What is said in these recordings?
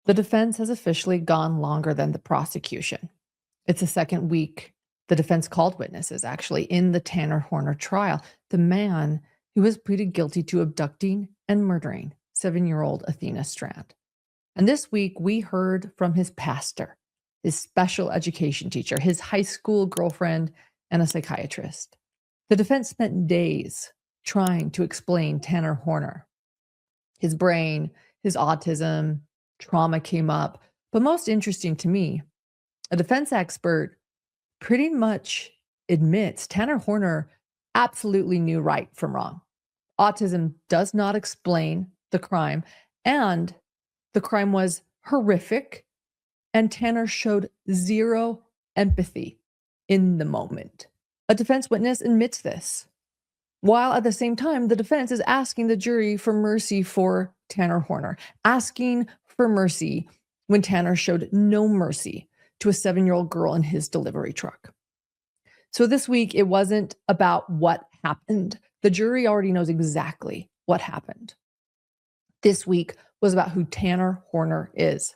The defense has officially gone longer than the prosecution. It's the second week the defense called witnesses, actually, in the Tanner Horner trial, the man who was pleaded guilty to abducting and murdering 7-year-old Athena Strand. And this week, we heard from his pastor, his special education teacher, his high school girlfriend, and a psychiatrist. The defense spent days trying to explain Tanner Horner. His brain, his autism, trauma came up. But most interesting to me, a defense expert pretty much admits Tanner Horner absolutely knew right from wrong. Autism does not explain the crime, and the crime was horrific, and Tanner showed zero empathy in the moment. A defense witness admits this, while at the same time, the defense is asking the jury for mercy for Tanner Horner, asking for mercy when Tanner showed no mercy to a 7-year-old girl in his delivery truck. So this week, it wasn't about what happened. The jury already knows exactly what happened. This week was about who Tanner Horner is.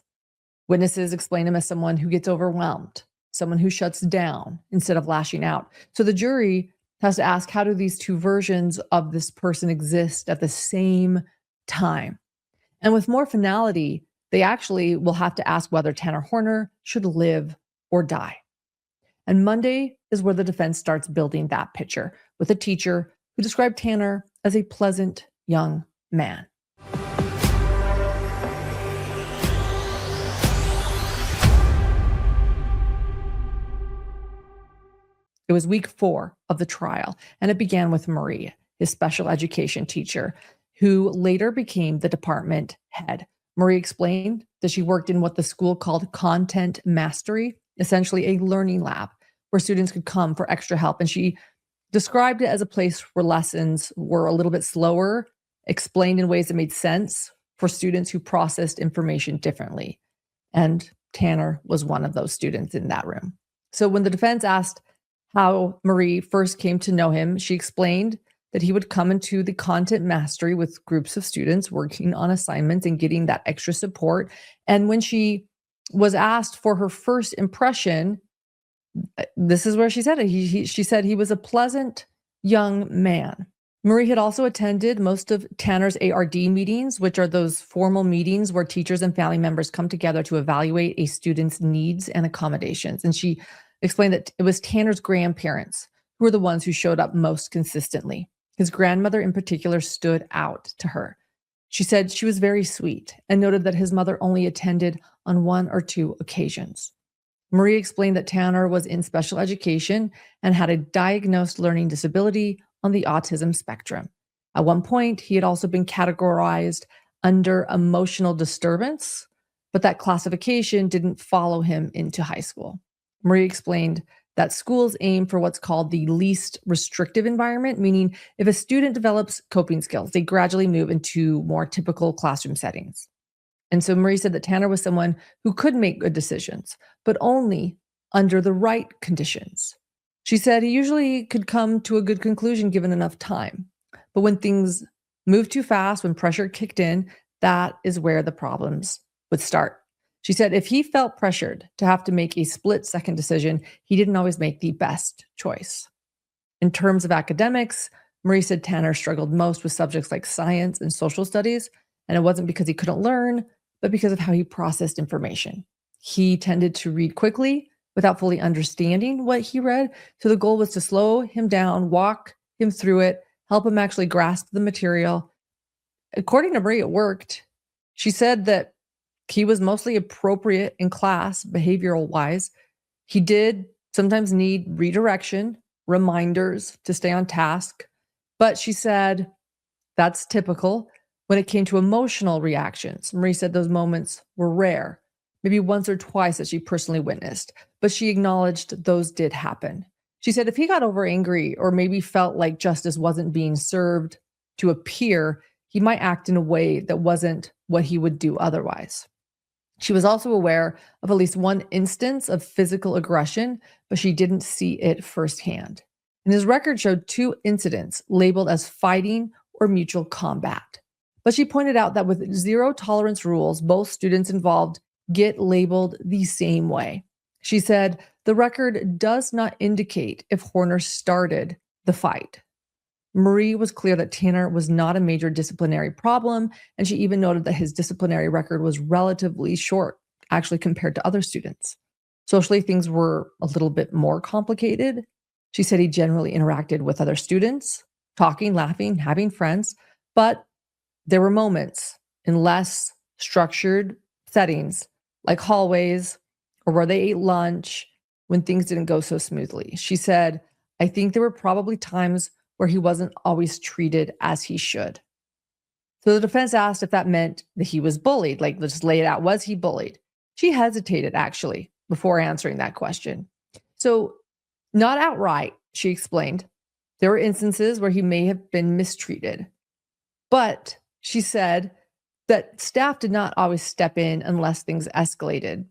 Witnesses explain him as someone who gets overwhelmed, someone who shuts down instead of lashing out. So the jury has to ask, how do these two versions of this person exist at the same time? And with more finality, they actually will have to ask whether Tanner Horner should live or die. And Monday is where the defense starts building that picture with a teacher who described Tanner as a pleasant young man. It was week 4 of the trial, and it began with Marie, his special education teacher, who later became the department head. Marie explained that she worked in what the school called content mastery, essentially a learning lab where students could come for extra help. And she described it as a place where lessons were a little bit slower, explained in ways that made sense for students who processed information differently. And Tanner was one of those students in that room. So when the defense asked how Marie first came to know him, she explained that he would come into the content mastery with groups of students working on assignments and getting that extra support. And when she was asked for her first impression, this is where she said it. She said he was a pleasant young man. Marie had also attended most of Tanner's ARD meetings, which are those formal meetings where teachers and family members come together to evaluate a student's needs and accommodations. And she explained that it was Tanner's grandparents who were the ones who showed up most consistently. His grandmother in particular stood out to her. She said she was very sweet and noted that his mother only attended on 1 or 2 occasions. Marie explained that Tanner was in special education and had a diagnosed learning disability on the autism spectrum. At one point, he had also been categorized under emotional disturbance, but that classification didn't follow him into high school. Marie explained that schools aim for what's called the least restrictive environment, meaning if a student develops coping skills, they gradually move into more typical classroom settings. And so Marie said that Tanner was someone who could make good decisions, but only under the right conditions. She said he usually could come to a good conclusion given enough time. But when things moved too fast, when pressure kicked in, that is where the problems would start. She said if he felt pressured to have to make a split-second decision, he didn't always make the best choice. In terms of academics, Marie said Tanner struggled most with subjects like science and social studies, and it wasn't because he couldn't learn, but because of how he processed information. He tended to read quickly without fully understanding what he read, so the goal was to slow him down, walk him through it, help him actually grasp the material. According to Marie, it worked. She said that he was mostly appropriate in class, behavioral-wise. He did sometimes need redirection, reminders to stay on task. But she said that's typical. When it came to emotional reactions, Marie said those moments were rare, maybe once or twice that she personally witnessed, but she acknowledged those did happen. She said if he got over angry or maybe felt like justice wasn't being served to a peer, he might act in a way that wasn't what he would do otherwise. She was also aware of at least one instance of physical aggression, but she didn't see it firsthand. And his record showed 2 incidents labeled as fighting or mutual combat. But she pointed out that with zero tolerance rules, both students involved get labeled the same way. She said, the record does not indicate if Horner started the fight. Marie was clear that Tanner was not a major disciplinary problem, and she even noted that his disciplinary record was relatively short, actually compared to other students. Socially, things were a little bit more complicated. She said he generally interacted with other students, talking, laughing, having friends, but there were moments in less structured settings, like hallways or where they ate lunch, when things didn't go so smoothly. She said, I think there were probably times where he wasn't always treated as he should. So the defense asked if that meant that he was bullied. Like, let's just lay it out. Was he bullied? She hesitated, actually, before answering that question. So, not outright, she explained. There were instances where he may have been mistreated. But she said that staff did not always step in unless things escalated,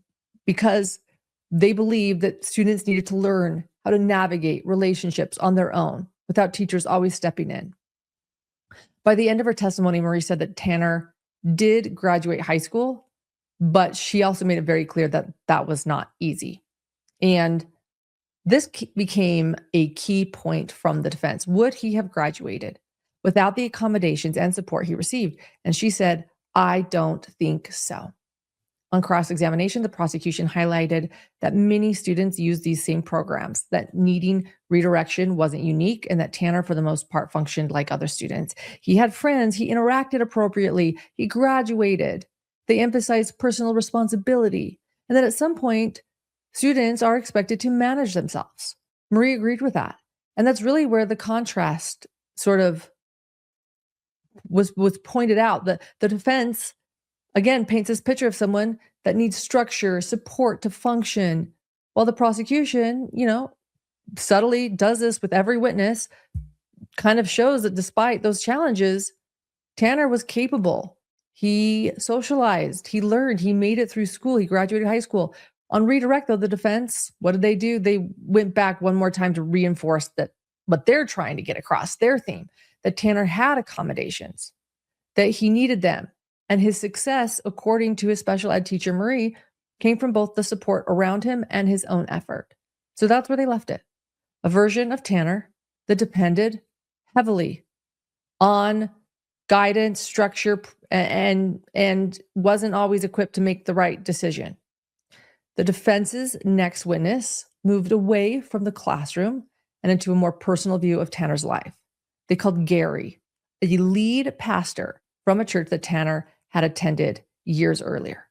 because they believed that students needed to learn how to navigate relationships on their own without teachers always stepping in. By the end of her testimony, Marie said that Tanner did graduate high school, but she also made it very clear that that was not easy. And this became a key point from the defense. Would he have graduated without the accommodations and support he received? And she said, I don't think so. On cross-examination, the prosecution highlighted that many students use these same programs, that needing redirection wasn't unique, and that Tanner, for the most part, functioned like other students. He had friends, he interacted appropriately, he graduated. They emphasized personal responsibility, and that at some point, students are expected to manage themselves. Marie agreed with that. And that's really where the contrast sort of was pointed out. The defense, again, paints this picture of someone that needs structure, support to function, while the prosecution, subtly does this with every witness, kind of shows that despite those challenges, Tanner was capable. He socialized, he learned, he made it through school, he graduated high school. On redirect, though, the defense, what did they do? They went back one more time to reinforce that what they're trying to get across, their theme, that Tanner had accommodations, that he needed them. And his success, according to his special ed teacher, Marie, came from both the support around him and his own effort. So that's where they left it. A version of Tanner that depended heavily on guidance, structure, and wasn't always equipped to make the right decision. The defense's next witness moved away from the classroom and into a more personal view of Tanner's life. They called Gary, a lead pastor from a church that Tanner had attended years earlier.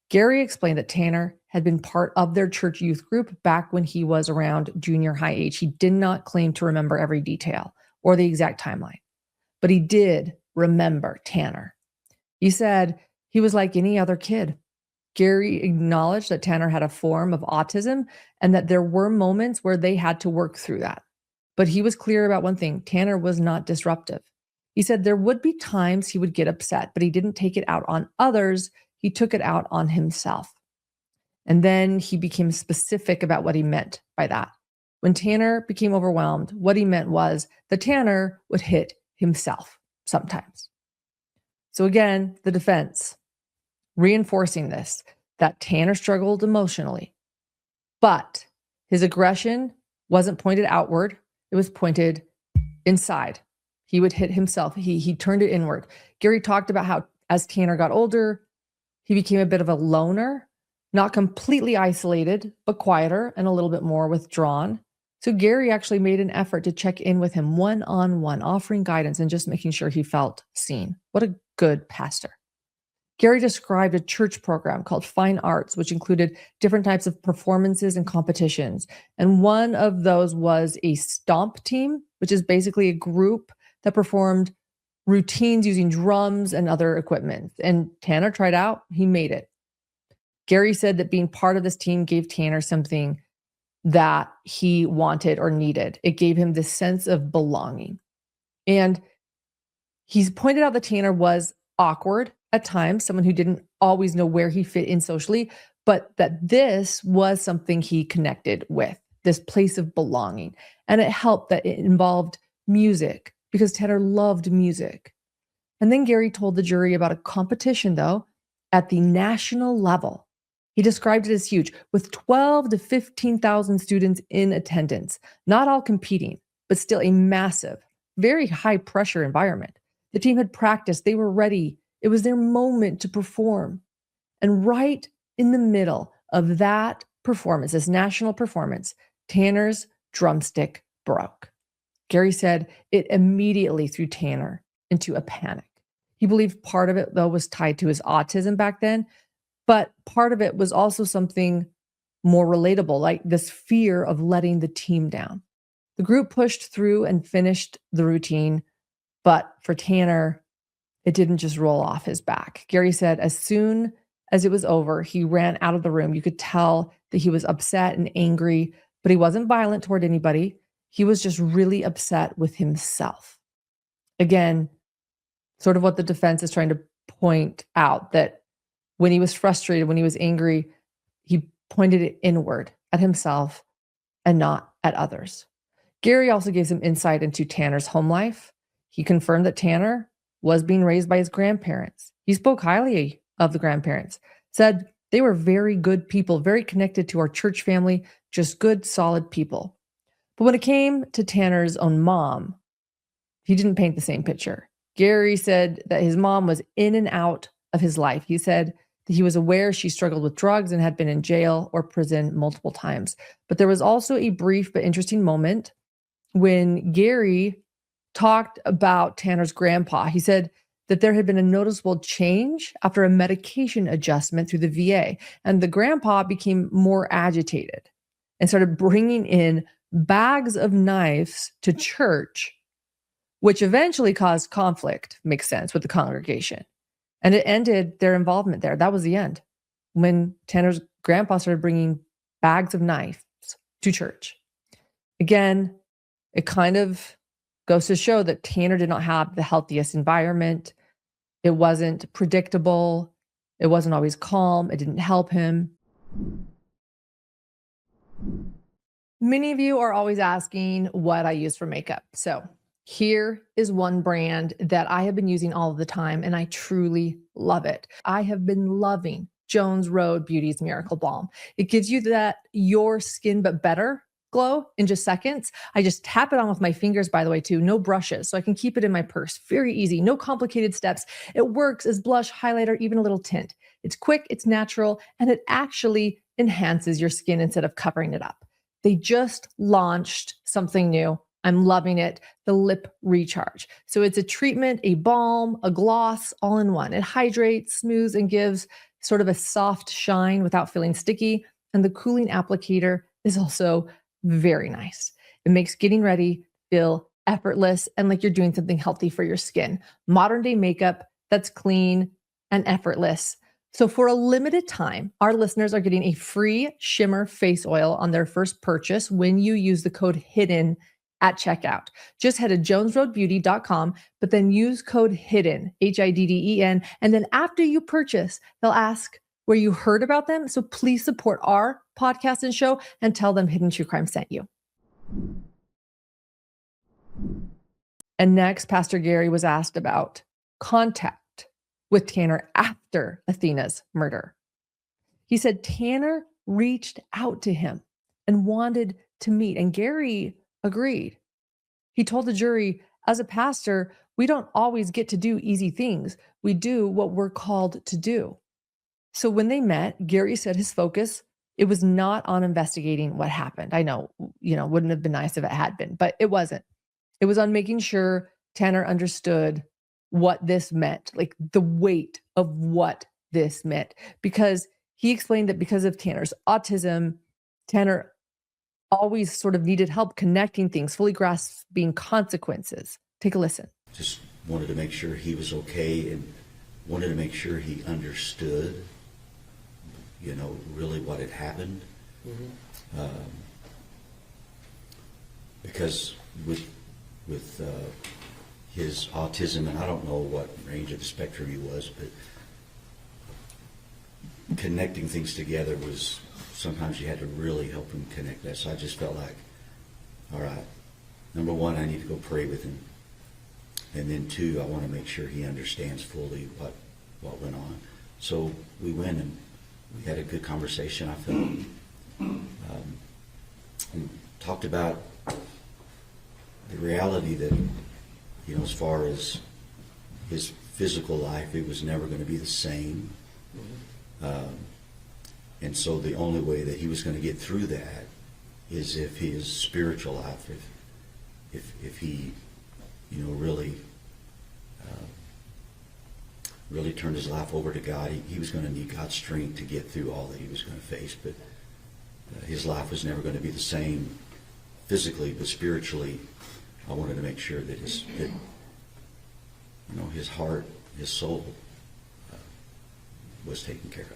Gary explained that Tanner had been part of their church youth group back when he was around junior high age. He did not claim to remember every detail or the exact timeline, but he did remember Tanner. He said he was like any other kid. Gary acknowledged that Tanner had a form of autism and that there were moments where they had to work through that. But he was clear about one thing: Tanner was not disruptive. He said there would be times he would get upset, but he didn't take it out on others. He took it out on himself. And then he became specific about what he meant by that. When Tanner became overwhelmed, what he meant was that Tanner would hit himself sometimes. So again, the defense reinforcing this, that Tanner struggled emotionally, but his aggression wasn't pointed outward. It was pointed inside. He would hit himself. He turned it inward. Gary talked about how as Tanner got older, he became a bit of a loner, not completely isolated, but quieter and a little bit more withdrawn. So Gary actually made an effort to check in with him one-on-one, offering guidance and just making sure he felt seen. What a good pastor. Gary described a church program called Fine Arts, which included different types of performances and competitions. And one of those was a stomp team, which is basically a group that performed routines using drums and other equipment. And Tanner tried out, he made it. Gary said that being part of this team gave Tanner something that he wanted or needed. It gave him this sense of belonging. And he's pointed out that Tanner was awkward at times, someone who didn't always know where he fit in socially, but that this was something he connected with, this place of belonging. And it helped that it involved music, because Tanner loved music. And then Gary told the jury about a competition, though, at the national level. He described it as huge, with 12 to 15,000 students in attendance, not all competing, but still a massive, very high pressure environment. The team had practiced, they were ready. It was their moment to perform. And right in the middle of that performance, this national performance, Tanner's drumstick broke. Gary said it immediately threw Tanner into a panic. He believed part of it, though, was tied to his autism back then, but part of it was also something more relatable, like this fear of letting the team down. The group pushed through and finished the routine, but for Tanner, it didn't just roll off his back. Gary said as soon as it was over, he ran out of the room. You could tell that he was upset and angry, but he wasn't violent toward anybody. He was just really upset with himself. Again, sort of what the defense is trying to point out, that when he was frustrated, when he was angry, he pointed it inward at himself and not at others. Gary also gave some insight into Tanner's home life. He confirmed that Tanner was being raised by his grandparents. He spoke highly of the grandparents, said they were very good people, very connected to our church family, just good, solid people. But when it came to Tanner's own mom, he didn't paint the same picture. Gary said that his mom was in and out of his life. He said that he was aware she struggled with drugs and had been in jail or prison multiple times. But there was also a brief but interesting moment when Gary talked about Tanner's grandpa. He said that there had been a noticeable change after a medication adjustment through the VA, and the grandpa became more agitated and started bringing in bags of knives to church, which eventually caused conflict, makes sense, with the congregation. And it ended their involvement there. That was the end. When Tanner's grandpa started bringing bags of knives to church. Again, it kind of goes to show that Tanner did not have the healthiest environment. It wasn't predictable. It wasn't always calm. It didn't help him. Many of you are always asking what I use for makeup. So here is one brand that I have been using all of the time, and I truly love it. I have been loving Jones Road Beauty's Miracle Balm. It gives you that your skin but better glow in just seconds. I just tap it on with my fingers, by the way, too. No brushes, so I can keep it in my purse. Very easy, no complicated steps. It works as blush, highlighter, even a little tint. It's quick, it's natural, and it actually enhances your skin instead of covering it up. They just launched something new. I'm loving it, the Lip Recharge. So it's a treatment, a balm, a gloss, all in one. It hydrates, smooths, and gives sort of a soft shine without feeling sticky. And the cooling applicator is also very nice. It makes getting ready feel effortless and like you're doing something healthy for your skin. Modern day makeup that's clean and effortless. So for a limited time, our listeners are getting a free shimmer face oil on their first purchase when you use the code HIDDEN at checkout. Just head to jonesroadbeauty.com, but then use code HIDDEN, HIDDEN, and then after you purchase, they'll ask where you heard about them. So please support our podcast and show and tell them Hidden True Crime sent you. And next, Pastor Gary was asked about contact with Tanner after Athena's murder. He said Tanner reached out to him and wanted to meet, and Gary agreed. He told the jury, as a pastor, we don't always get to do easy things. We do what we're called to do. So when they met, Gary said his focus, it was not on investigating what happened. I know, wouldn't have been nice if it had been, but it wasn't. It was on making sure Tanner understood what this meant, like the weight of what this meant, because he explained that because of Tanner's autism, Tanner always sort of needed help connecting things, fully grasping consequences. Take a listen. Just wanted to make sure he was okay and wanted to make sure he understood, really what had happened. Mm-hmm. Because with his autism, and I don't know what range of the spectrum he was, but connecting things together was, sometimes you had to really help him connect that. So I just felt like, all right, number one, I need to go pray with him. And then two, I want to make sure he understands fully what went on. So we went and we had a good conversation, I felt, and talked about the reality that, you know, as far as his physical life, it was never going to be the same. And so the only way that he was going to get through that is if his spiritual life, if he, you know, really turned his life over to God, he was going to need God's strength to get through all that he was going to face. But his life was never going to be the same physically, but spiritually, I wanted to make sure that his heart, his soul was taken care of.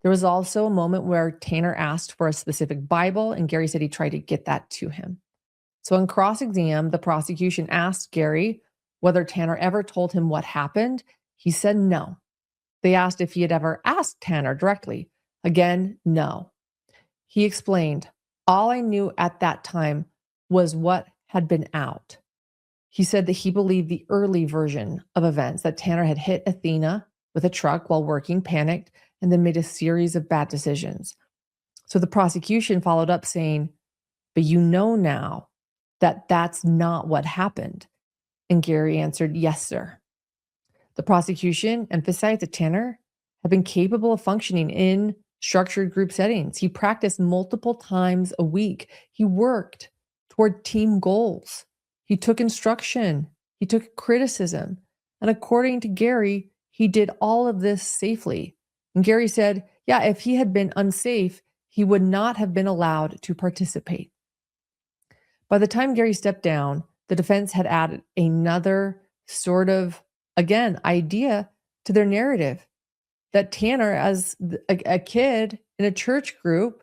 There was also a moment where Tanner asked for a specific Bible, and Gary said he tried to get that to him. So in cross-exam, the prosecution asked Gary whether Tanner ever told him what happened. He said no. They asked if he had ever asked Tanner directly. Again, no. He explained, all I knew at that time was what had been out. He said that he believed the early version of events, that Tanner had hit Athena with a truck while working, panicked, and then made a series of bad decisions. So the prosecution followed up saying, but you know now that that's not what happened. And Gary answered, yes, sir. The prosecution emphasized that Tanner had been capable of functioning in structured group settings. He practiced multiple times a week. He worked toward team goals. He took instruction. He took criticism. And according to Gary, he did all of this safely. And Gary said, yeah, if he had been unsafe, he would not have been allowed to participate. By the time Gary stepped down, the defense had added another sort of, again, idea to their narrative that Tanner, as a kid in a church group,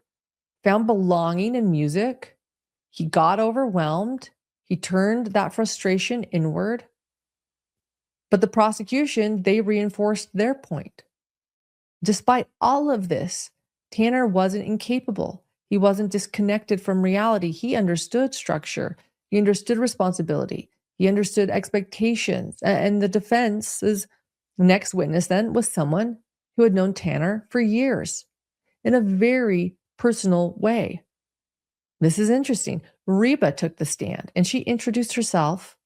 found belonging in music. He got overwhelmed. He turned that frustration inward. But the prosecution, they reinforced their point. Despite all of this, Tanner wasn't incapable. He wasn't disconnected from reality. He understood structure. He understood responsibility. He understood expectations. And the defense's next witness then was someone who had known Tanner for years in a very personal way. This is interesting. Reba took the stand and she introduced herself,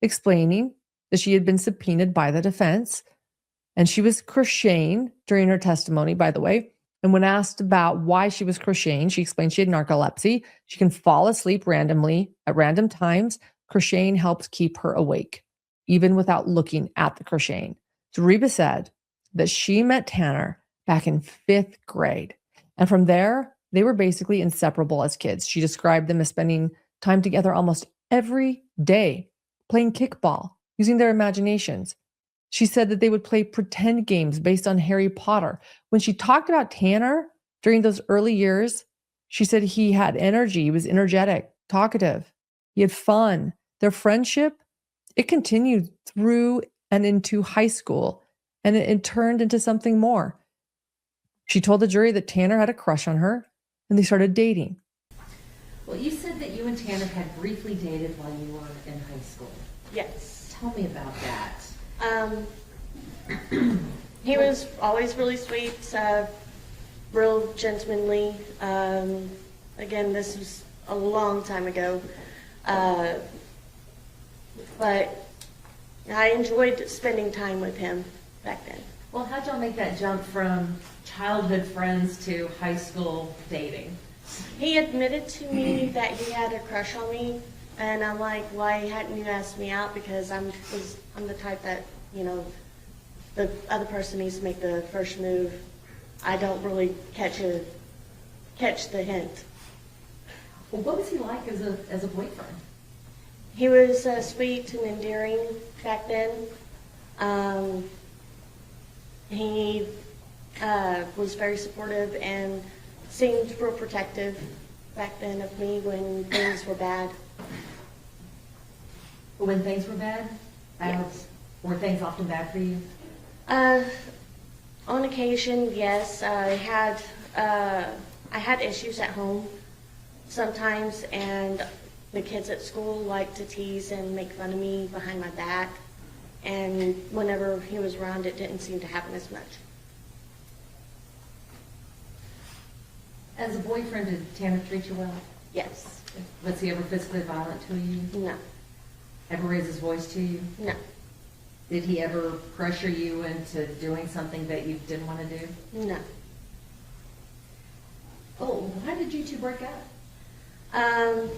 explaining that she had been subpoenaed by the defense. And she was crocheting during her testimony, by the way. And when asked about why she was crocheting, she explained she had narcolepsy. She can fall asleep randomly at random times. Crocheting helps keep her awake, even without looking at the crocheting. So Reba said that she met Tanner back in 5th grade. And from there, they were basically inseparable as kids. She described them as spending time together almost every day, playing kickball, using their imaginations. She said that they would play pretend games based on Harry Potter. When she talked about Tanner during those early years, she said he had energy, he was energetic, talkative, he had fun. Their friendship, it continued through and into high school, and it turned into something more. She told the jury that Tanner had a crush on her, and they started dating. Well, you said that you and Tanner had briefly dated while you were in high school. Yes. Tell me about that. He was always really sweet, real gentlemanly. Again, this was a long time ago. But I enjoyed spending time with him back then. Well, how'd y'all make that jump from childhood friends to high school dating? He admitted to me that he had a crush on me, and I'm like, why hadn't you asked me out? Because I'm the type that, you know, the other person needs to make the first move. I don't really catch the hint. Well, what was he like as a boyfriend? He was sweet and endearing back then. He was very supportive and seemed real protective back then of me when things were bad. When things were bad? Yes. Were things often bad for you? On occasion, yes. I had issues at home sometimes, and the kids at school liked to tease and make fun of me behind my back. And whenever he was around, it didn't seem to happen as much. As a boyfriend, did Tanner treat you well? Yes. Was he ever physically violent to you? No. Ever raise his voice to you? No. Did he ever pressure you into doing something that you didn't want to do? No. Oh, why did you two break up?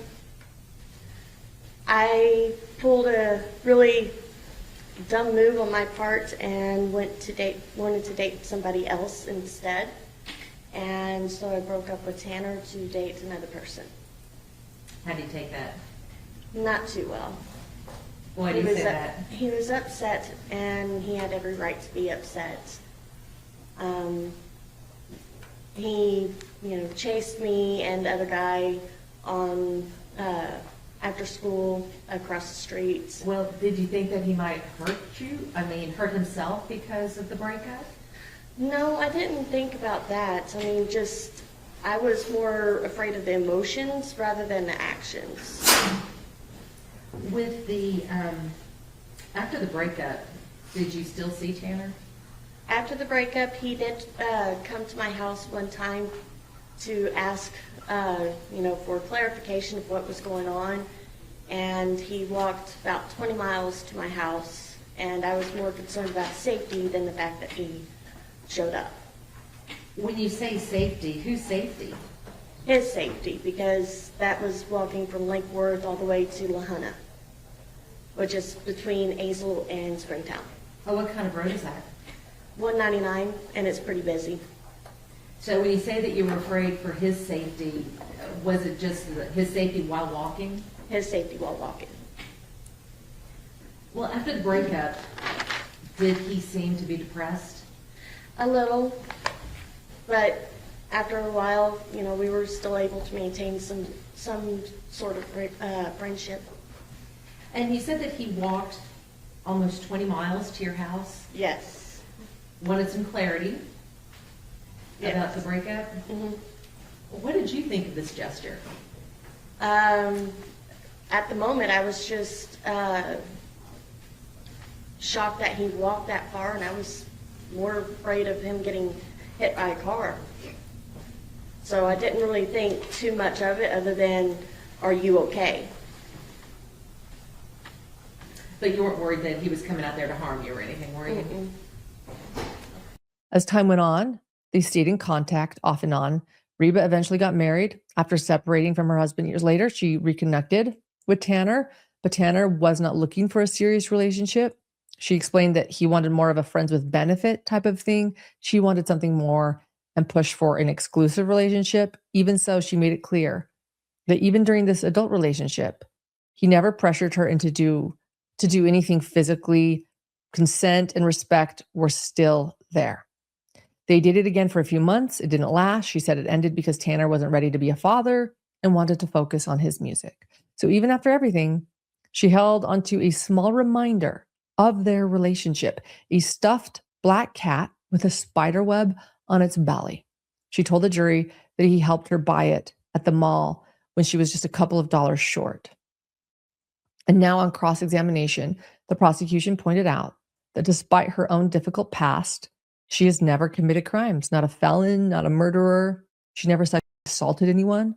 I pulled a really dumb move on my part and wanted to date somebody else instead. And so I broke up with Tanner to date another person. How do you take that? Not too well. Why do you say that? He was upset, and he had every right to be upset. He, chased me and the other guy on after school across the street. Well, did you think that he might hurt you? I mean, hurt himself because of the breakup? No, I didn't think about that. I mean, I was more afraid of the emotions rather than the actions. With the, after the breakup, did you still see Tanner? After the breakup, he did come to my house one time to ask, for clarification of what was going on. And he walked about 20 miles to my house, and I was more concerned about safety than the fact that he showed up. When you say safety, whose safety? His safety, because that was walking from Lakeworth all the way to Lahana, which is between Azle and Springtown. Oh, what kind of road is that? 199, and it's pretty busy. So when you say that you were afraid for his safety, was it just his safety while walking? His safety while walking. Well, after the breakup, did he seem to be depressed? A little, but after a while, we were still able to maintain some sort of friendship. And you said that he walked almost 20 miles to your house? Yes. Wanted some clarity Yes. about the breakup? Mm-hmm. What did you think of this gesture? At the moment, I was just shocked that he walked that far, and I was more afraid of him getting hit by a car. So I didn't really think too much of it other than, are you okay? But you weren't worried that he was coming out there to harm you or anything, were you? Mm-mm. As time went on, they stayed in contact off and on. Reba eventually got married. After separating from her husband years later, she reconnected with Tanner, but Tanner was not looking for a serious relationship. She explained that he wanted more of a friends with benefit type of thing. She wanted something more and pushed for an exclusive relationship. Even so, she made it clear that even during this adult relationship, he never pressured her into do anything physically. Consent and respect were still there. They dated again for a few months. It didn't last. She said it ended because Tanner wasn't ready to be a father and wanted to focus on his music. So even after everything, she held onto a small reminder of their relationship, a stuffed black cat with a spider web on its belly. She told the jury that he helped her buy it at the mall when she was just a couple of dollars short. And now on cross-examination, the prosecution pointed out that despite her own difficult past, she has never committed crimes, not a felon, not a murderer. She never sexually assaulted anyone.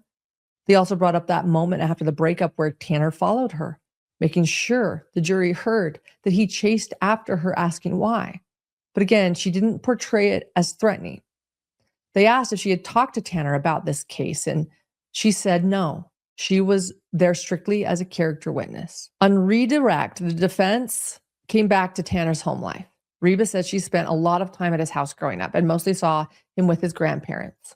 They also brought up that moment after the breakup where Tanner followed her, making sure the jury heard that he chased after her, asking why. But again, she didn't portray it as threatening. They asked if she had talked to Tanner about this case, and she said no. She was there strictly as a character witness. On redirect, the defense came back to Tanner's home life. Reba said she spent a lot of time at his house growing up and mostly saw him with his grandparents.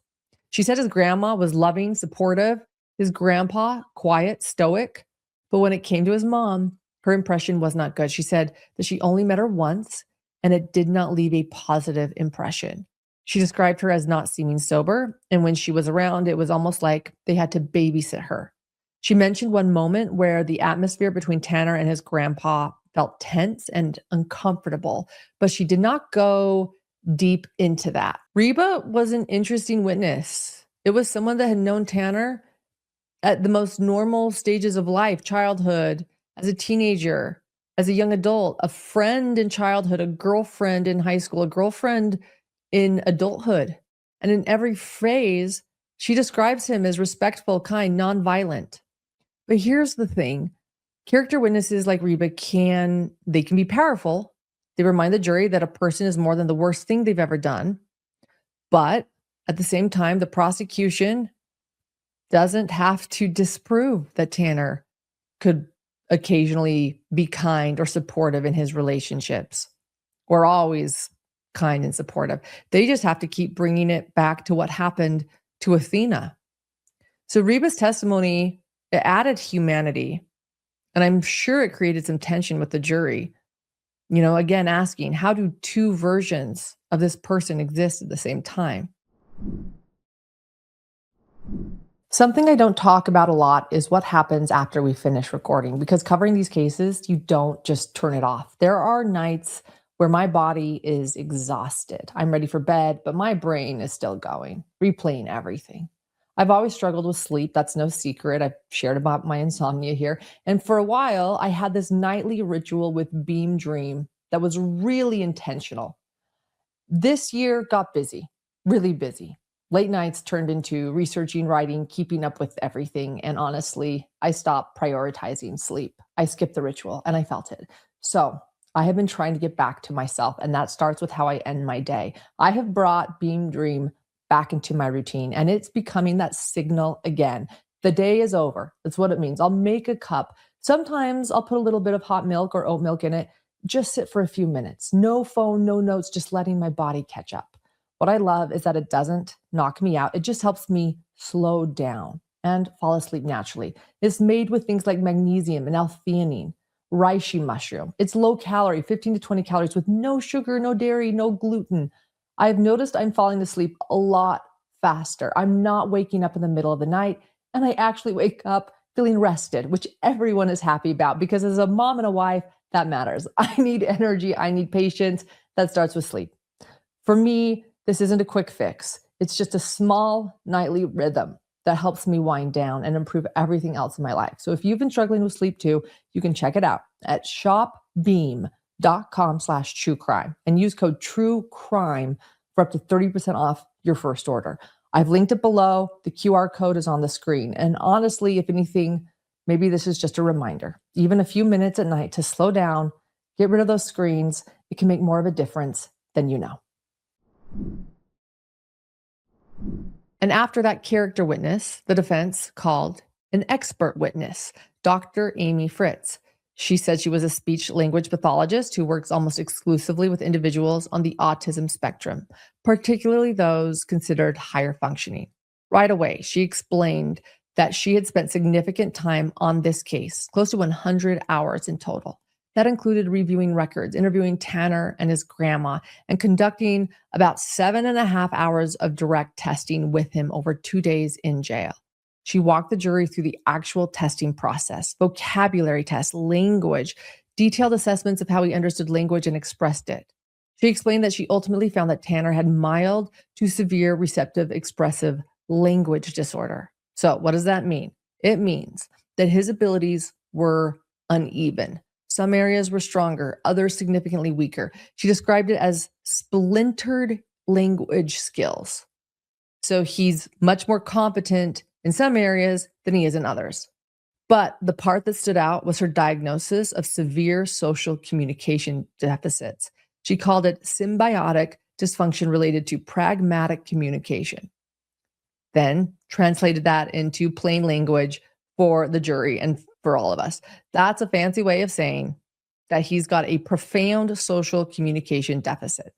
She said his grandma was loving, supportive, his grandpa quiet, stoic, but when it came to his mom, her impression was not good. She said that she only met her once and it did not leave a positive impression. She described her as not seeming sober, and when she was around, it was almost like they had to babysit her. She mentioned one moment where the atmosphere between Tanner and his grandpa felt tense and uncomfortable, but she did not go deep into that. Reba was an interesting witness. It was someone that had known Tanner at the most normal stages of life, childhood, as a teenager, as a young adult, a friend in childhood, a girlfriend in high school, a girlfriend in adulthood. And in every phrase, she describes him as respectful, kind, nonviolent. But here's the thing. Character witnesses like Reba can be powerful. They remind the jury that a person is more than the worst thing they've ever done. But at the same time, the prosecution doesn't have to disprove that Tanner could occasionally be kind or supportive in his relationships, or always kind and supportive. They just have to keep bringing it back to what happened to Athena. So Reba's testimony, it added humanity, and I'm sure it created some tension with the jury. Again, asking, how do two versions of this person exist at the same time? Something I don't talk about a lot is what happens after we finish recording, because covering these cases, you don't just turn it off. There are nights where my body is exhausted. I'm ready for bed, but my brain is still going, replaying everything. I've always struggled with sleep. That's no secret. I've shared about my insomnia here. And for a while, I had this nightly ritual with Beam Dream that was really intentional. This year got busy, really busy. Late nights turned into researching, writing, keeping up with everything. And honestly, I stopped prioritizing sleep. I skipped the ritual and I felt it. So I have been trying to get back to myself, and that starts with how I end my day. I have brought Beam Dream back into my routine, and it's becoming that signal again. The day is over. That's what it means. I'll make a cup. Sometimes I'll put a little bit of hot milk or oat milk in it. Just sit for a few minutes. No phone, no notes, just letting my body catch up. What I love is that it doesn't knock me out. It just helps me slow down and fall asleep naturally. It's made with things like magnesium and L-theanine, reishi mushroom. It's low calorie, 15 to 20 calories with no sugar, no dairy, no gluten. I've noticed I'm falling asleep a lot faster. I'm not waking up in the middle of the night, and I actually wake up feeling rested, which everyone is happy about, because as a mom and a wife, that matters. I need energy. I need patience. That starts with sleep. For me, this isn't a quick fix. It's just a small nightly rhythm that helps me wind down and improve everything else in my life. So if you've been struggling with sleep too, you can check it out at shopbeam.com/truecrime and use code TRUECRIME for up to 30% off your first order. I've linked it below. The QR code is on the screen. And honestly, if anything, maybe this is just a reminder. Even a few minutes at night to slow down, get rid of those screens. It can make more of a difference than you know. And after that character witness, the defense called an expert witness, Dr. Amy Fritz. She said she was a speech language pathologist who works almost exclusively with individuals on the autism spectrum, particularly those considered higher functioning. Right away, she explained that she had spent significant time on this case, close to 100 hours in total. That included reviewing records, interviewing Tanner and his grandma, and conducting about 7.5 hours of direct testing with him over 2 days in jail. She walked the jury through the actual testing process, vocabulary tests, language, detailed assessments of how he understood language and expressed it. She explained that she ultimately found that Tanner had mild to severe receptive expressive language disorder. So what does that mean? It means that his abilities were uneven. Some areas were stronger, others significantly weaker. She described it as splintered language skills. So he's much more competent in some areas than he is in others. But the part that stood out was her diagnosis of severe social communication deficits. She called it symbiotic dysfunction related to pragmatic communication. Then translated that into plain language for the jury and for all of us. That's a fancy way of saying that he's got a profound social communication deficit.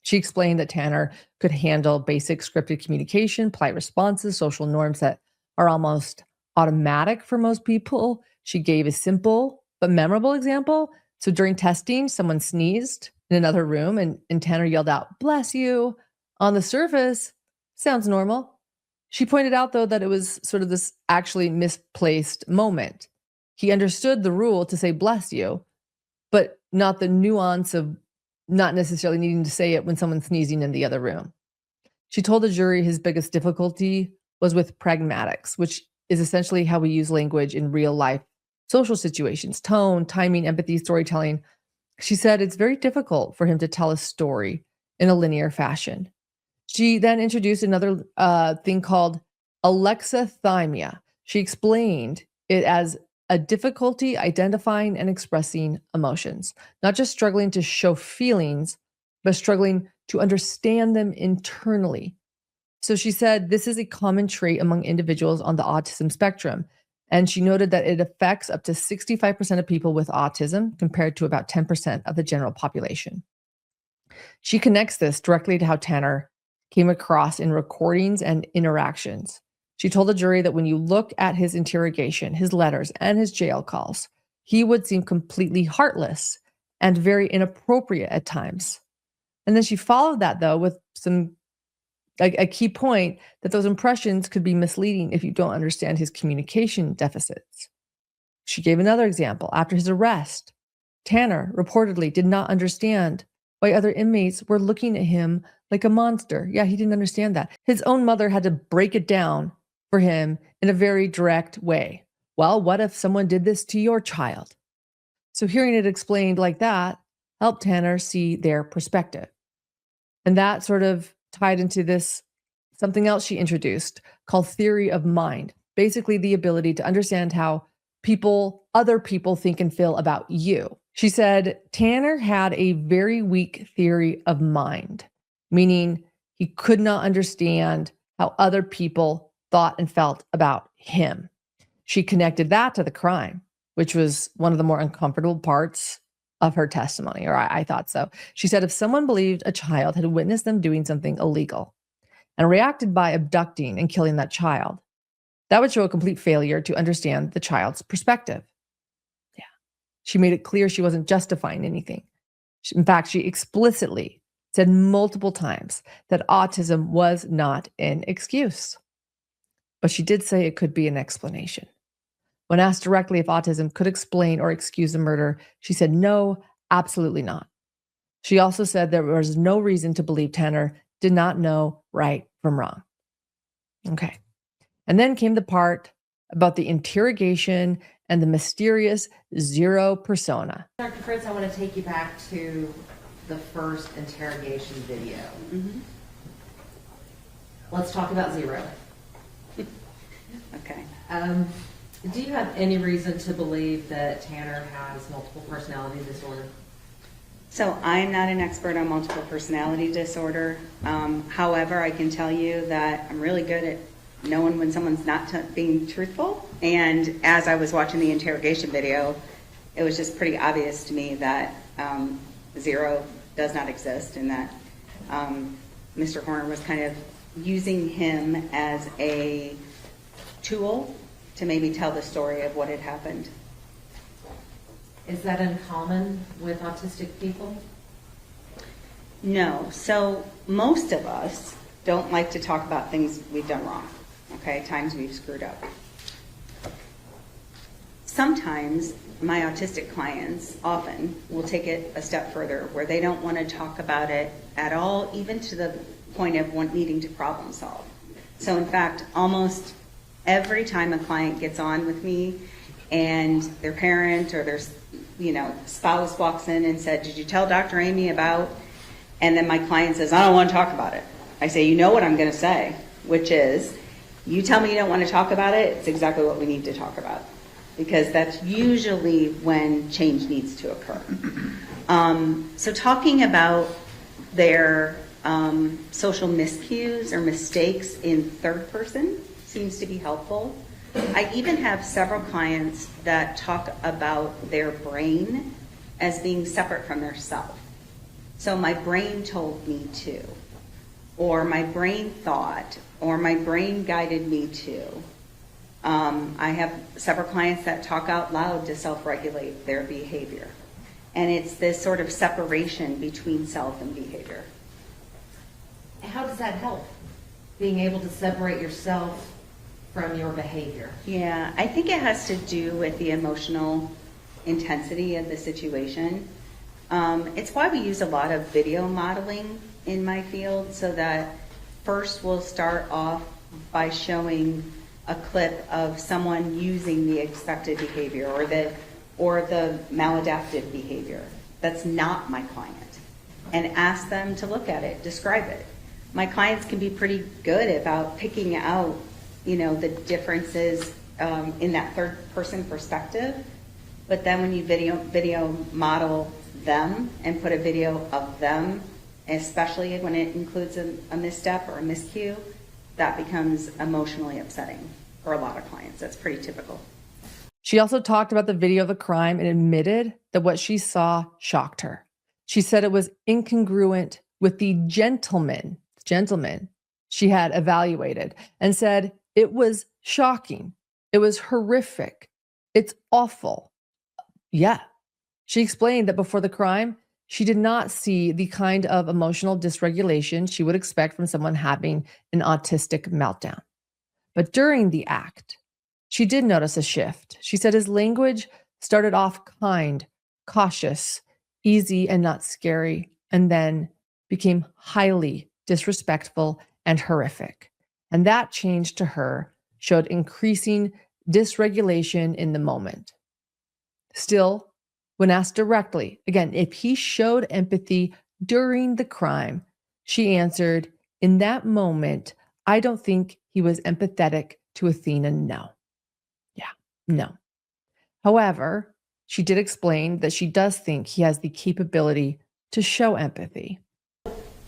She explained that Tanner could handle basic scripted communication, polite responses, social norms that are almost automatic for most people. She gave a simple but memorable example. So during testing, someone sneezed in another room and Tanner yelled out, "Bless you." On the surface, sounds normal. She pointed out, though, that it was sort of this actually misplaced moment. He understood the rule to say "bless you," but not the nuance of not necessarily needing to say it when someone's sneezing in the other room. She told the jury his biggest difficulty was with pragmatics, which is essentially how we use language in real life social situations, tone, timing, empathy, storytelling. She said it's very difficult for him to tell a story in a linear fashion. She then introduced another thing called alexithymia. She explained it as a difficulty identifying and expressing emotions, not just struggling to show feelings, but struggling to understand them internally. So she said this is a common trait among individuals on the autism spectrum. And she noted that it affects up to 65% of people with autism compared to about 10% of the general population. She connects this directly to how Tanner came across in recordings and interactions. She told the jury that when you look at his interrogation, his letters, and his jail calls, he would seem completely heartless and very inappropriate at times. And then she followed that, though, with a key point that those impressions could be misleading if you don't understand his communication deficits. She gave another example. After his arrest, Tanner reportedly did not understand why other inmates were looking at him like a monster. Yeah, he didn't understand that. His own mother had to break it down for him in a very direct way. Well, what if someone did this to your child? So hearing it explained like that helped Tanner see their perspective. And that sort of tied into this, something else she introduced called theory of mind. Basically the ability to understand how other people think and feel about you. She said Tanner had a very weak theory of mind, meaning he could not understand how other people thought and felt about him. She connected that to the crime, which was one of the more uncomfortable parts of her testimony, or I thought so. She said if someone believed a child had witnessed them doing something illegal and reacted by abducting and killing that child, that would show a complete failure to understand the child's perspective. Yeah. She made it clear she wasn't justifying anything. In fact, she explicitly said multiple times that autism was not an excuse. But she did say it could be an explanation. When asked directly if autism could explain or excuse a murder, she said no, absolutely not. She also said there was no reason to believe Tanner did not know right from wrong. Okay. And then came the part about the interrogation and the mysterious zero persona. Dr. Fritz, I want to take you back to the first interrogation video. Mm-hmm. Let's talk about zero. Okay. Do you have any reason to believe that Tanner has multiple personality disorder? So I'm not an expert on multiple personality disorder. However, I can tell you that I'm really good at knowing when someone's not being truthful. And as I was watching the interrogation video, it was just pretty obvious to me that zero does not exist, and that Mr. Horner was kind of using him as a tool to maybe tell the story of what had happened. Is that uncommon with autistic people? No. So most of us don't like to talk about things we've done wrong, okay, times we've screwed up. Sometimes my autistic clients often will take it a step further where they don't want to talk about it at all, even to the point of needing to problem solve. So in fact, almost every time a client gets on with me and their parent or their spouse walks in and said, "Did you tell Dr. Amy about?" And then my client says, "I don't want to talk about it." I say, "You know what I'm going to say, which is, you tell me you don't want to talk about it, it's exactly what we need to talk about." Because that's usually when change needs to occur. So talking about their social miscues or mistakes in third person seems to be helpful. I even have several clients that talk about their brain as being separate from their self. So my brain told me to, or my brain thought, or my brain guided me to. I have several clients that talk out loud to self-regulate their behavior. And it's this sort of separation between self and behavior. How does that help? Being able to separate yourself from your behavior? Yeah, I think it has to do with the emotional intensity of the situation. It's why we use a lot of video modeling in my field, so that first we'll start off by showing a clip of someone using the expected behavior or the maladaptive behavior that's not my client, and ask them to look at it, describe it. My clients can be pretty good about picking out, the differences in that third person perspective. But then when you video model them and put a video of them, especially when it includes a misstep or a miscue, that becomes emotionally upsetting for a lot of clients. That's pretty typical. She also talked about the video of the crime and admitted that what she saw shocked her. She said it was incongruent with the gentleman she had evaluated, and said it was shocking. It was horrific. It's awful. Yeah. She explained that before the crime, she did not see the kind of emotional dysregulation she would expect from someone having an autistic meltdown. But during the act, she did notice a shift. She said his language started off kind, cautious, easy, and not scary, and then became highly disrespectful and horrific. And that change to her showed increasing dysregulation in the moment. Still, when asked directly, again, if he showed empathy during the crime, she answered, in that moment, I don't think he was empathetic to Athena, no. Yeah, no. However, she did explain that she does think he has the capability to show empathy.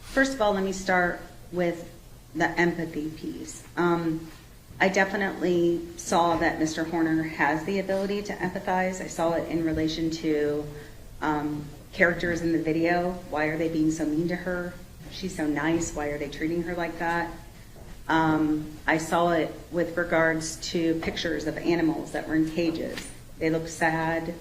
First of all, let me start with the empathy piece. I definitely saw that Mr. Horner has the ability to empathize. I saw it in relation to characters in the video. Why are they being so mean to her? She's so nice. Why are they treating her like that? I saw it with regards to pictures of animals that were in cages. They look sad.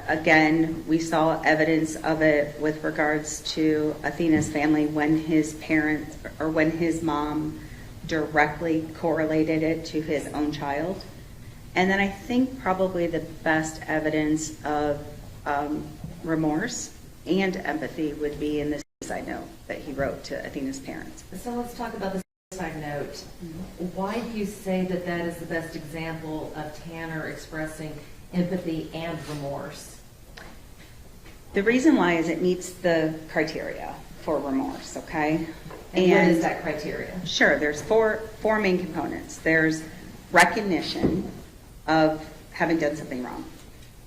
Again, we saw evidence of it with regards to Athena's family when his parents or when his mom directly correlated it to his own child. And then I think probably the best evidence of remorse and empathy would be in the suicide note that he wrote to Athena's parents. So let's talk about the suicide note. Why do you say that that is the best example of Tanner expressing empathy and remorse? The reason why is it meets the criteria for remorse, okay? And what is that criteria? Sure, there's four main components. There's recognition of having done something wrong.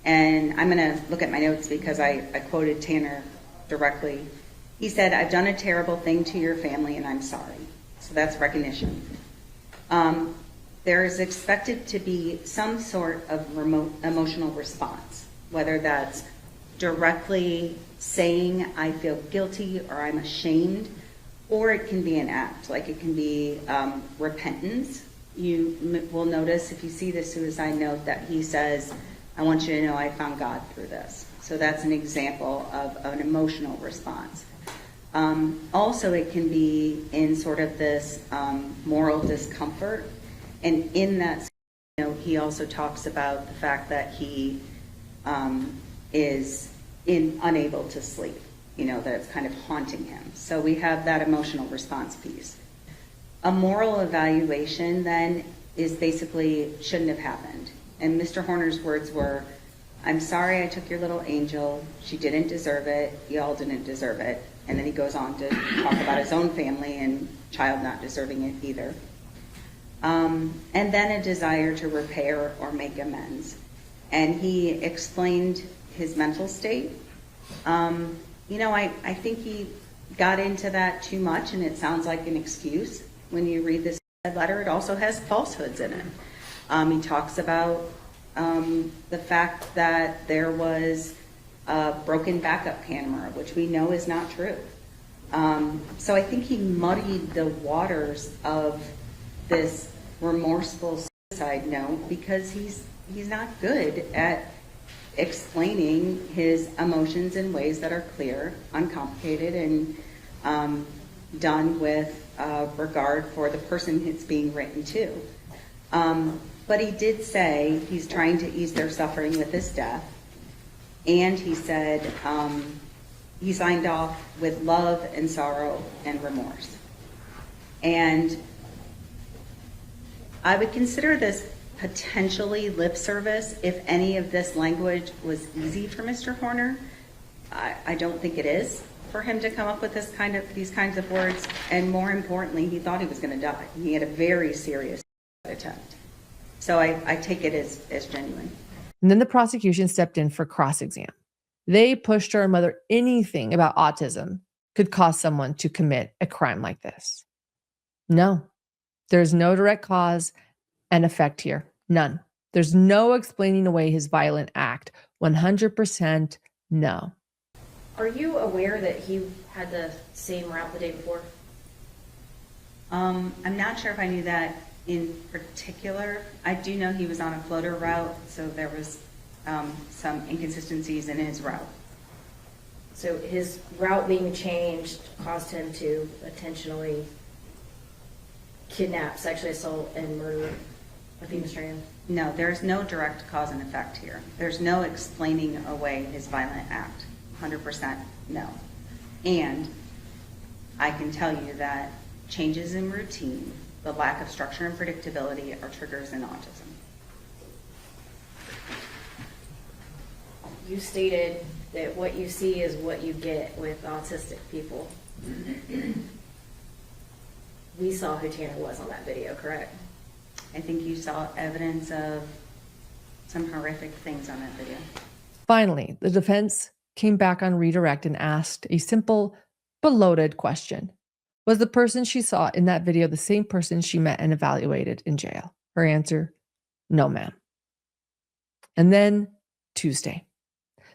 And I'm going to look at my notes because I quoted Tanner directly. He said, I've done a terrible thing to your family and I'm sorry. So that's recognition. There is expected to be some sort of emotional response, whether that's directly saying I feel guilty or I'm ashamed, or it can be an act, like it can be repentance. You will notice if you see the suicide note that he says, I want you to know I found God through this. So that's an example of an emotional response. Also, it can be in sort of this moral discomfort. And in that note, he also talks about the fact that he is unable to sleep, that it's kind of haunting him. So we have that emotional response piece. A moral evaluation then is basically shouldn't have happened. And Mr. Horner's words were, I'm sorry I took your little angel. She didn't deserve it. Y'all didn't deserve it. And then he goes on to talk about his own family and child not deserving it either. And then a desire to repair or make amends. And he explained his mental state. I think he got into that too much, and it sounds like an excuse. When you read this letter, it also has falsehoods in it. He talks about the fact that there was a broken backup camera, which we know is not true. So I think he muddied the waters of this remorseful suicide note because he's not good at explaining his emotions in ways that are clear, uncomplicated, and done with regard for the person it's being written to. But he did say he's trying to ease their suffering with his death, and he said he signed off with love and sorrow and remorse. And I would consider this potentially lip service if any of this language was easy for Mr. Horner. I don't think it is for him to come up with these kinds of words. And more importantly, he thought he was going to die. He had a very serious attempt. So I take it as genuine. And then the prosecution stepped in for cross-exam. They pushed her on whether anything about autism could cause someone to commit a crime like this. No, there's no direct cause and effect here. None. There's no explaining away his violent act. 100% no. Are you aware that he had the same route the day before? I'm not sure if I knew that in particular. I do know he was on a floater route, so there was some inconsistencies in his route. So his route being changed caused him to intentionally kidnap, sexually assault, and murder Athena Strand? No, there's no direct cause and effect here. There's no explaining away his violent act. 100% no. And I can tell you that changes in routine, the lack of structure and predictability are triggers in autism. You stated that what you see is what you get with autistic people. We saw who Tanner was on that video, correct? I think you saw evidence of some horrific things on that video. Finally, the defense came back on redirect and asked a simple but loaded question. Was the person she saw in that video the same person she met and evaluated in jail? Her answer, no, ma'am. And then Tuesday.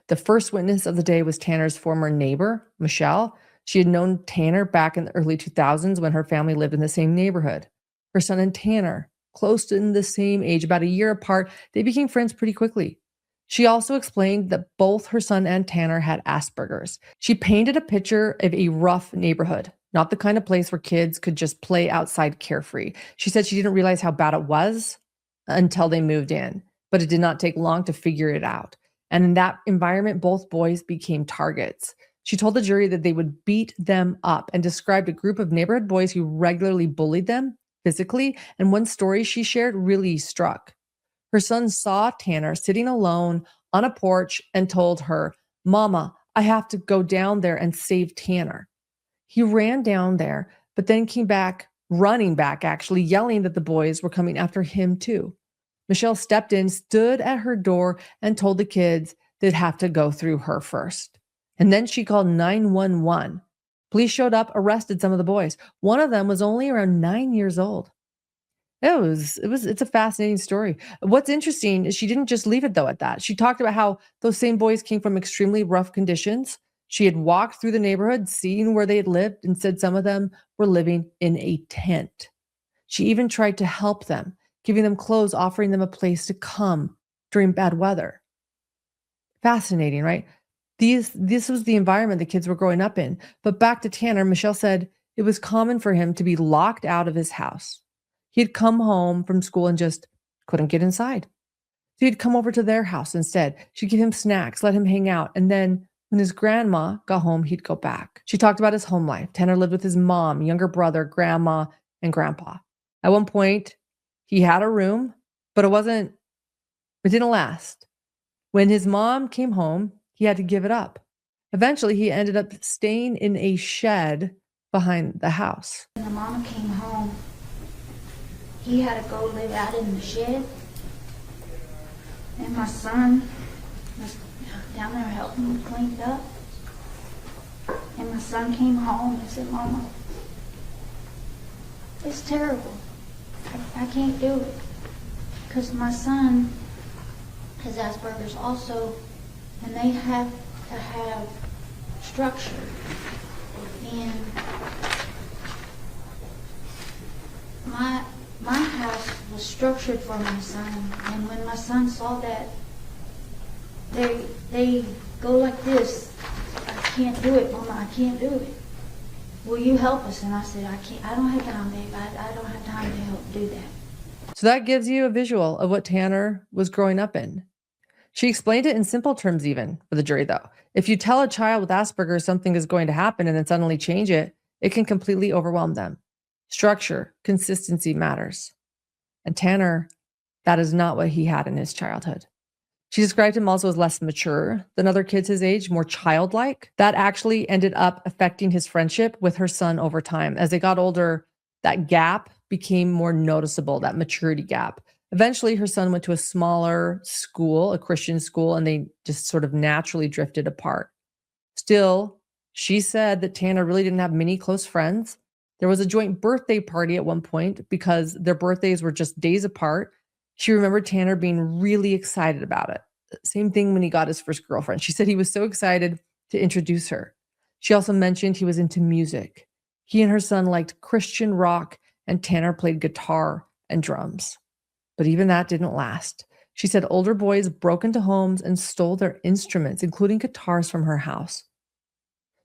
The first witness of the day was Tanner's former neighbor, Michelle. She had known Tanner back in the early 2000s when her family lived in the same neighborhood. Her son and Tanner, close to the same age, about a year apart, they became friends pretty quickly. She also explained that both her son and Tanner had Asperger's. She painted a picture of a rough neighborhood, not the kind of place where kids could just play outside carefree. She said she didn't realize how bad it was until they moved in, but it did not take long to figure it out. And in that environment, both boys became targets. She told the jury that they would beat them up and described a group of neighborhood boys who regularly bullied them physically. And one story she shared really struck. Her son saw Tanner sitting alone on a porch and told her, "Mama, I have to go down there and save Tanner." He ran down there, but then came back, running back actually, yelling that the boys were coming after him too. Michelle stepped in, stood at her door, and told the kids they'd have to go through her first. And then she called 911. Police showed up, arrested some of the boys. One of them was only around 9 years old. It's a fascinating story. What's interesting is she didn't just leave it though at that. She talked about how those same boys came from extremely rough conditions. She had walked through the neighborhood, seen where they had lived, and said some of them were living in a tent. She even tried to help them, giving them clothes, offering them a place to come during bad weather. Fascinating, right? This was the environment the kids were growing up in. But back to Tanner, Michelle said it was common for him to be locked out of his house. He'd come home from school and just couldn't get inside. So he'd come over to their house instead. She'd give him snacks, let him hang out. And then when his grandma got home, he'd go back. She talked about his home life. Tanner lived with his mom, younger brother, grandma, and grandpa. At one point, he had a room, but it didn't last. When his mom came home, he had to give it up. Eventually, he ended up staying in a shed behind the house. When the mama came home, he had to go live out in the shed. And my son was down there helping him clean it up. And my son came home and said, "Mama, it's terrible. I can't do it." Because my son has Asperger's also, and they have to have structure. And my house was structured for my son, and when my son saw that, they go like this. "I can't do it, Mama, I can't do it. Will you help us?" And I said, "I can't. I don't have time, babe. I don't have time to help do that." So that gives you a visual of what Tanner was growing up in. She explained it in simple terms even for the jury though. If you tell a child with Asperger's something is going to happen and then suddenly change it, it can completely overwhelm them. Structure, consistency matters. And Tanner, that is not what he had in his childhood. She described him also as less mature than other kids his age, more childlike. That actually ended up affecting his friendship with her son over time. As they got older, that gap became more noticeable, that maturity gap. Eventually, her son went to a smaller school, a Christian school, and they just sort of naturally drifted apart. Still, she said that Tanner really didn't have many close friends. There was a joint birthday party at one point because their birthdays were just days apart. She remembered Tanner being really excited about it. Same thing when he got his first girlfriend. She said he was so excited to introduce her. She also mentioned he was into music. He and her son liked Christian rock, and Tanner played guitar and drums. But even that didn't last. She said older boys broke into homes and stole their instruments, including guitars from her house.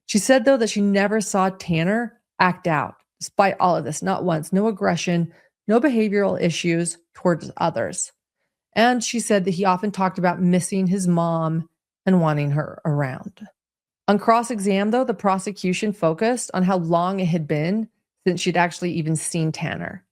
She said, though, that she never saw Tanner act out, despite all of this, not once, no aggression, no behavioral issues towards others. And she said that he often talked about missing his mom and wanting her around. On cross-exam, though, the prosecution focused on how long it had been since she'd actually even seen Tanner.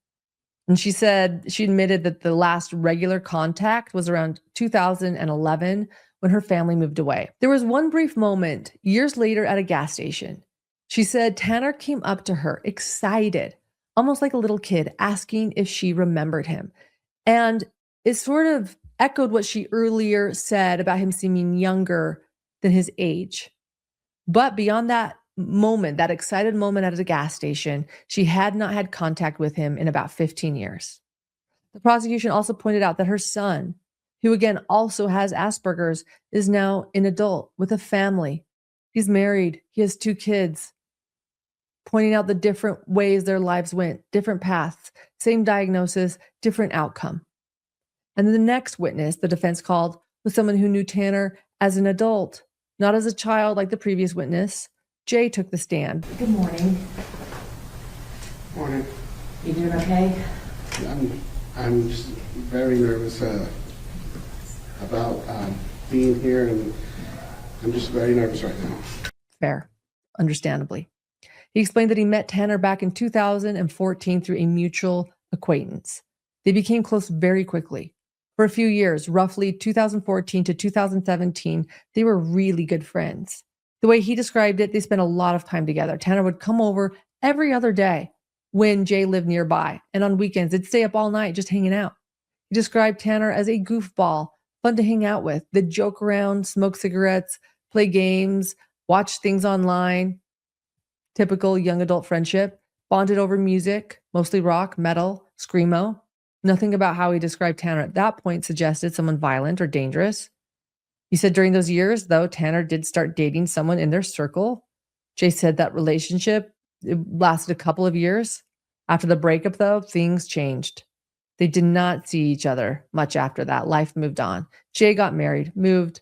And she said she admitted that the last regular contact was around 2011 when her family moved away. There was one brief moment years later at a gas station. She said Tanner came up to her, excited, almost like a little kid, asking if she remembered him. And it sort of echoed what she earlier said about him seeming younger than his age. But beyond that moment, that excited moment at a gas station, she had not had contact with him in about 15 years. The prosecution also pointed out that her son, who again also has Asperger's, is now an adult with a family. He's married. He has 2 kids. Pointing out the different ways their lives went, different paths, same diagnosis, different outcome. And then the next witness the defense called was someone who knew Tanner as an adult, not as a child like the previous witness. Jay took the stand. Good morning. Morning. You doing okay? I'm just very nervous about being here, and I'm just very nervous right now. Fair, understandably. He explained that he met Tanner back in 2014 through a mutual acquaintance. They became close very quickly. For a few years, roughly 2014 to 2017, they were really good friends. The way he described it, they spent a lot of time together. Tanner would come over every other day when Jay lived nearby, and on weekends, they'd stay up all night just hanging out. He described Tanner as a goofball, fun to hang out with. They'd joke around, smoke cigarettes, play games, watch things online. Typical young adult friendship, bonded over music, mostly rock, metal, screamo. Nothing about how he described Tanner at that point suggested someone violent or dangerous. He said during those years, though, Tanner did start dating someone in their circle. Jay said that relationship, it lasted a couple of years. After the breakup, though, things changed. They did not see each other much after that. Life moved on. Jay got married, moved,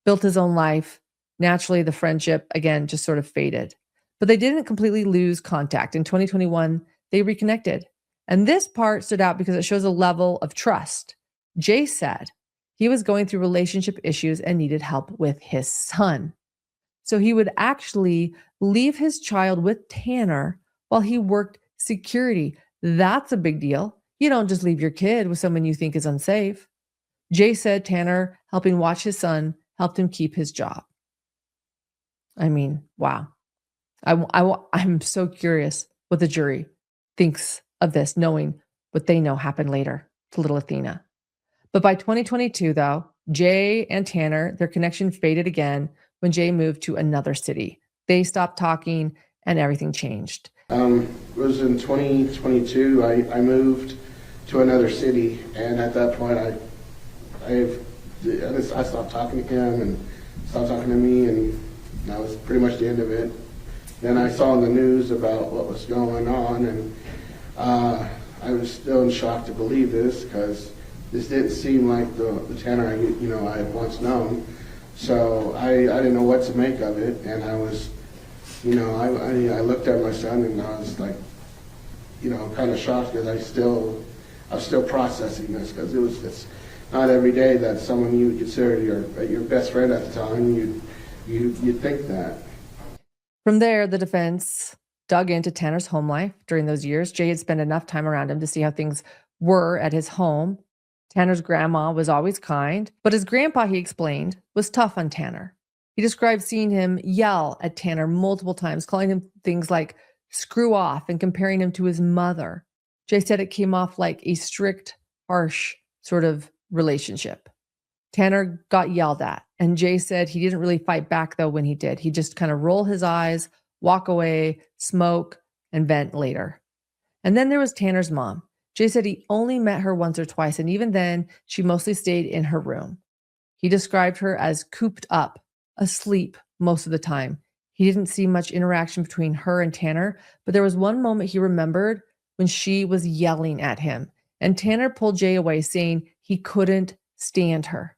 built his own life. Naturally, the friendship, again, just sort of faded. But they didn't completely lose contact. In 2021, they reconnected. And this part stood out because it shows a level of trust. Jay said he was going through relationship issues and needed help with his son. So he would actually leave his child with Tanner while he worked security. That's a big deal. You don't just leave your kid with someone you think is unsafe. Jay said Tanner helping watch his son helped him keep his job. I mean, wow. I'm so curious what the jury thinks of this, knowing what they know happened later to little Athena. But by 2022, though, Jay and Tanner, their connection faded again when Jay moved to another city. They stopped talking and everything changed. It was in 2022. I moved to another city, and at that point, I stopped talking to him and stopped talking to me, and that was pretty much the end of it. Then I saw in the news about what was going on, and I was still in shock to believe this because this didn't seem like the Tanner I had once known. So I didn't know what to make of it, and I was, I looked at my son and I was like, kind of shocked because I was still processing this because it's not every day that someone you consider your best friend at the time you'd think that. From there, the defense dug into Tanner's home life during those years. Jay had spent enough time around him to see how things were at his home. Tanner's grandma was always kind, but his grandpa, he explained, was tough on Tanner. He described seeing him yell at Tanner multiple times, calling him things like screw off and comparing him to his mother. Jay said it came off like a strict, harsh sort of relationship. Tanner got yelled at, and Jay said he didn't really fight back, though, when he did. He just kind of roll his eyes, walk away, smoke, and vent later. And then there was Tanner's mom. Jay said he only met her once or twice, and even then, she mostly stayed in her room. He described her as cooped up, asleep most of the time. He didn't see much interaction between her and Tanner, but there was one moment he remembered when she was yelling at him, and Tanner pulled Jay away, saying he couldn't stand her.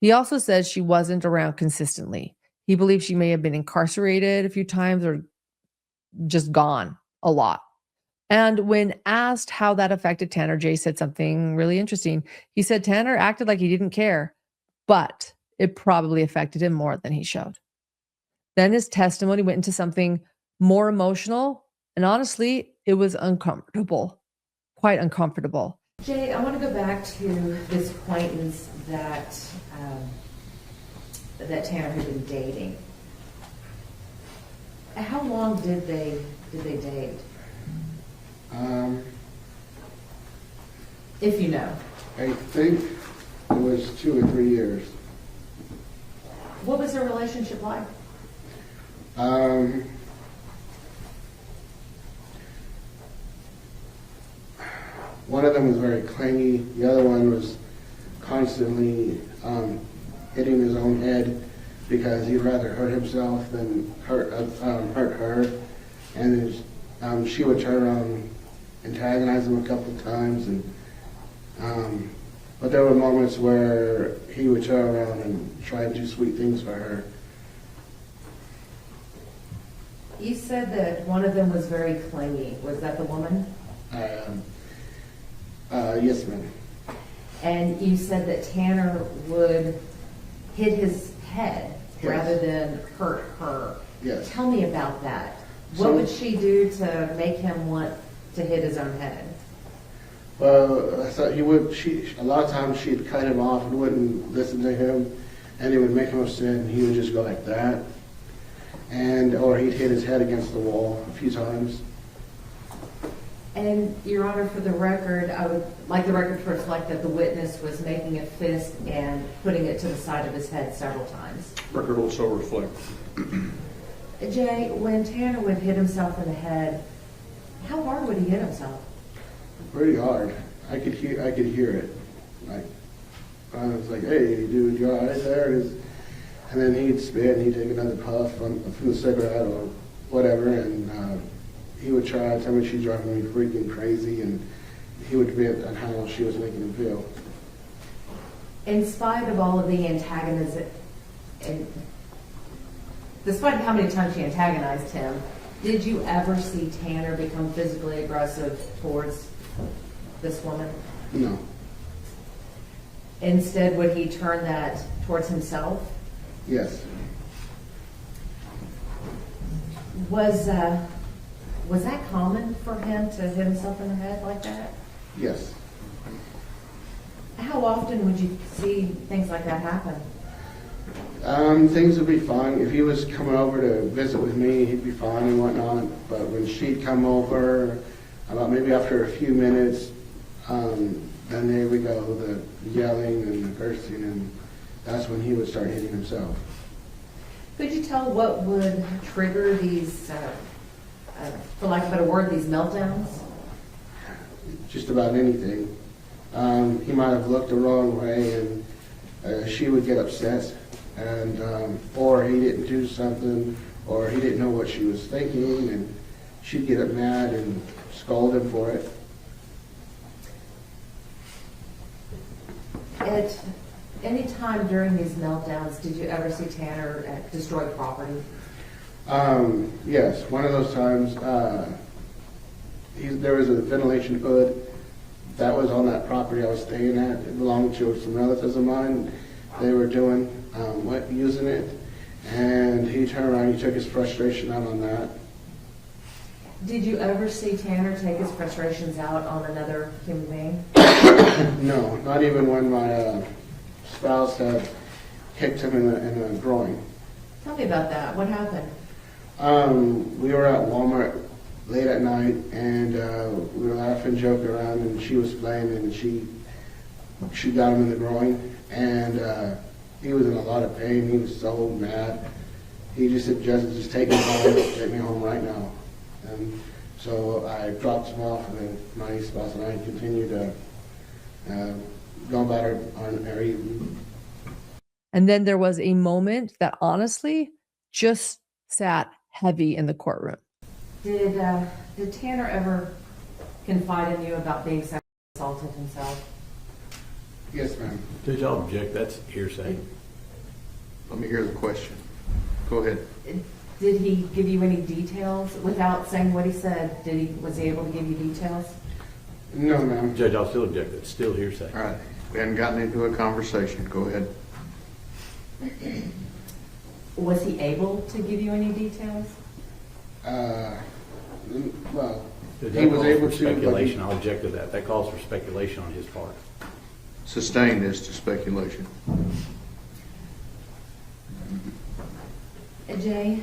He also said she wasn't around consistently. He believed she may have been incarcerated a few times or just gone a lot. And when asked how that affected Tanner, Jay said something really interesting. He said Tanner acted like he didn't care, but it probably affected him more than he showed. Then his testimony went into something more emotional, and honestly, it was uncomfortable, quite uncomfortable. Jay, I want to go back to this acquaintance that Tanner had been dating. How long did they date? If you know. I think it was 2 or 3 years. What was their relationship like? One of them was very clingy. The other one was constantly hitting his own head because he'd rather hurt himself than hurt her. And she would turn around and antagonize him a couple of times. But there were moments where he would turn around and try and do sweet things for her. You said that one of them was very clingy. Was that the woman? Yes, ma'am. And you said that Tanner would hit his head rather than hurt her. Yes. Tell me about that. What would she do to make him want to hit his own head? Well, I thought he would. A lot of times she'd cut him off and wouldn't listen to him, and it would make him upset, and he would just go like that, or he'd hit his head against the wall a few times. And, Your Honor, for the record, I would like the record to reflect that the witness was making a fist and putting it to the side of his head several times. Record also reflect. Jay, when Tanner would hit himself in the head, how hard would he hit himself? Pretty hard. I could hear it. Like, I was like, "Hey, dude, you all right there?" And then he'd spit and he'd take another puff from the cigarette or whatever, and he would try to tell me she's driving me freaking crazy, and he would vent on how she was making him feel. In spite of all of the antagonism, and despite how many times she antagonized him, did you ever see Tanner become physically aggressive towards this woman? No. Instead, would he turn that towards himself? Yes. Was that common for him to hit himself in the head like that? Yes. How often would you see things like that happen? Things would be fine. If he was coming over to visit with me, he'd be fine and whatnot. But when she'd come over, about maybe after a few minutes, then there we go, the yelling and the cursing, and that's when he would start hitting himself. Could you tell what would trigger these, for lack of a better word, these meltdowns? Just about anything. He might have looked the wrong way, and she would get upset, and or he didn't do something, or he didn't know what she was thinking, and she'd get up mad and scold him for it. At any time during these meltdowns, did you ever see Tanner destroy property? Yes, one of those times, there was a ventilation hood that was on that property I was staying at. It belonged to some relatives of mine. They were using it, and he turned around, he took his frustration out on that. Did you ever see Tanner take his frustrations out on another human being? No, not even when my spouse had kicked him in the groin. Tell me about that. What happened? We were at Walmart late at night, and we were laughing, joking around, and she was playing, and she got him in the groin, and he was in a lot of pain. He was so mad. He just suggested, just take me home right now. And so I dropped him off, and then my spouse and I continued to go about our evening. And then there was a moment that honestly just sat heavy in the courtroom. Did Tanner ever confide in you about being sexually assaulted himself? Yes, ma'am. Did y'all object? That's hearsay. Let me hear the question. Go ahead. Did he give you any details without saying what he said? Was he able to give you details? No, ma'am. Judge, I'll still object. It's still hearsay. All right. We hadn't gotten into a conversation. Go ahead. Was he able to give you any details? Well, Judge, he that was calls able for to, but speculation. I'll object to that. That calls for speculation on his part. Sustained as to speculation. Jay,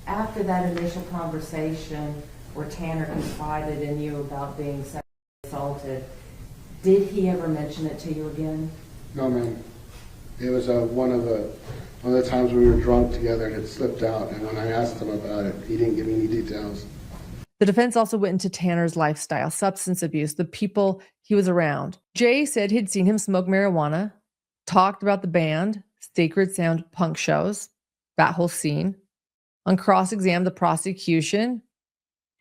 after that initial conversation where Tanner confided in you about being sexually assaulted, did he ever mention it to you again? No, ma'am. It was one of the times we were drunk together and it slipped out. And when I asked him about it, he didn't give me any details. The defense also went into Tanner's lifestyle, substance abuse, the people he was around. Jay said he'd seen him smoke marijuana, talked about the band, Sacred Sound punk shows, that whole scene. On cross-exam, the prosecution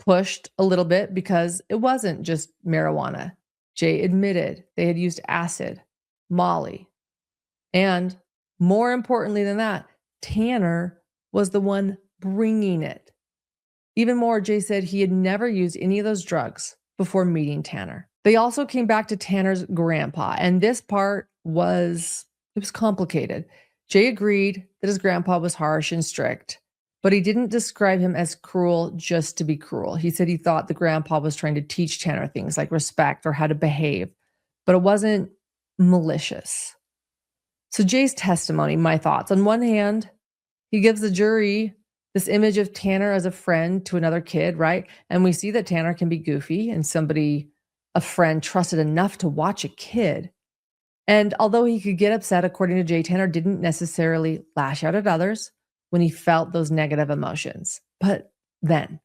pushed a little bit because it wasn't just marijuana. Jay admitted they had used acid, Molly, and more importantly than that, Tanner was the one bringing it. Even more, Jay said he had never used any of those drugs before meeting Tanner. They also came back to Tanner's grandpa, and this part was complicated. Jay agreed that his grandpa was harsh and strict, but he didn't describe him as cruel just to be cruel. He said he thought the grandpa was trying to teach Tanner things like respect or how to behave, but it wasn't malicious. So Jay's testimony, my thoughts. On one hand, he gives the jury this image of Tanner as a friend to another kid, right? And we see that Tanner can be goofy and a friend trusted enough to watch a kid. And although he could get upset, according to Jay, Tanner didn't necessarily lash out at others when he felt those negative emotions. But then,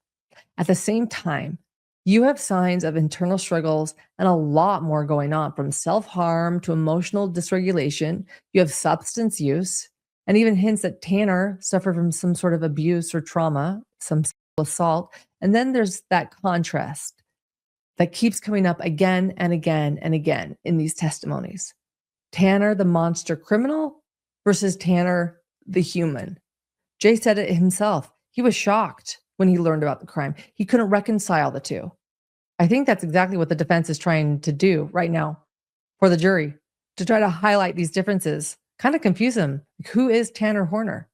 at the same time, you have signs of internal struggles and a lot more going on, from self-harm to emotional dysregulation. You have substance use, and even hints that Tanner suffered from some sort of abuse or trauma, some sexual assault. And then there's that contrast that keeps coming up again and again and again in these testimonies. Tanner, the monster criminal, versus Tanner, the human. Jay said it himself. He was shocked when he learned about the crime. He couldn't reconcile the two. I think that's exactly what the defense is trying to do right now for the jury, to try to highlight these differences, kind of confuse them. Like, who is Tanner Horner?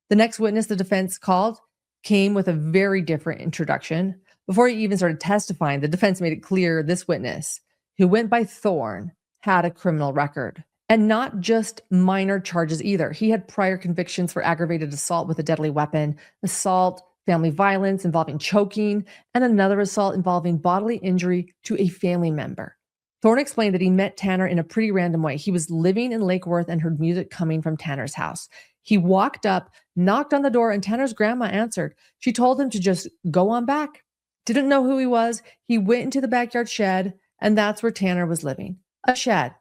The next witness the defense called came with a very different introduction. Before he even started testifying, the defense made it clear this witness, who went by Thorn, had a criminal record. And not just minor charges either. He had prior convictions for aggravated assault with a deadly weapon, assault, family violence involving choking, and another assault involving bodily injury to a family member. Thorn explained that he met Tanner in a pretty random way. He was living in Lake Worth and heard music coming from Tanner's house. He walked up, knocked on the door, and Tanner's grandma answered. She told him to just go on back. Didn't know who he was. He went into the backyard shed, and that's where Tanner was living. A shed.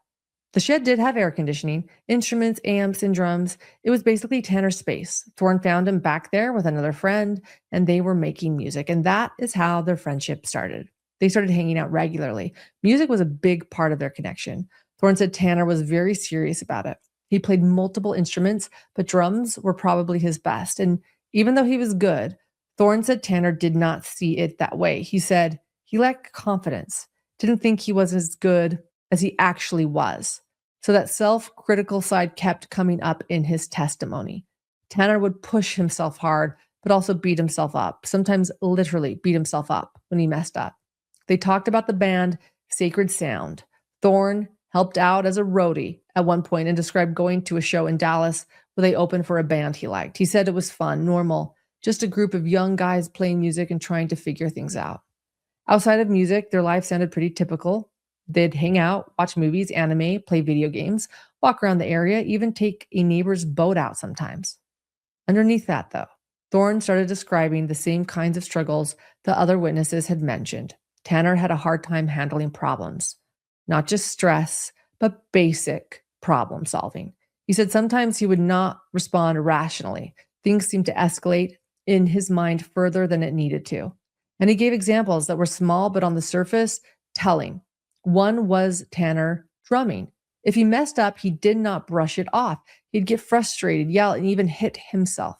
The shed did have air conditioning, instruments, amps, and drums. It was basically Tanner's space. Thorn found him back there with another friend, and they were making music. And that is how their friendship started. They started hanging out regularly. Music was a big part of their connection. Thorn said Tanner was very serious about it. He played multiple instruments, but drums were probably his best. And even though he was good, Thorn said Tanner did not see it that way. He said he lacked confidence, didn't think he was as good as he actually was. So that self-critical side kept coming up in his testimony. Tanner would push himself hard, but also beat himself up, sometimes literally beat himself up when he messed up. They talked about the band Sacred Sound. Thorn helped out as a roadie at one point and described going to a show in Dallas where they opened for a band he liked. He said it was fun, normal, just a group of young guys playing music and trying to figure things out. Outside of music, their life sounded pretty typical. They'd hang out, watch movies, anime, play video games, walk around the area, even take a neighbor's boat out sometimes. Underneath that, though, Thorn started describing the same kinds of struggles the other witnesses had mentioned. Tanner had a hard time handling problems, not just stress, but basic problem solving. He said sometimes he would not respond rationally. Things seemed to escalate in his mind further than it needed to. And he gave examples that were small, but on the surface, telling. One was Tanner drumming. If he messed up, he did not brush it off. He'd get frustrated, yell, and even hit himself.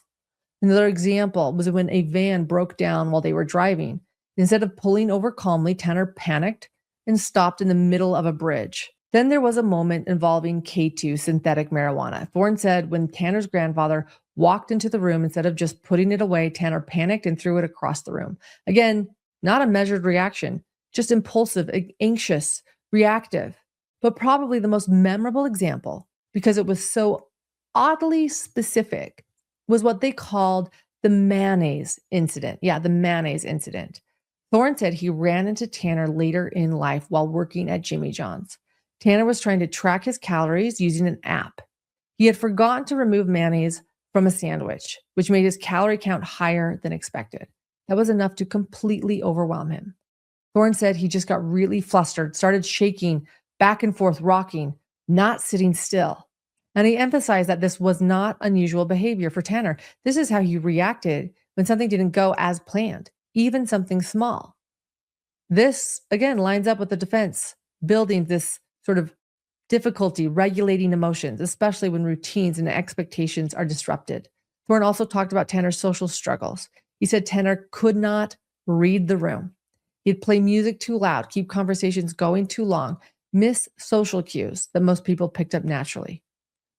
Another example was when a van broke down while they were driving. Instead of pulling over calmly, Tanner panicked and stopped in the middle of a bridge. Then there was a moment involving K2 synthetic marijuana. Thorn said when Tanner's grandfather walked into the room, instead of just putting it away, Tanner panicked and threw it across the room. Again, not a measured reaction, just impulsive, anxious, reactive. But probably the most memorable example, because it was so oddly specific, was what they called the mayonnaise incident. Yeah, the mayonnaise incident. Thorn said he ran into Tanner later in life while working at Jimmy John's. Tanner was trying to track his calories using an app. He had forgotten to remove mayonnaise from a sandwich, which made his calorie count higher than expected. That was enough to completely overwhelm him. Thorn said he just got really flustered, started shaking, back and forth, rocking, not sitting still. And he emphasized that this was not unusual behavior for Tanner. This is how he reacted when something didn't go as planned, even something small. This, again, lines up with the defense, building this sort of difficulty regulating emotions, especially when routines and expectations are disrupted. Thorn also talked about Tanner's social struggles. He said Tanner could not read the room. He'd play music too loud, keep conversations going too long, miss social cues that most people picked up naturally.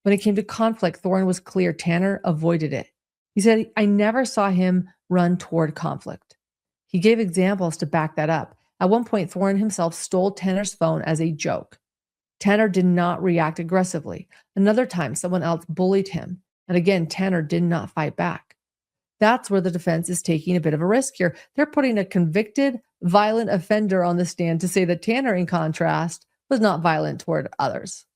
When it came to conflict, Thorn was clear Tanner avoided it. He said, I never saw him run toward conflict. He gave examples to back that up. At one point, Thorn himself stole Tanner's phone as a joke. Tanner did not react aggressively. Another time, someone else bullied him. And again, Tanner did not fight back. That's where the defense is taking a bit of a risk here. They're putting a convicted, violent offender on the stand to say that Tanner, in contrast, was not violent toward others.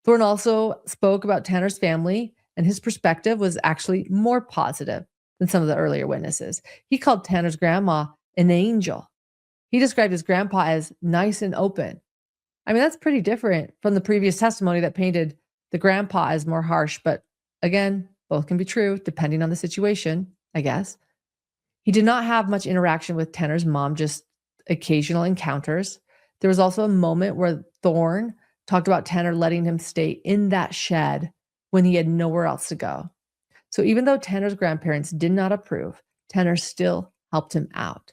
Thorn also spoke about Tanner's family, and his perspective was actually more positive than some of the earlier witnesses. He called Tanner's grandma an angel. He described his grandpa as nice and open. I mean, that's pretty different from the previous testimony that painted the grandpa as more harsh, but again, both can be true depending on the situation, I guess. He did not have much interaction with Tanner's mom, just occasional encounters. There was also a moment where Thorn talked about Tanner letting him stay in that shed when he had nowhere else to go. So even though Tanner's grandparents did not approve, Tanner still helped him out.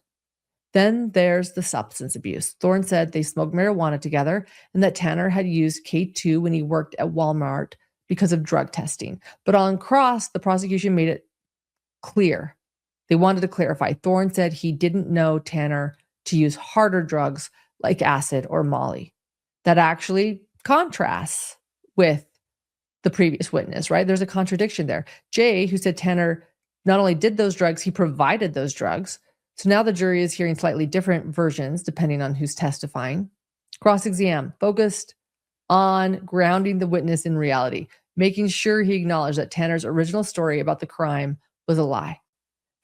Then there's the substance abuse. Thorn said they smoked marijuana together and that Tanner had used K2 when he worked at Walmart because of drug testing. But on cross, the prosecution made it clear. They wanted to clarify. Thorn said he didn't know Tanner to use harder drugs like acid or Molly. That actually contrasts with the previous witness, right? There's a contradiction there. Jay, who said Tanner not only did those drugs, he provided those drugs. So now the jury is hearing slightly different versions depending on who's testifying. Cross-exam focused on grounding the witness in reality, making sure he acknowledged that Tanner's original story about the crime was a lie.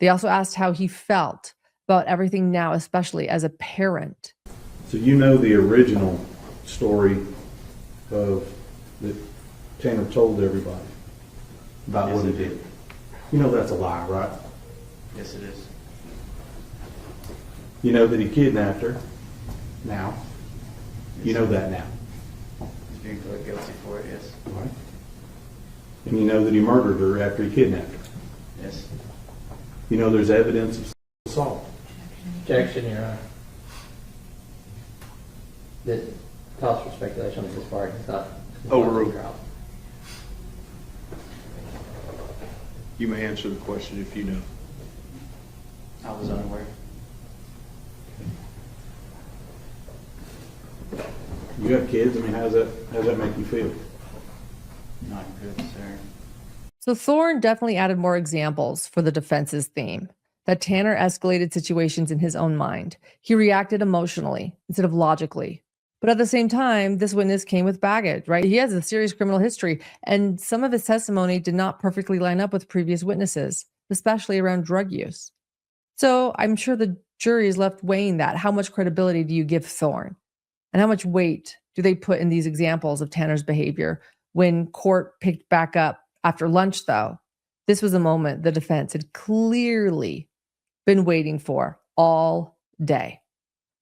They also asked how he felt about everything now, especially as a parent. So you know the original story of that Tanner told everybody about what he did. You know that's a lie, right? Yes, it is. You know that he kidnapped her now. You know that now. He's being pled guilty for it, yes. Right. And you know that he murdered her after he kidnapped her. Yes. You know there's evidence of assault. Objection, Your Honor. This calls for speculation on his part. It's not. Overruled. You may answer the question if you know. was unaware. You have kids, I mean, how does that make you feel? Not good, sir. So Thorn definitely added more examples for the defense's theme, that Tanner escalated situations in his own mind. He reacted emotionally instead of logically. But at the same time, this witness came with baggage, right? He has a serious criminal history, and some of his testimony did not perfectly line up with previous witnesses, especially around drug use. So I'm sure the jury is left weighing that. How much credibility do you give Thorn? And how much weight do they put in these examples of Tanner's behavior? When court picked back up after lunch, though, this was a moment the defense had clearly been waiting for all day,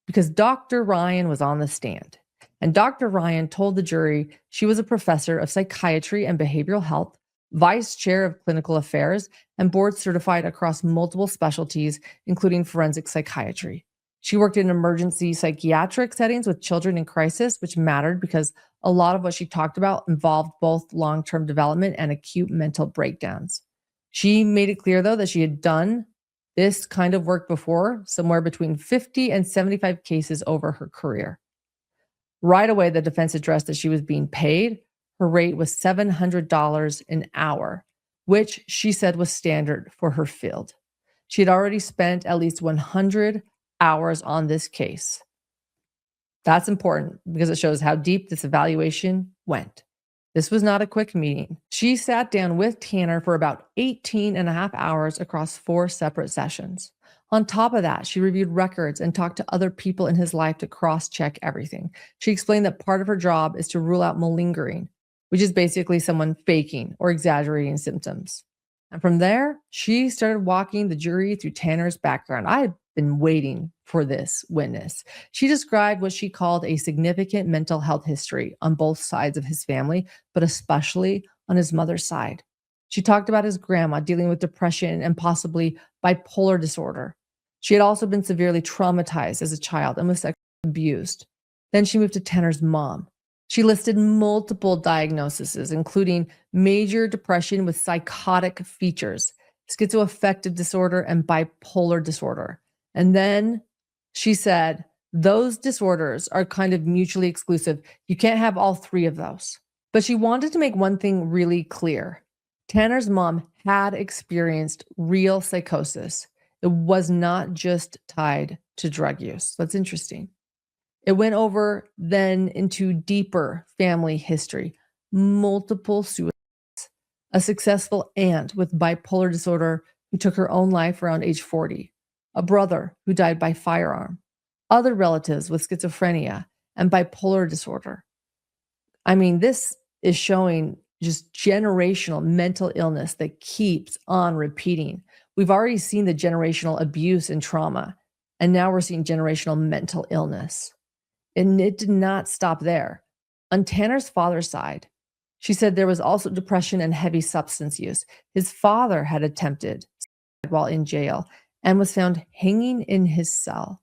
because Dr. Ryan was on the stand. And Dr. Ryan told the jury she was a professor of psychiatry and behavioral health, vice chair of clinical affairs, and board certified across multiple specialties, including forensic psychiatry. She worked in emergency psychiatric settings with children in crisis, which mattered because a lot of what she talked about involved both long-term development and acute mental breakdowns. She made it clear, though, that she had done this kind of work before, somewhere between 50 and 75 cases over her career. Right away, the defense addressed that she was being paid. Her rate was $700 an hour, which she said was standard for her field. She had already spent at least 100 hours on this case. That's important because it shows how deep this evaluation went. This was not a quick meeting. She sat down with Tanner for about 18 and a half hours across 4 separate sessions. On top of that, she reviewed records and talked to other people in his life to cross-check everything. She explained that part of her job is to rule out malingering, which is basically someone faking or exaggerating symptoms. And from there, she started walking the jury through Tanner's background. I had been waiting for this witness. She described what she called a significant mental health history on both sides of his family, but especially on his mother's side. She talked about his grandma dealing with depression and possibly bipolar disorder. She had also been severely traumatized as a child and was sexually abused. Then she moved to Tanner's mom. She listed multiple diagnoses, including major depression with psychotic features, schizoaffective disorder, and bipolar disorder. And then she said, those disorders are kind of mutually exclusive. You can't have all 3 of those. But she wanted to make one thing really clear. Tanner's mom had experienced real psychosis. It was not just tied to drug use. That's interesting. It went over then into deeper family history, multiple suicides, a successful aunt with bipolar disorder who took her own life around age 40, a brother who died by firearm, other relatives with schizophrenia and bipolar disorder. I mean, this is showing just generational mental illness that keeps on repeating. We've already seen the generational abuse and trauma, and now we're seeing generational mental illness. And it did not stop there. On Tanner's father's side, she said there was also depression and heavy substance use. His father had attempted suicide while in jail and was found hanging in his cell.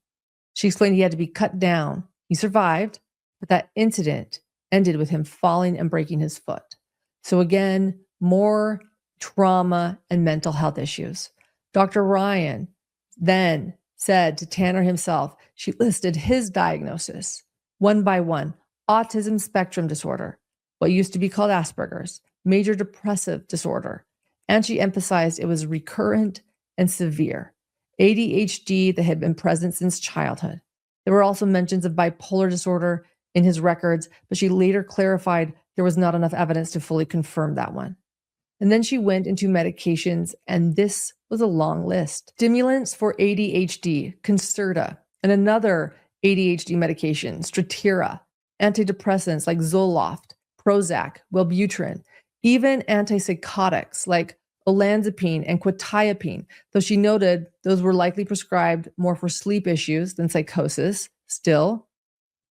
She explained he had to be cut down. He survived, but that incident ended with him falling and breaking his foot. So again, more trauma and mental health issues. Dr. Ryan then said to Tanner himself, she listed his diagnosis one by one: autism spectrum disorder, what used to be called Asperger's, major depressive disorder. And she emphasized it was recurrent and severe. ADHD that had been present since childhood. There were also mentions of bipolar disorder in his records, but she later clarified there was not enough evidence to fully confirm that one. And then she went into medications, and this was a long list. Stimulants for ADHD, Concerta, and another ADHD medication, Strattera, antidepressants like Zoloft, Prozac, Wellbutrin, even antipsychotics like olanzapine and quetiapine, though she noted those were likely prescribed more for sleep issues than psychosis. Still,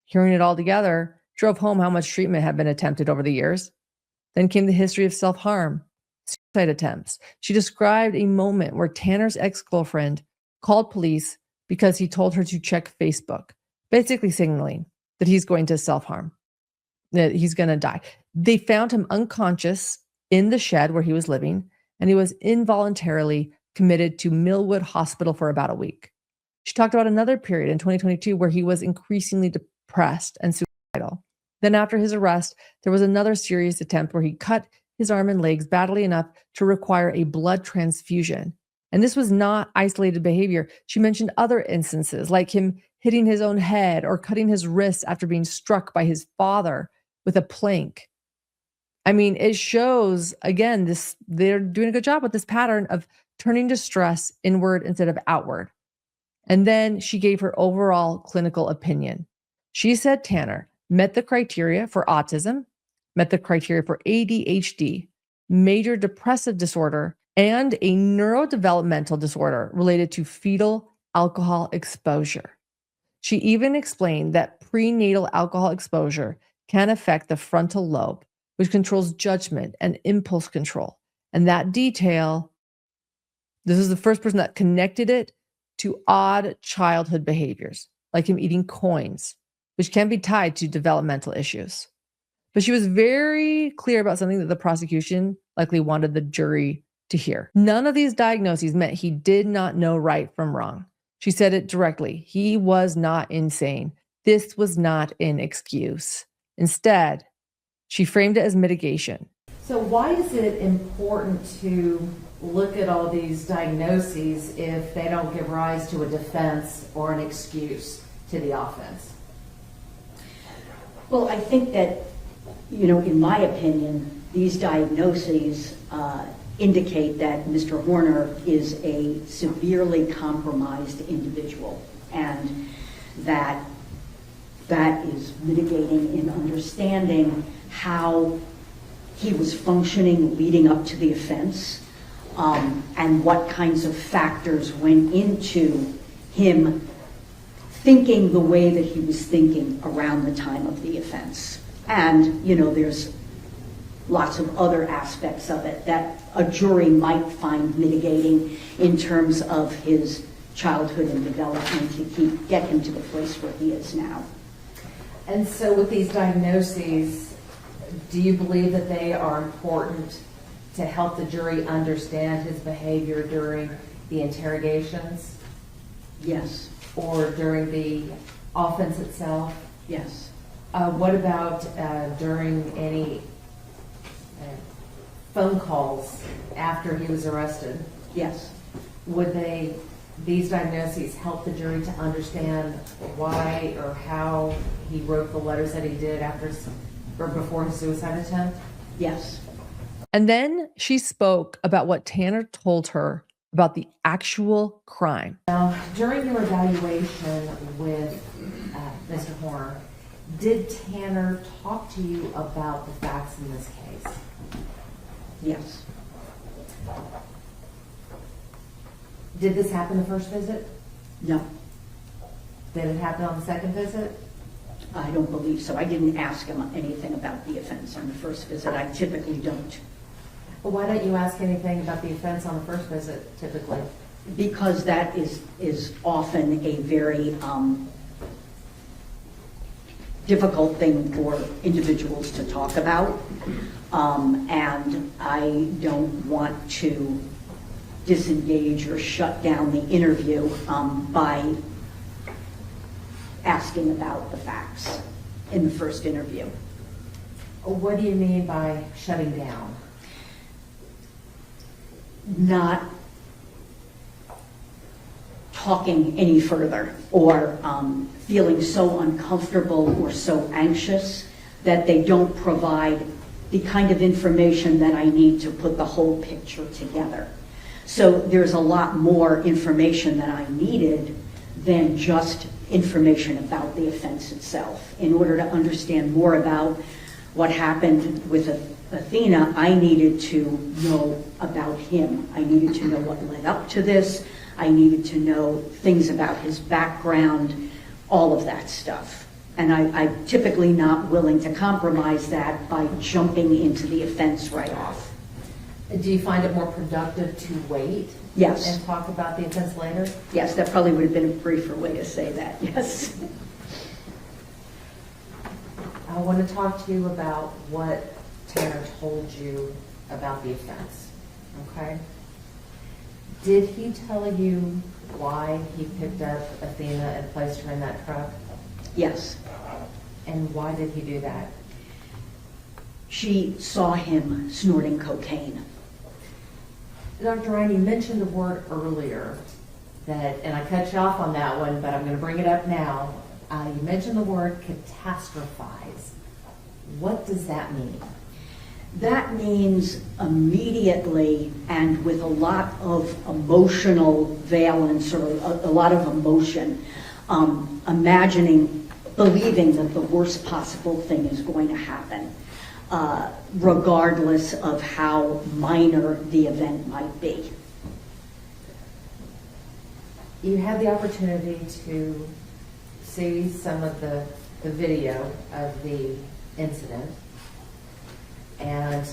hearing it all together drove home how much treatment had been attempted over the years. Then came the history of self-harm, suicide attempts. She described a moment where Tanner's ex-girlfriend called police because he told her to check Facebook, basically signaling that he's going to self-harm, that he's going to die. They found him unconscious in the shed where he was living, and he was involuntarily committed to Millwood Hospital for about a week. She talked about another period in 2022 where he was increasingly depressed and suicidal. Then after his arrest, there was another serious attempt where he cut his arm and legs badly enough to require a blood transfusion. And this was not isolated behavior. She mentioned other instances, like him hitting his own head or cutting his wrists after being struck by his father with a plank. I mean, it shows, again, they're doing a good job with this pattern of turning distress inward instead of outward. And then she gave her overall clinical opinion. She said Tanner met the criteria for autism, met the criteria for ADHD, major depressive disorder, and a neurodevelopmental disorder related to fetal alcohol exposure. She even explained that prenatal alcohol exposure can affect the frontal lobe, which controls judgment and impulse control. And that detail, this is the first person that connected it to odd childhood behaviors, like him eating coins, which can be tied to developmental issues. But she was very clear about something that the prosecution likely wanted the jury to hear. None of these diagnoses meant he did not know right from wrong. She said it directly. He was not insane. This was not an excuse. Instead, she framed it as mitigation. So why is it important to look at all these diagnoses if they don't give rise to a defense or an excuse to the offense? Well, I think that, in my opinion, these diagnoses indicate that Mr. Horner is a severely compromised individual, and that is mitigating in understanding how he was functioning leading up to the offense, and what kinds of factors went into him thinking the way that he was thinking around the time of the offense. And, there's lots of other aspects of it that a jury might find mitigating in terms of his childhood and development to get him to the place where he is now. And so with these diagnoses, do you believe that they are important to help the jury understand his behavior during the interrogations? Yes. Or during the offense itself? Yes. What about during any phone calls after he was arrested? Yes. Would these diagnoses help the jury to understand why or how he wrote the letters that he did after or before his suicide attempt? Yes. And then she spoke about what Tanner told her about the actual crime. Now, during your evaluation with Mr. Horner, did Tanner talk to you about the facts in this case? Yes. Did this happen the first visit? No. Did it happen on the second visit? I don't believe so. I didn't ask him anything about the offense on the first visit. I typically don't. Well, why don't you ask anything about the offense on the first visit, typically? Because that is often a very difficult thing for individuals to talk about. And I don't want to disengage or shut down the interview by asking about the facts in the first interview. What do you mean by shutting down? Not talking any further, or feeling so uncomfortable or so anxious that they don't provide the kind of information that I need to put the whole picture together. So there's a lot more information that I needed than just information about the offense itself. In order to understand more about what happened with Athena, I needed to know about him. I needed to know what led up to this. I needed to know things about his background, all of that stuff. And I'm typically not willing to compromise that by jumping into the offense right off. Do you find it more productive to wait? Yes. And talk about the offense later? Yes, that probably would have been a briefer way to say that, yes. I want to talk to you about what Tanner told you about the offense, okay? Did he tell you why he picked up Athena and placed her in that truck? Yes. And why did he do that? She saw him snorting cocaine. Dr. Ryan, you mentioned a word earlier that, and I cut you off on that one, but I'm going to bring it up now. You mentioned the word catastrophize. What does that mean? That means immediately and with a lot of emotional valence or a lot of emotion, believing that the worst possible thing is going to happen, regardless of how minor the event might be. You had the opportunity to see some of the video of the incident, and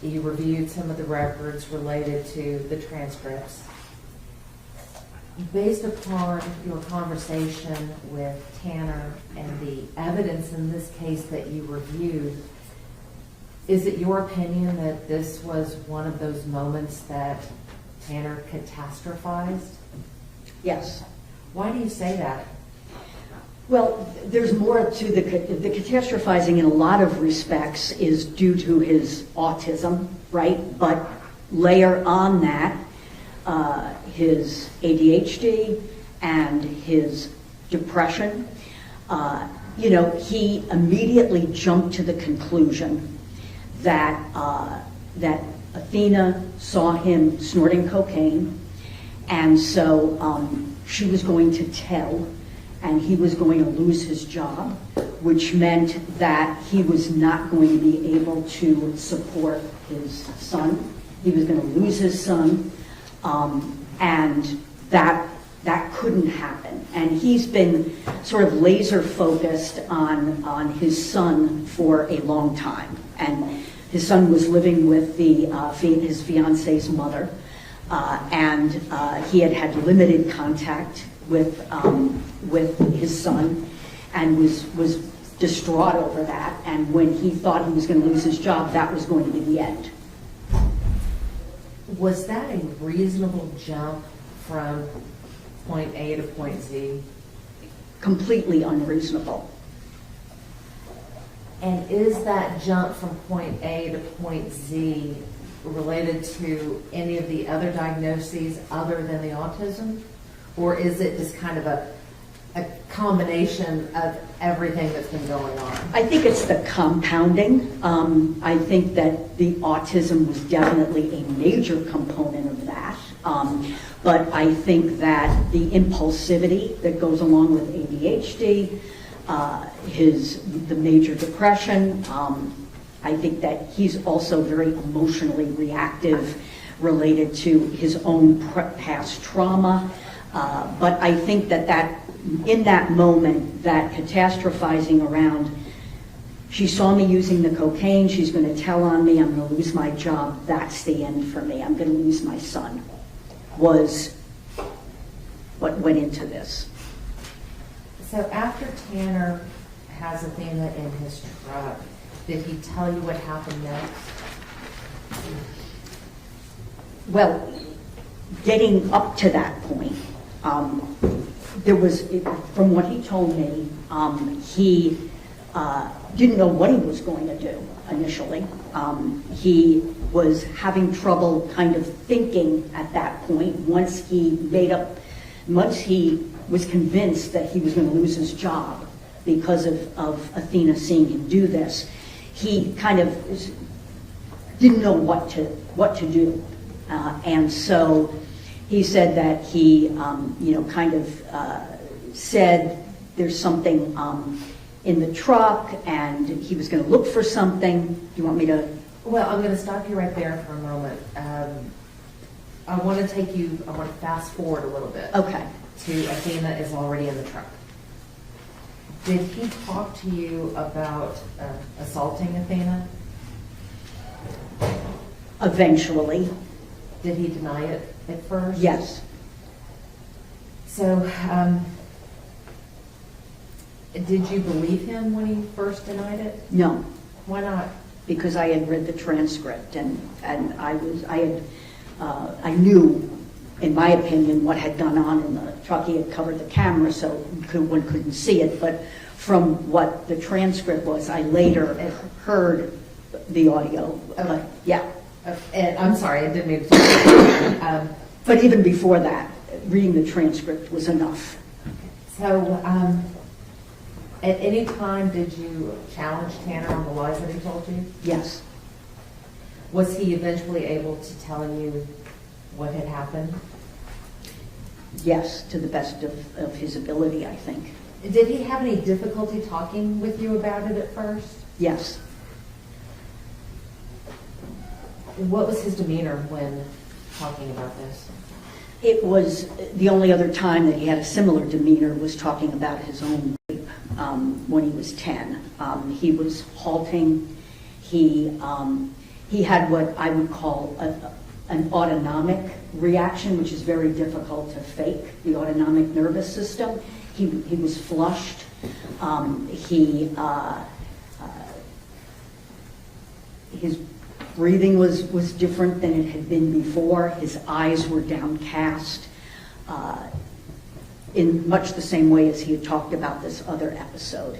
you reviewed some of the records related to the transcripts. Based upon your conversation with Tanner and the evidence in this case that you reviewed, is it your opinion that this was one of those moments that Tanner catastrophized? Yes. Why do you say that? Well, there's more to the catastrophizing in a lot of respects is due to his autism, right? But layer on that, his ADHD and his depression. He immediately jumped to the conclusion that Athena saw him snorting cocaine, and so she was going to tell, and he was going to lose his job, which meant that he was not going to be able to support his son. He was going to lose his son, and that couldn't happen. And he's been sort of laser focused on his son for a long time. And his son was living with his fiance's mother, and he had limited contact with his son, and was distraught over that. And when he thought he was going to lose his job, that was going to be the end. Was that a reasonable jump from point A to point Z? Completely unreasonable. And is that jump from point A to point Z related to any of the other diagnoses other than the autism? Or is it just kind of a combination of everything that's been going on? I think it's the compounding. I think that the autism was definitely a major component of that. But I think that the impulsivity that goes along with ADHD, the major depression, I think that he's also very emotionally reactive related to his own past trauma. But I think that in that moment, that catastrophizing around, she saw me using the cocaine, she's going to tell on me, I'm going to lose my job, that's the end for me, I'm going to lose my son, was what went into this. So after Tanner has Athena in his truck, did he tell you what happened next? Well, getting up to that point, there was, from what he told me, he didn't know what he was going to do initially. He was having trouble kind of thinking at that point once he was convinced that he was going to lose his job because of Athena seeing him do this. He kind of didn't know what to do. And so he said that he, said there's something in the truck, and he was going to look for something. Do you want me to? Well, I'm going to stop you right there for a moment. I want to fast forward a little bit. Okay. To Athena is already in the truck. Did he talk to you about assaulting Athena? Eventually. Did he deny it at first? Yes. So, did you believe him when he first denied it? No. Why not? Because I had read the transcript, and I knew in my opinion, what had gone on in the truck. He had covered the camera so one couldn't see it, but from what the transcript was, I later heard the audio. Yeah. And I'm sorry, I didn't mean to. But even before that, reading the transcript was enough. So, at any time did you challenge Tanner on the lies that he told you? Yes. Was he eventually able to tell you what had happened? Yes, to the best of his ability, I think. Did he have any difficulty talking with you about it at first? Yes. What was his demeanor when talking about this? It was the only other time that he had a similar demeanor was talking about his own rape when he was 10. He was halting. He had what I would call an autonomic reaction, which is very difficult to fake, the autonomic nervous system. He was flushed. His breathing was different than it had been before. His eyes were downcast in much the same way as he had talked about this other episode.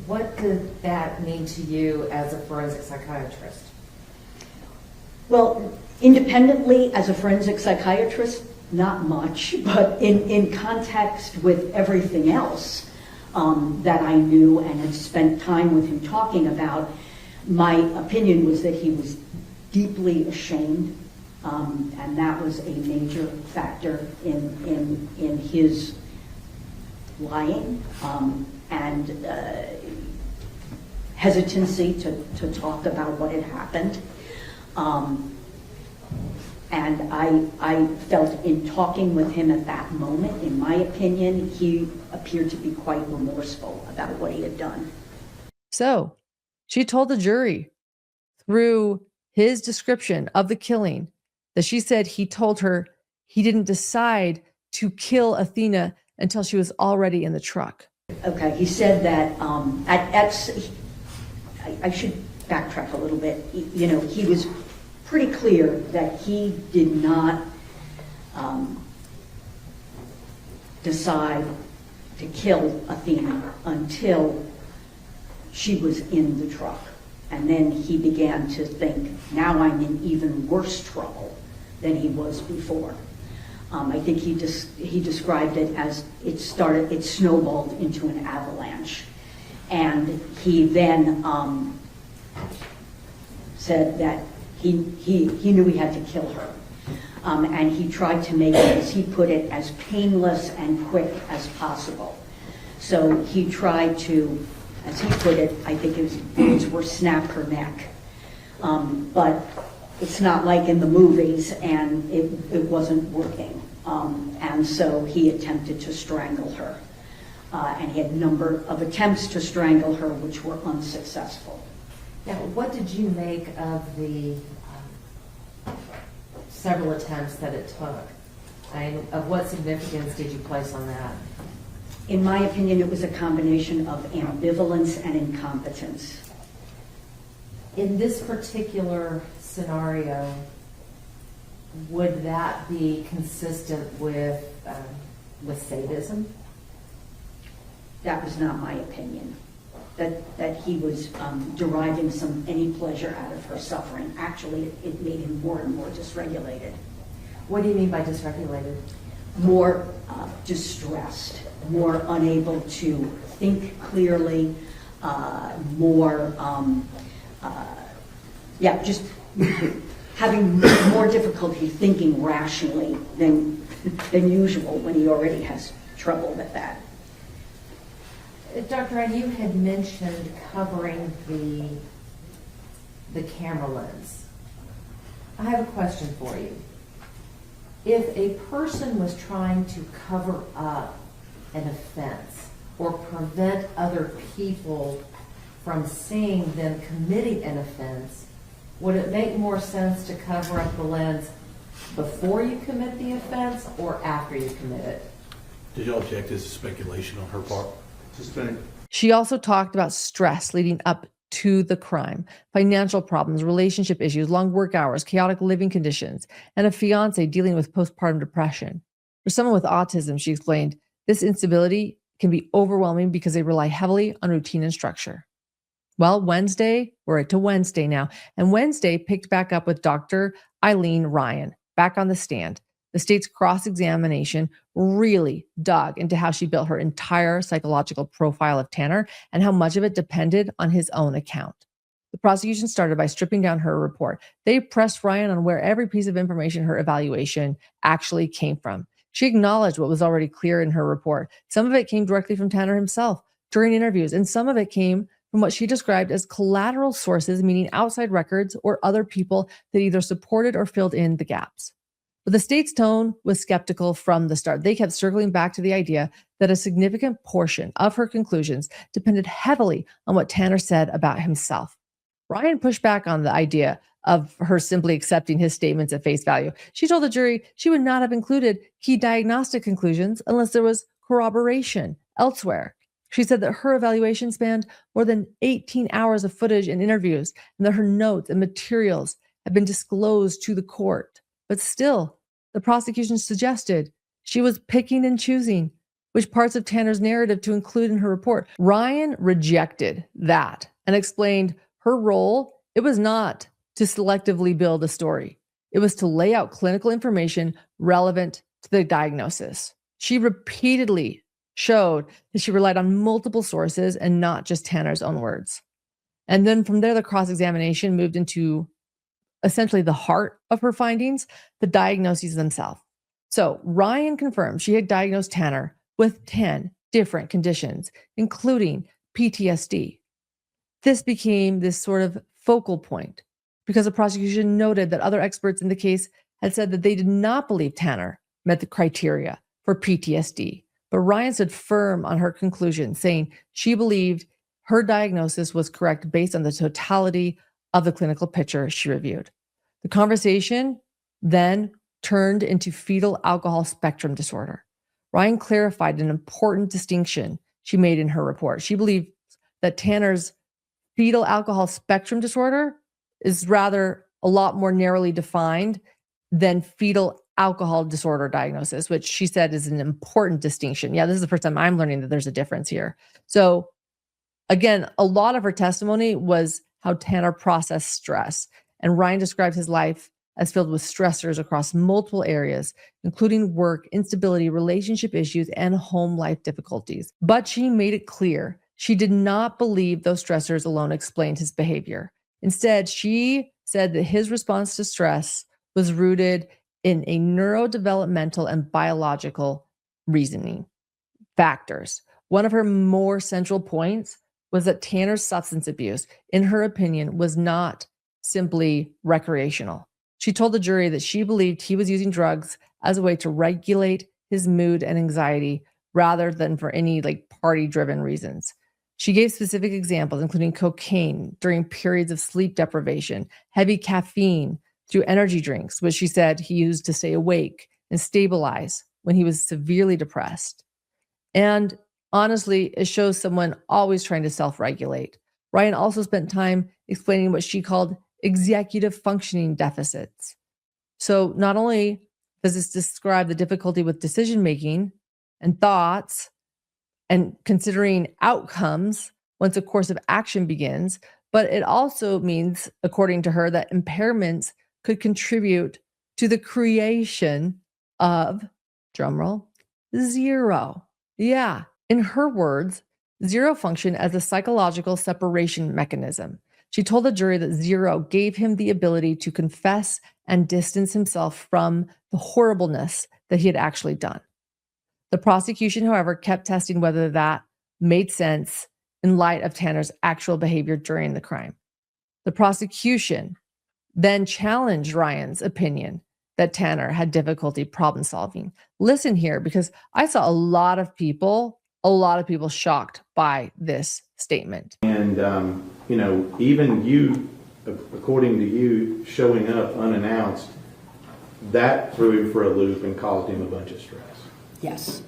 What did that mean to you as a forensic psychiatrist? Well, independently as a forensic psychiatrist, not much, but in context with everything else that I knew and had spent time with him talking about, my opinion was that he was deeply ashamed, and that was a major factor in his lying and hesitancy to talk about what had happened. And I felt in talking with him at that moment, in my opinion, he appeared to be quite remorseful about what he had done. So she told the jury through his description of the killing that she said he told her he didn't decide to kill Athena until she was already in the truck. Okay, he said that I should backtrack a little bit. You know, he was pretty clear that he did not decide to kill Athena until she was in the truck. And then he began to think, now I'm in even worse trouble than he was before. I think he described it as it snowballed into an avalanche. And he then said that he knew he had to kill her. And he tried to make it, as he put it, as painless and quick as possible. So he tried to, as he put it, I think his words were snap her neck. But it's not like in the movies, and it wasn't working. And so he attempted to strangle her. And he had a number of attempts to strangle her, which were unsuccessful. Now, what did you make of the several attempts that it took? And of what significance did you place on that? In my opinion, it was a combination of ambivalence and incompetence. In this particular scenario, would that be consistent with sadism? That was not my opinion. That he was deriving any pleasure out of her suffering. Actually, it made him more and more dysregulated. What do you mean by dysregulated? More distressed, more unable to think clearly, just having more difficulty thinking rationally than usual when he already has trouble with that. Dr. Ryan, you had mentioned covering the camera lens. I have a question for you. If a person was trying to cover up an offense or prevent other people from seeing them committing an offense, would it make more sense to cover up the lens before you commit the offense or after you commit it? Did y'all object? This is speculation on her part. She also talked about stress leading up to the crime: financial problems, relationship issues, long work hours, chaotic living conditions, and a fiance dealing with postpartum depression. For someone with autism, she explained, this instability can be overwhelming because they rely heavily on routine and structure. Well, we're to Wednesday now, and Wednesday picked back up with Dr. Eileen Ryan, back on the stand. The state's cross-examination really dug into how she built her entire psychological profile of Tanner and how much of it depended on his own account. The prosecution started by stripping down her report. They pressed Ryan on where every piece of information her evaluation actually came from. She acknowledged what was already clear in her report. Some of it came directly from Tanner himself during interviews, and some of it came from what she described as collateral sources, meaning outside records or other people that either supported or filled in the gaps. But the state's tone was skeptical from the start. They kept circling back to the idea that a significant portion of her conclusions depended heavily on what Tanner said about himself. Ryan pushed back on the idea of her simply accepting his statements at face value. She told the jury she would not have included key diagnostic conclusions unless there was corroboration elsewhere. She said that her evaluation spanned more than 18 hours of footage and interviews, and that her notes and materials had been disclosed to the court. But still, the prosecution suggested she was picking and choosing which parts of Tanner's narrative to include in her report. Ryan rejected that and explained her role, it was not to selectively build a story. It was to lay out clinical information relevant to the diagnosis. She repeatedly showed that she relied on multiple sources and not just Tanner's own words. And then from there, the cross-examination moved into essentially the heart of her findings, the diagnoses themselves. So Ryan confirmed she had diagnosed Tanner with 10 different conditions, including PTSD. This became this sort of focal point because the prosecution noted that other experts in the case had said that they did not believe Tanner met the criteria for PTSD. But Ryan stood firm on her conclusion, saying she believed her diagnosis was correct based on the totality of the clinical picture she reviewed. The conversation then turned into fetal alcohol spectrum disorder. Ryan clarified an important distinction she made in her report. She believed that Tanner's fetal alcohol spectrum disorder is rather a lot more narrowly defined than fetal alcohol disorder diagnosis, which she said is an important distinction. Yeah, this is the first time I'm learning that there's a difference here. So again, a lot of her testimony was how Tanner processed stress. And Ryan described his life as filled with stressors across multiple areas, including work, instability, relationship issues, and home life difficulties. But she made it clear she did not believe those stressors alone explained his behavior. Instead, she said that his response to stress was rooted in a neurodevelopmental and biological reasoning factors. One of her more central points was that Tanner's substance abuse, in her opinion, was not simply recreational. She told the jury that she believed he was using drugs as a way to regulate his mood and anxiety rather than for any party-driven reasons. She gave specific examples, including cocaine during periods of sleep deprivation, heavy caffeine through energy drinks, which she said he used to stay awake and stabilize when he was severely depressed. And honestly, it shows someone always trying to self-regulate. Ryan also spent time explaining what she called executive functioning deficits. So not only does this describe the difficulty with decision-making and thoughts and considering outcomes once a course of action begins, but it also means, according to her, that impairments could contribute to the creation of, drumroll, zero. Yeah, in her words, zero functioned as a psychological separation mechanism. She told the jury that zero gave him the ability to confess and distance himself from the horribleness that he had actually done. The prosecution, however, kept testing whether that made sense in light of Tanner's actual behavior during the crime. The prosecution then challenged Ryan's opinion that Tanner had difficulty problem solving. Listen here, because I saw a lot of people shocked by this statement. And, even you, according to you, showing up unannounced, that threw him for a loop and caused him a bunch of stress. Yes.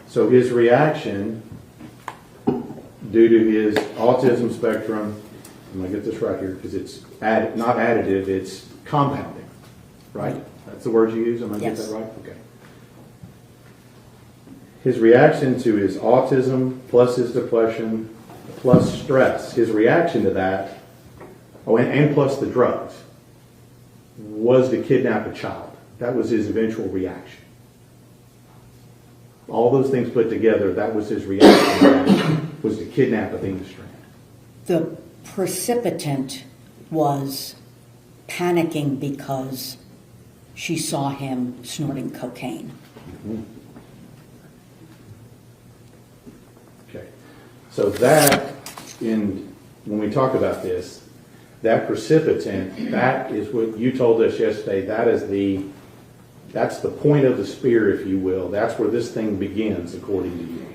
So his reaction due to his autism spectrum, I'm going to get this right here because it's not additive, it's compounding, right? That's the word you use? Am I going to get that right? Okay. His reaction to his autism plus his depression plus stress, his reaction to that, and plus the drugs, was to kidnap a child. That was his eventual reaction. All those things put together, that was his reaction, was to kidnap Athena Strand. The precipitant was panicking because she saw him snorting cocaine. Mm-hmm. Okay. So that, when we talk about this, that precipitant, that is what you told us yesterday, that's the point of the spear, if you will. That's where this thing begins, according to you.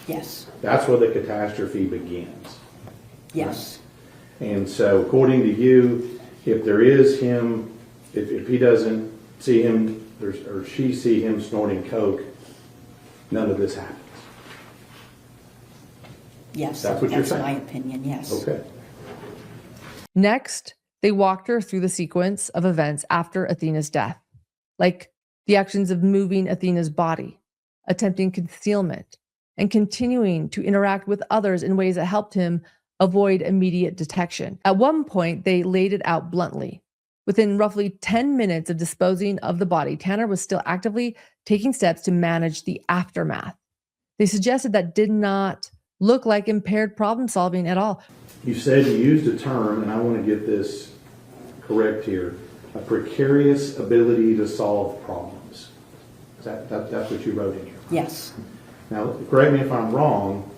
Yes. That's where the catastrophe begins. Yes. Right? And so, according to you, if there is him, if he doesn't see him, or she see him snorting coke, none of this happens. Yes. That's what you're saying? That's my opinion, yes. Okay. Next, they walked her through the sequence of events after Athena's death, like the actions of moving Athena's body, attempting concealment, and continuing to interact with others in ways that helped him avoid immediate detection. At one point, they laid it out bluntly. Within roughly 10 minutes of disposing of the body, Tanner was still actively taking steps to manage the aftermath. They suggested that did not look like impaired problem solving at all. You said you used a term, and I want to get this correct here, a precarious ability to solve problems. That's what you wrote in here. Yes. Now, correct me if I'm wrong,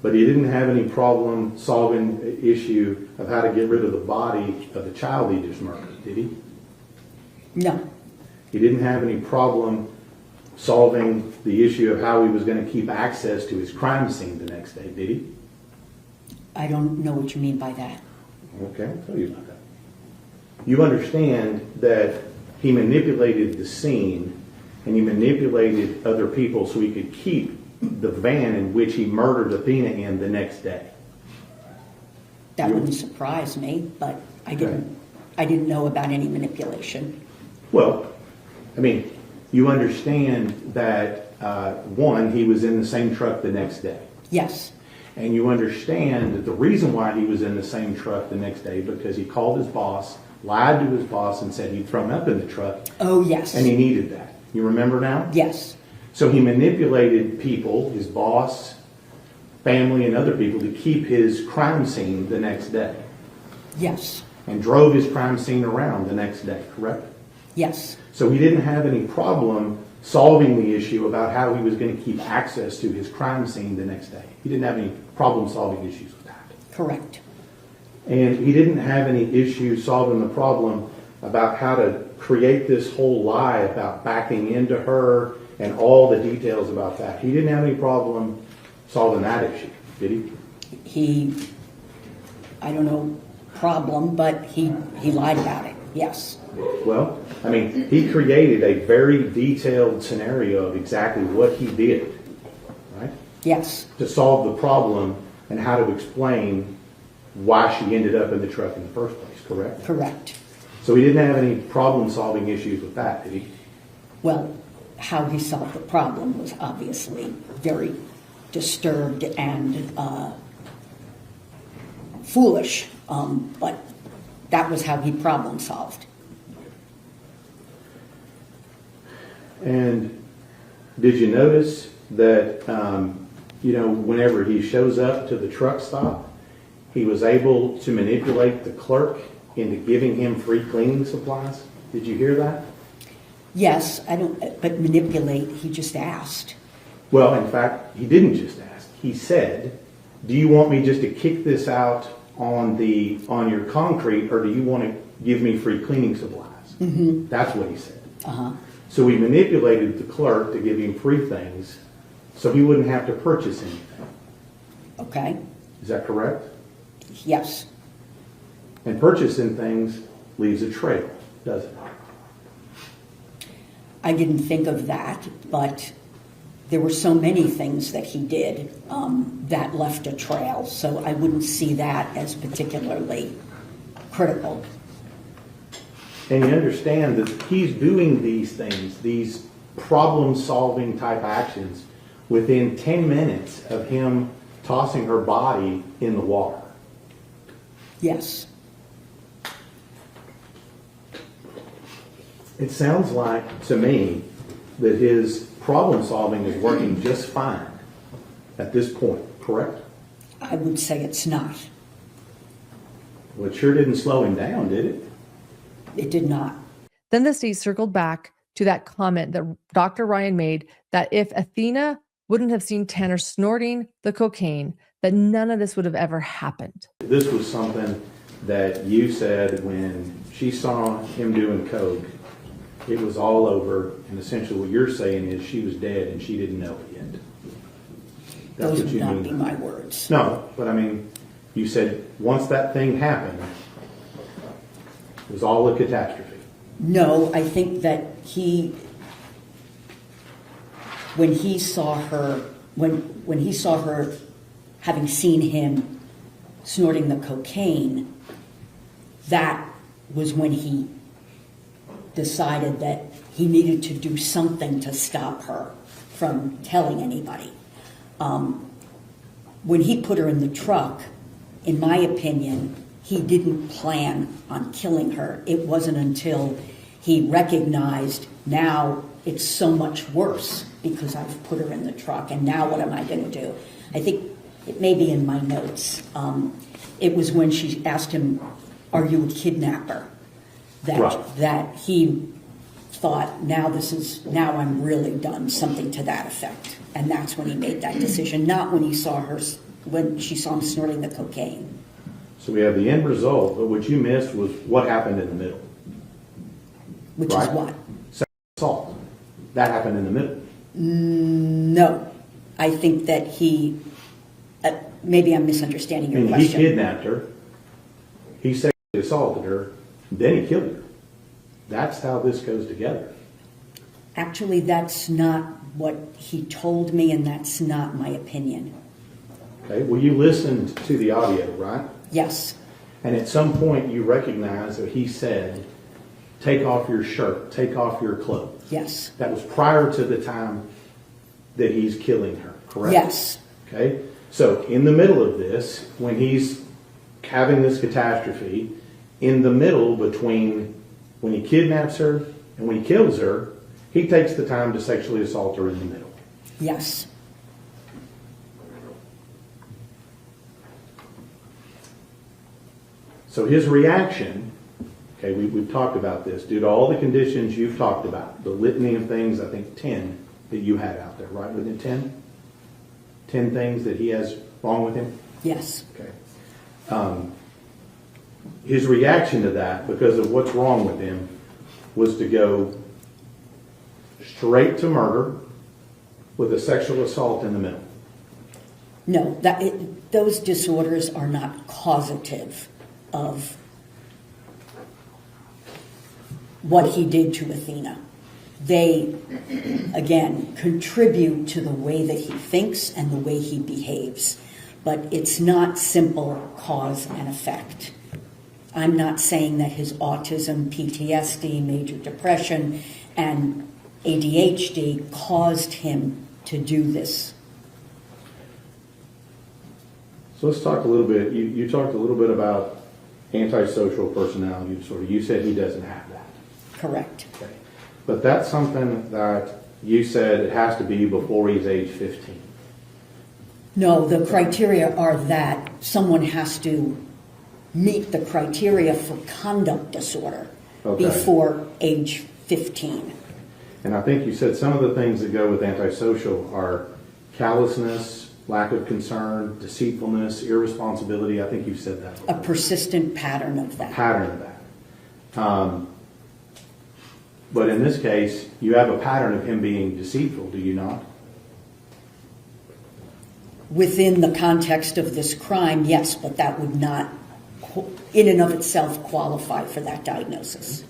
but he didn't have any problem solving the issue of how to get rid of the body of the child he just murdered, did he? No. He didn't have any problem solving the issue of how he was going to keep access to his crime scene the next day, did he? I don't know what you mean by that. Okay, I'll tell you about that. You understand that he manipulated the scene and he manipulated other people so he could keep the van in which he murdered Athena in the next day. That wouldn't surprise me, but I didn't know about any manipulation. Well, I mean, you understand that, one, he was in the same truck the next day. Yes. And you understand that the reason why he was in the same truck the next day, because he called his boss, lied to his boss, and said he'd thrown up in the truck. Oh, yes. And he needed that. You remember now? Yes. So he manipulated people, his boss, family, and other people to keep his crime scene the next day. Yes. And drove his crime scene around the next day, correct? Yes. So he didn't have any problem solving the issue about how he was going to keep access to his crime scene the next day. He didn't have any problem solving issues with that. Correct. And he didn't have any issue solving the problem about how to create this whole lie about backing into her and all the details about that. He didn't have any problem solving that issue, did he? I don't know, problem, but he lied about it, yes. Well, I mean, he created a very detailed scenario of exactly what he did, right? Yes. To solve the problem and how to explain why she ended up in the truck in the first place, correct? Correct. So he didn't have any problem-solving issues with that, did he? Well, how he solved the problem was obviously very disturbed and foolish, but that was how he problem-solved. And did you notice that, whenever he shows up to the truck stop, he was able to manipulate the clerk into giving him free cleaning supplies? Did you hear that? Yes, but manipulate, he just asked. Well, in fact, he didn't just ask. He said, do you want me just to kick this out on your concrete, or do you want to give me free cleaning supplies? Mm-hmm. That's what he said. Uh-huh. So he manipulated the clerk to give him free things so he wouldn't have to purchase anything. Okay. Is that correct? Yes. And purchasing things leaves a trail, doesn't it? I didn't think of that, but there were so many things that he did that left a trail, so I wouldn't see that as particularly critical. And you understand that he's doing these things, these problem-solving type actions, within 10 minutes of him tossing her body in the water. Yes. It sounds like, to me, that his problem-solving is working just fine at this point, correct? I would say it's not. Well, it sure didn't slow him down, did it? It did not. Then the state circled back to that comment that Dr. Ryan made that if Athena wouldn't have seen Tanner snorting the cocaine, that none of this would have ever happened. This was something that you said when she saw him doing coke, it was all over, and essentially what you're saying is she was dead and she didn't know it yet. That's Those what would you not mean. be my words. No, but I mean, you said once that thing happened, it was all a catastrophe. No, I think that when he saw her having seen him snorting the cocaine, that was when he decided that he needed to do something to stop her from telling anybody. When he put her in the truck, in my opinion, he didn't plan on killing her. It wasn't until he recognized, now it's so much worse because I've put her in the truck, and now what am I going to do? I think it may be in my notes. It was when she asked him, "Are you a kidnapper?" That he thought, now I'm really done, something to that effect. And that's when he made that decision, not when she saw him snorting the cocaine. So we have the end result, but what you missed was what happened in the middle. Which right? is what? Sexual assault. That happened in the middle. No. I think that maybe I'm misunderstanding your question. He kidnapped her, he sexually assaulted her, then he killed her. That's how this goes together. Actually, that's not what he told me, and that's not my opinion. Okay, well, you listened to the audio, right? Yes. And at some point you recognize that he said, take off your shirt, take off your clothes. Yes. That was prior to the time that he's killing her, correct? Yes. Okay, so in the middle of this, when he's having this catastrophe, in the middle between when he kidnaps her and when he kills her, he takes the time to sexually assault her in the middle. Yes. So his reaction, okay, we've talked about this, due to all the conditions you've talked about, the litany of things, I think 10 that you had out there, right? Wasn't it 10? 10 things that he has wrong with him? Yes. Okay. His reaction to that, because of what's wrong with him, was to go straight to murder with a sexual assault in the middle. No, those disorders are not causative of what he did to Athena. They, again, contribute to the way that he thinks and the way he behaves. But it's not simple cause and effect. I'm not saying that his autism, PTSD, major depression, and ADHD caused him to do this. So let's talk a little bit, you talked a little bit about antisocial personality disorder. You said he doesn't have that. Correct. Okay. But that's something that you said it has to be before he's age 15. No, the criteria are that someone has to meet the criteria for conduct disorder before age 15. And I think you said some of the things that go with antisocial are callousness, lack of concern, deceitfulness, irresponsibility. I think you've said that before. A persistent pattern of that. But in this case, you have a pattern of him being deceitful, do you not? Within the context of this crime, yes, but that would not, in and of itself, qualify for that diagnosis.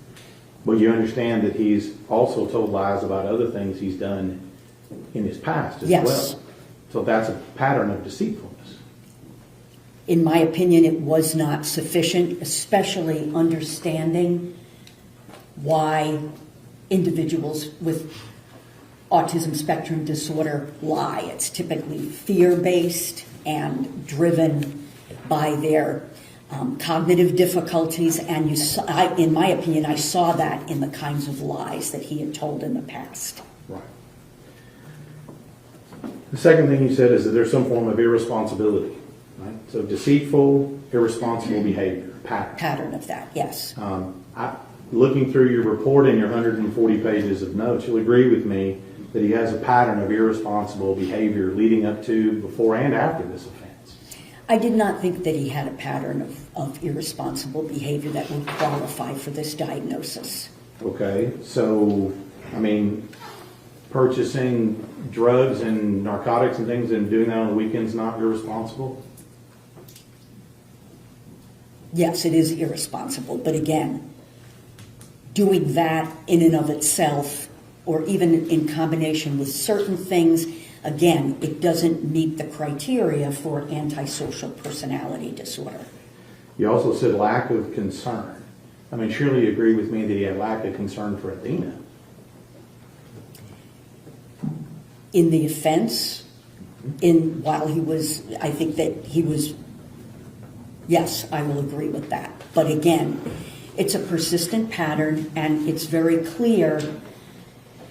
But you understand that he's also told lies about other things he's done in his past as Yes. well. So that's a pattern of deceitfulness. In my opinion, it was not sufficient, especially understanding why individuals with autism spectrum disorder lie. It's typically fear-based and driven by their cognitive difficulties, and in my opinion, I saw that in the kinds of lies that he had told in the past. Right. The second thing you said is that there's some form of irresponsibility, right? So deceitful, irresponsible behavior, pattern. Pattern of that, yes. Looking through your report and your 140 pages of notes, you'll agree with me that he has a pattern of irresponsible behavior leading up to, before, and after this offense. I did not think that he had a pattern of irresponsible behavior that would qualify for this diagnosis. Okay, so, I mean, purchasing drugs and narcotics and things and doing that on the weekends not irresponsible? Yes, it is irresponsible, but again, doing that in and of itself, or even in combination with certain things, again, it doesn't meet the criteria for antisocial personality disorder. You also said lack of concern. I mean, surely you agree with me that he had lack of concern for Athena. In the offense, while he was, I think that he was, yes, I will agree with that. But again, it's a persistent pattern, and it's very clear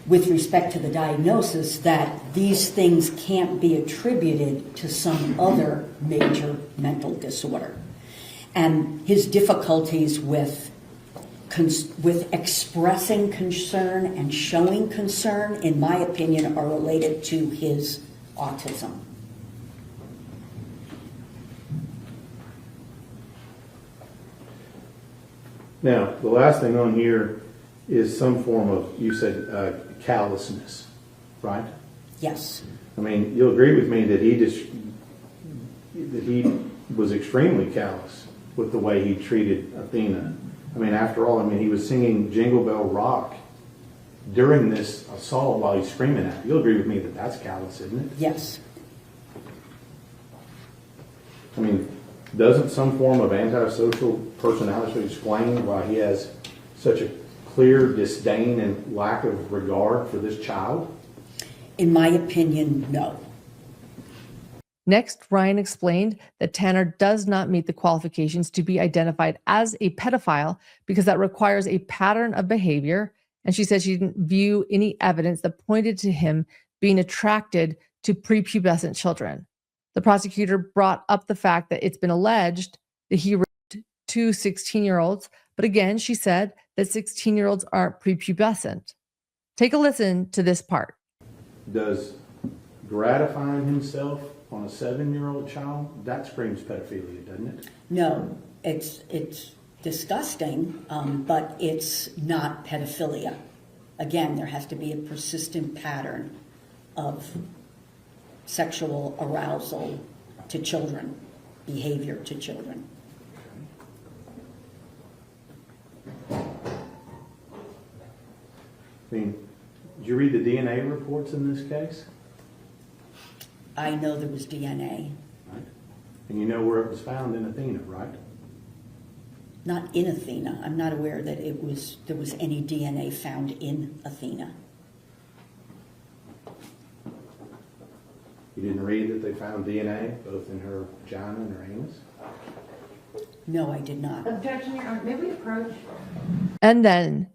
with respect to the diagnosis that these things can't be attributed to some other major mental disorder. And his difficulties with expressing concern and showing concern, in my opinion, are related to his autism. Now, the last thing on here is some form of, you said, callousness, right? Yes. I mean, you'll agree with me that he was extremely callous with the way he treated Athena. I mean, after all, he was singing Jingle Bell Rock during this assault while he's screaming at her. You'll agree with me that that's callous, isn't it? Yes. I mean, doesn't some form of antisocial personality explain why he has such a clear disdain and lack of regard for this child? In my opinion, no. Next, Ryan explained that Tanner does not meet the qualifications to be identified as a pedophile because that requires a pattern of behavior. And she said she didn't view any evidence that pointed to him being attracted to prepubescent children. The prosecutor brought up the fact that it's been alleged that he raped two 16-year-olds. But again, she said that 16-year-olds aren't prepubescent. Take a listen to this part. Does gratifying himself on a 7-year-old child, that screams pedophilia, doesn't it? No, it's disgusting, but it's not pedophilia. Again, there has to be a persistent pattern of sexual arousal to children, behavior to children. I mean, did you read the DNA reports in this case? I know there was DNA. Right. And you know where it was found in Athena, right? Not in Athena. I'm not aware that there was any DNA found in Athena. You didn't read that they found DNA both in her vagina and her anus? No, I did not. Objection, Your Honor. May we approach? And then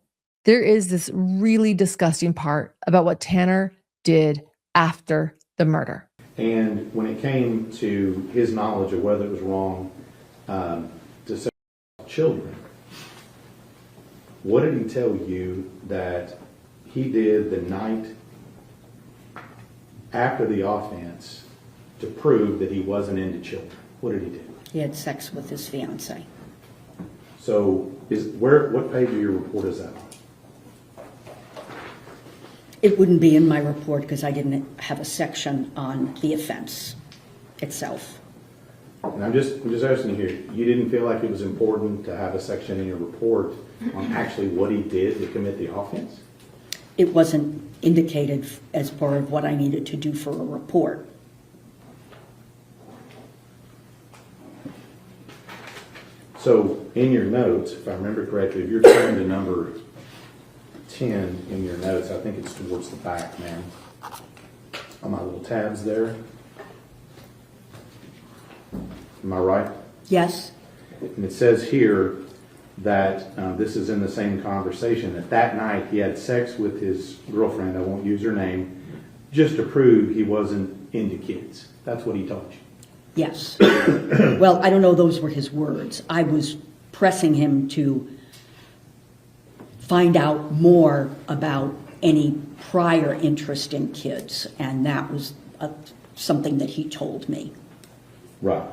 there is this really disgusting part about what Tanner did after the murder. And when it came to his knowledge of whether it was wrong to sexualize children, what did he tell you that he did the night after the offense to prove that he wasn't into children? What did he do? He had sex with his fiancée. So, what page of your report is that on? It wouldn't be in my report because I didn't have a section on the offense itself. And I'm just asking you here, you didn't feel like it was important to have a section in your report on actually what he did to commit the offense? it wasn't indicated as part of what I needed to do for a report. So in your notes, if I remember correctly, if you're turning to number 10 in your notes, I think it's towards the back, ma'am, on my little tabs there. Am I right? Yes? And it says here that this is in the same conversation, that night he had sex with his girlfriend, I won't use her name, just to prove he wasn't into kids. That's what he told you. Yes. Well, I don't know those were his words. I was pressing him to find out more about any prior interest in kids, and that was something that he told me. Right.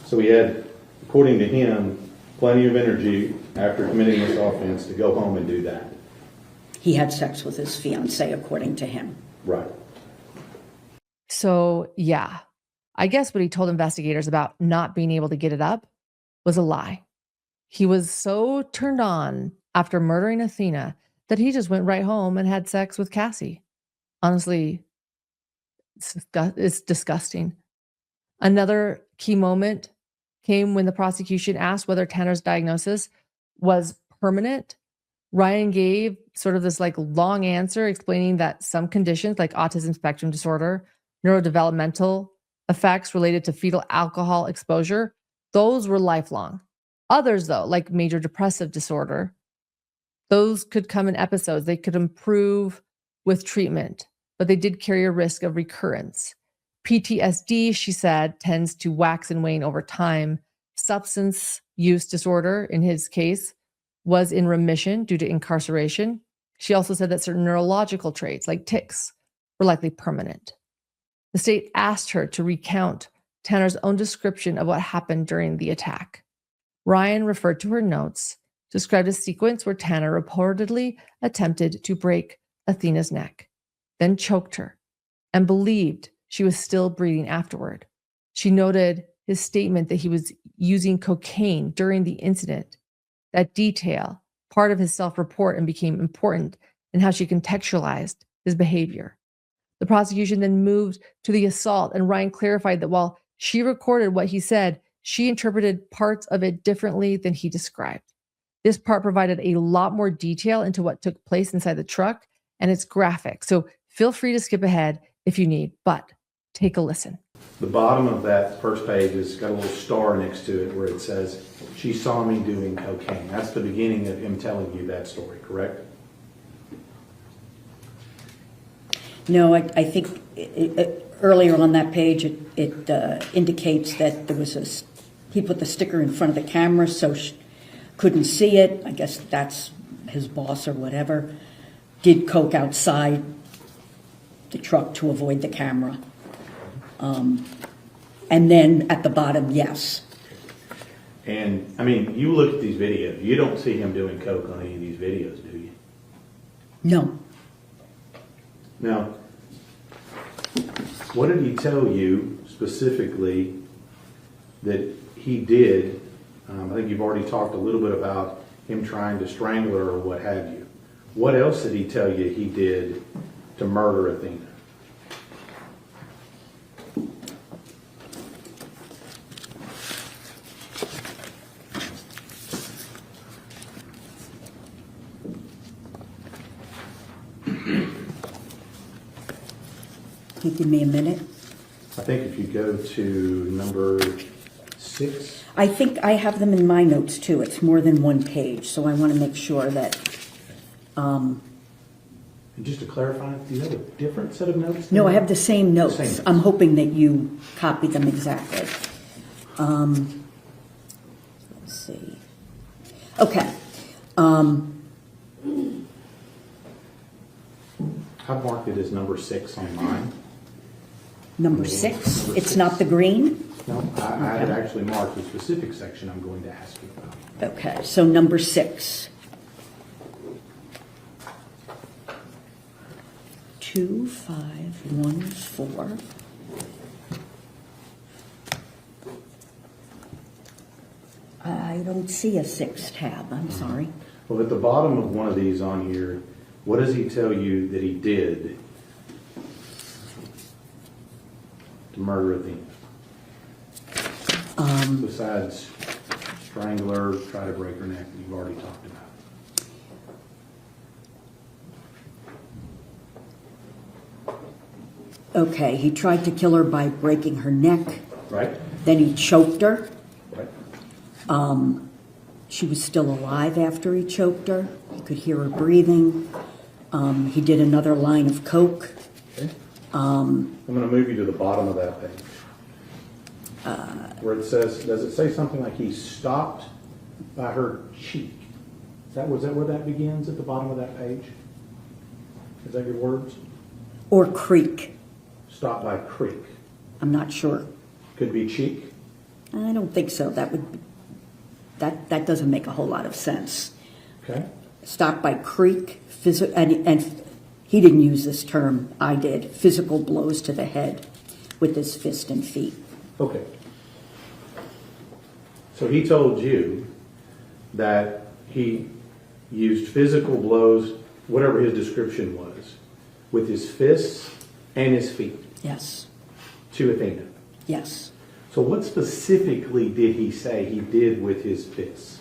So he had, according to him, plenty of energy after committing this offense to go home and do that. He had sex with his fiancée, according to him. Right. So, yeah, I guess what he told investigators about not being able to get it up was a lie. He was so turned on after murdering Athena that he just went right home and had sex with Cassie. Honestly, it's disgusting. Another key moment came when the prosecution asked whether Tanner's diagnosis was permanent. Ryan gave sort of this like long answer explaining that some conditions like autism spectrum disorder, neurodevelopmental effects related to fetal alcohol exposure, those were lifelong. Others though, like major depressive disorder, those could come in episodes. They could improve with treatment, but they did carry a risk of recurrence. PTSD, she said, tends to wax and wane over time. Substance use disorder, in his case, was in remission due to incarceration. She also said that certain neurological traits, like tics, were likely permanent. The state asked her to recount Tanner's own description of what happened during the attack. Ryan referred to her notes, described a sequence where Tanner reportedly attempted to break Athena's neck, then choked her, and believed she was still breathing afterward. She noted his statement that he was using cocaine during the incident. That detail, part of his self-report, and became important in how she contextualized his behavior. The prosecution then moved to the assault, and Ryan clarified that while she recorded what he said, she interpreted parts of it differently than he described. This part provided a lot more detail into what took place inside the truck, and it's graphic. So feel free to skip ahead if you need, but take a listen. The bottom of that first page has got a little star next to it where it says, "She saw me doing cocaine." That's the beginning of him telling you that story, correct? No, I think earlier on that page it indicates that there was he put the sticker in front of the camera so she couldn't see it. I guess that's his boss or whatever. Did coke outside the truck to avoid the camera. And then at the bottom, yes. And, I mean, you look at these videos. You don't see him doing coke on any of these videos, do you? No. Now, what did he tell you specifically that he did? I think you've already talked a little bit about him trying to strangle her or what have you. What else did he tell you he did to murder Athena? Can you give me a minute? I think if you go to number 6. I think I have them in my notes too. It's more than one page, so I want to make sure that. And just to clarify, do you have a different set of notes? No, I have the same notes. Same notes. I'm hoping that you copy them exactly. Let's see. Okay. I've marked it as number 6 on mine. Number 6. It's not the green? No, I had actually marked the specific section I'm going to ask you about. Okay, so number 6. 2514. I don't see a 6 tab, I'm sorry. Well, at the bottom of one of these on here, What does he tell you that he did to murder Athena? Besides strangle her, try to break her neck, that you've already talked about. Okay, he tried to kill her by breaking her neck. Right? Then he choked her. Right. She was still alive after he choked her. He could hear her breathing. He did another line of coke. Okay. I'm going to move you to the bottom of that page. Where it says, does it say something like he stopped by her cheek? Was that where that begins, at the bottom of that page? Is that your words? Or creek. Stop by creek. I'm not sure. Could be cheek. I don't think so. That doesn't make a whole lot of sense. Okay. Stop by creek, and he didn't use this term, I did, physical blows to the head with his fist and feet. Okay. So he told you that he used physical blows, whatever his description was, with his fists and his feet. Yes. To Athena. Yes. So what specifically did he say he did with his fists?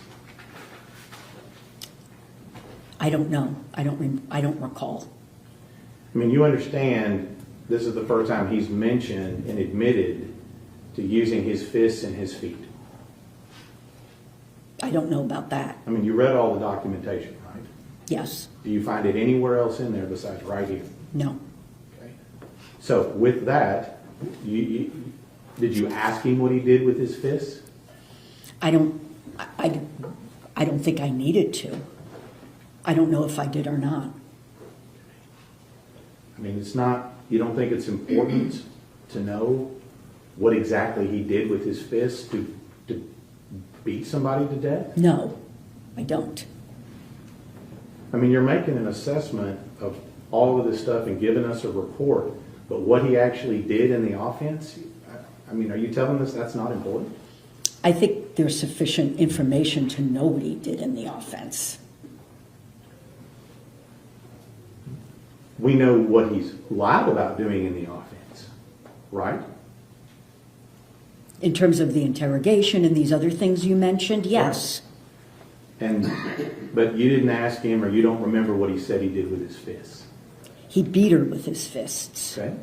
I don't know. I don't recall. I mean, you understand this is the first time he's mentioned and admitted to using his fists and his feet. I don't know about that. I mean, you read all the documentation, right? Yes. Do you find it anywhere else in there besides right here? No. Okay. So with that, did you ask him what he did with his fists? I don't think I needed to. I don't know if I did or not. I mean, you don't think it's important to know what exactly he did with his fists to beat somebody to death? No, I don't. I mean, you're making an assessment of all of this stuff and giving us a report, but what he actually did in the offense, I mean, are you telling us that's not important? I think there's sufficient information to know what he did in the offense. We know what he's lied about doing in the offense, right? In terms of the interrogation and these other things you mentioned, yes. Right. But you didn't ask him, or you don't remember what he said he did with his fists? He beat her with his fists. Okay.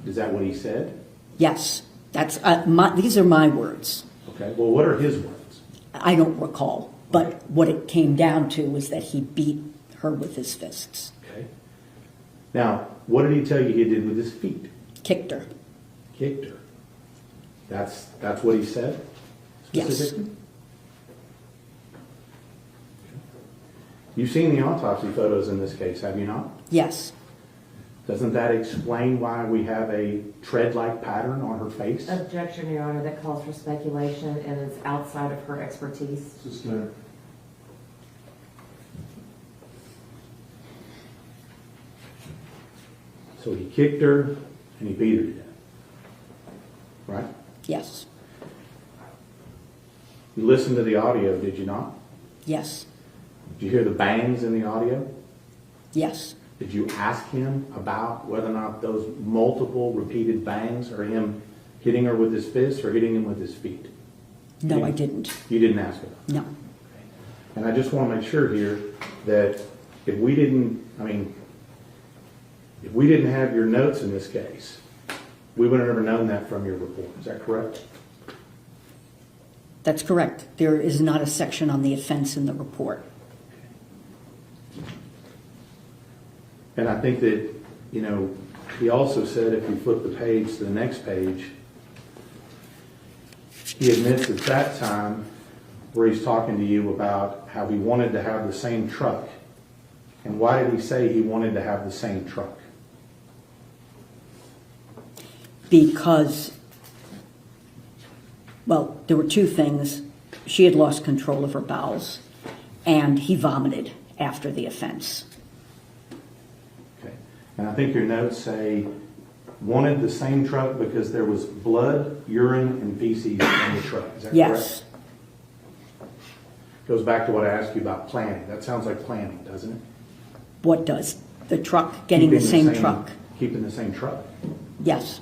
Is that what he said? Yes. These are my words. Okay. Well, what are his words? I don't recall. But what it came down to was that he beat her with his fists. Okay. Now, what did he tell you he did with his feet? Kicked her. Kicked her. That's what he said? Specifically? Yes. You've seen the autopsy photos in this case, have you not? Yes. Doesn't that explain why we have a tread-like pattern on her face? Objection, Your Honor, that calls for speculation and is outside of her expertise. So he kicked her and he beat her to death. Right? Yes. You listened to the audio, did you not? Yes. Did you hear the bangs in the audio? Yes. Did you ask him about whether or not those multiple repeated bangs are him hitting her with his fists or hitting him with his feet? No, I didn't. You didn't ask him? No. And I just want to make sure here that if we didn't have your notes in this case, we would have never known that from your report. Is that correct? That's correct. There is not a section on the offense in the report. And I think that, he also said, if you flip the page to the next page, he admits at that time where he's talking to you about how he wanted to have the same truck. And why did he say he wanted to have the same truck? Because, well, there were two things. She had lost control of her bowels, and he vomited after the offense. Okay. And I think your notes say wanted the same truck because there was blood, urine, and feces in the truck. Is that Yes. correct? Goes back to what I asked you about planning. That sounds like planning, doesn't it? What does? The truck, getting the same truck? Keeping the same truck. Yes.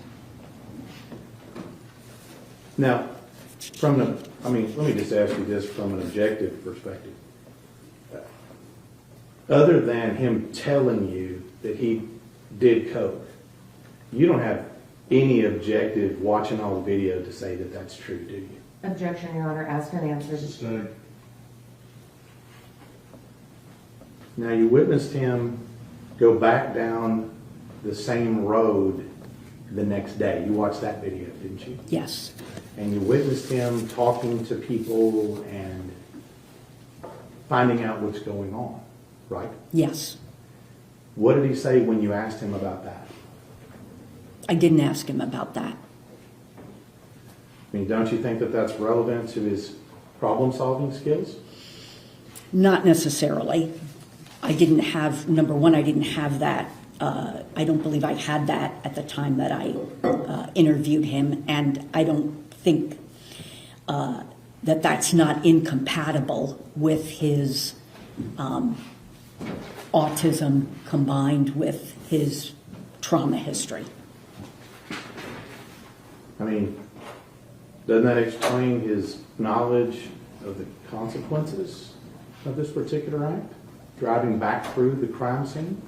Now, let me just ask you this from an objective perspective. Other than him telling you that he did coke, you don't have any objective watching all the video to say that that's true, do you? Objection, Your Honor, asked and answered. Now, you witnessed him go back down the same road the next day. You watched that video, didn't you? Yes. And you witnessed him talking to people and finding out what's going on, right? Yes. What did he say when you asked him about that? I didn't ask him about that. I mean, don't you think that that's relevant to his problem-solving skills? Not necessarily. I didn't have, number one, I didn't have that. I don't believe I had that at the time that I interviewed him, and I don't think that that's not incompatible with his autism combined with his trauma history. I mean, doesn't that explain his knowledge of the consequences of this particular act? Driving back through the crime scene?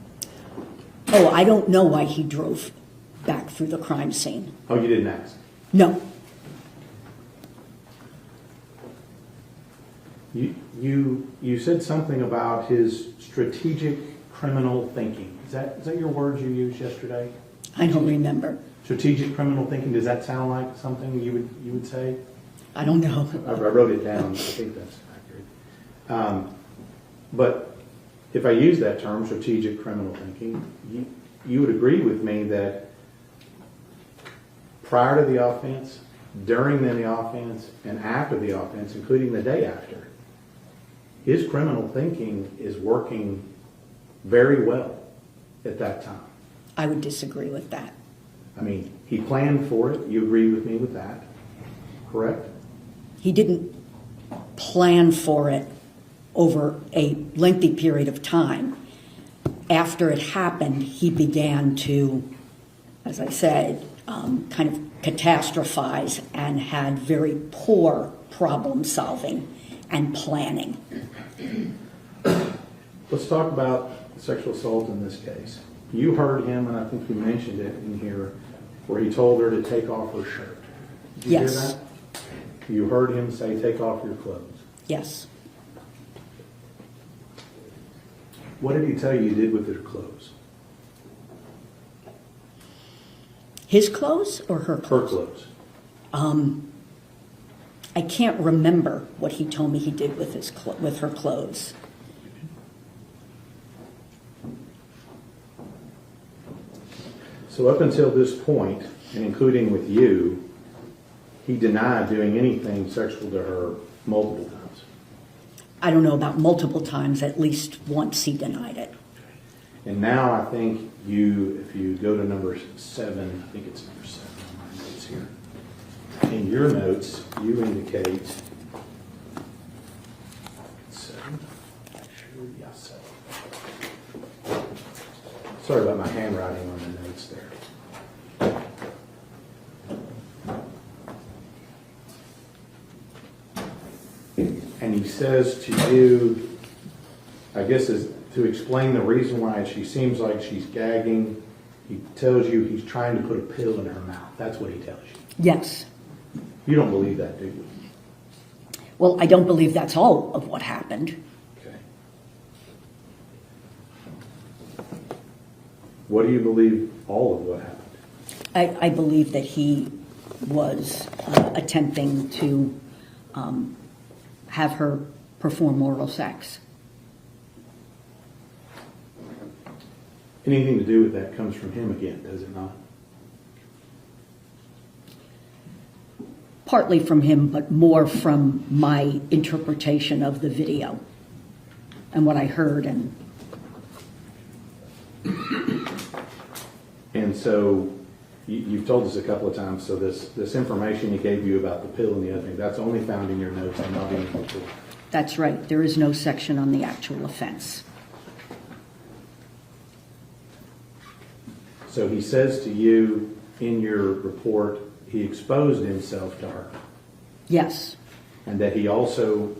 Oh, I don't know why he drove back through the crime scene. Oh, you didn't ask? No. You said something about his strategic criminal thinking. Is that your words you used yesterday? I don't remember. Strategic criminal thinking, does that sound like something you would say? I don't know. I wrote it down. I think that's accurate. But if I use that term, strategic criminal thinking, you would agree with me that prior to the offense, during the offense, and after the offense, including the day after, his criminal thinking is working very well at that time. I would disagree with that. I mean, he planned for it. You agree with me with that, correct? He didn't plan for it over a lengthy period of time. After it happened, he began to, as I said, kind of catastrophize and had very poor problem solving and planning. Let's talk about sexual assault in this case. You heard him, and I think you mentioned it in here, where he told her to take off her shirt. Did you hear that? You heard him say, take off your clothes. Yes. What did he tell you did with his clothes? His clothes or her clothes? Her clothes. I can't remember what he told me he did with with her clothes. So up until this point, and including with you, he denied doing anything sexual to her multiple times. I don't know about multiple times, at least once he denied it. And now I think if you go to number 7, I think it's number 7 on my notes here. In your notes, you indicate 7. Sure, yeah, 7. Sorry about my handwriting on the notes there. And he says to you, I guess is to explain the reason why she seems like she's gagging, he tells you he's trying to put a pill in her mouth. That's what he tells you. Yes. You don't believe that, do you? Well, I don't believe that's all of what happened. Okay. What do you believe all of what happened? I believe that he was attempting to have her perform oral sex. Anything to do with that comes from him again, does it not? Partly from him, but more from my interpretation of the video and what I heard. And so you've told us a couple of times, so this information he gave you about the pill and the other thing, that's only found in your notes and not in the report. That's right. There is no section on the actual offense. So he says to you in your report, he exposed himself to her, Yes. and that he also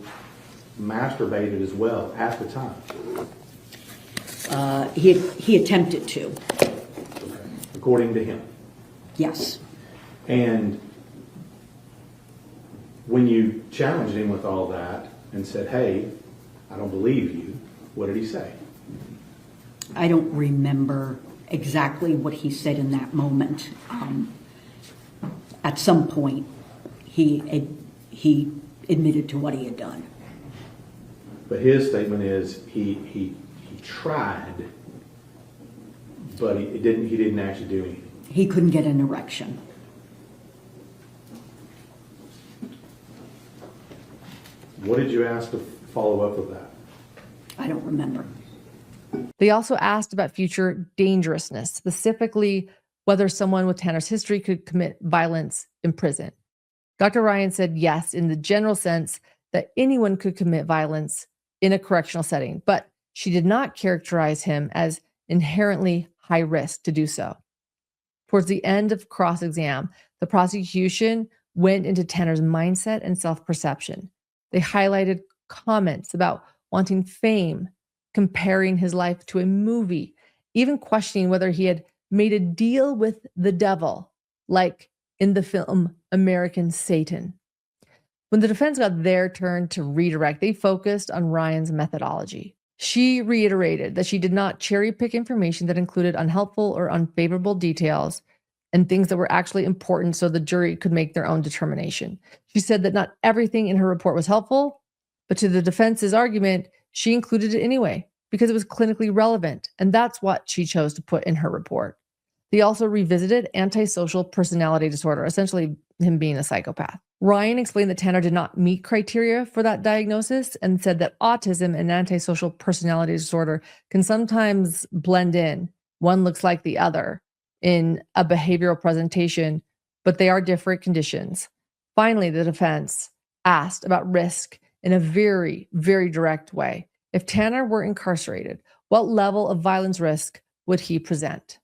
masturbated as well at the time, He attempted to, according to him. yes. And when you challenged him with all that and said, hey, I don't believe you, what did he say? I don't remember exactly what he said in that moment. At some point, he admitted to what he had done. But his statement is he tried, but he didn't actually do anything. He couldn't get an erection. What did you ask to follow up with that? I don't remember. They also asked about future dangerousness, specifically whether someone with Tanner's history could commit violence in prison. Dr. Ryan said yes, in the general sense that anyone could commit violence in a correctional setting, but she did not characterize him as inherently high risk to do so. Towards the end of cross-exam, the prosecution went into Tanner's mindset and self-perception. They highlighted comments about wanting fame, comparing his life to a movie, even questioning whether he had made a deal with the devil, like in the film American Satan. When the defense got their turn to redirect, they focused on Ryan's methodology. She reiterated that she did not cherry pick information that included unhelpful or unfavorable details and things that were actually important so the jury could make their own determination. She said that not everything in her report was helpful, but to the defense's argument, she included it anyway because it was clinically relevant, and that's what she chose to put in her report. They also revisited antisocial personality disorder, essentially him being a psychopath. Ryan explained that Tanner did not meet criteria for that diagnosis and said that autism and antisocial personality disorder can sometimes blend in. One looks like the other in a behavioral presentation, but they are different conditions. Finally, the defense asked about risk in a very, very direct way. If Tanner were incarcerated, what level of violence risk would he present?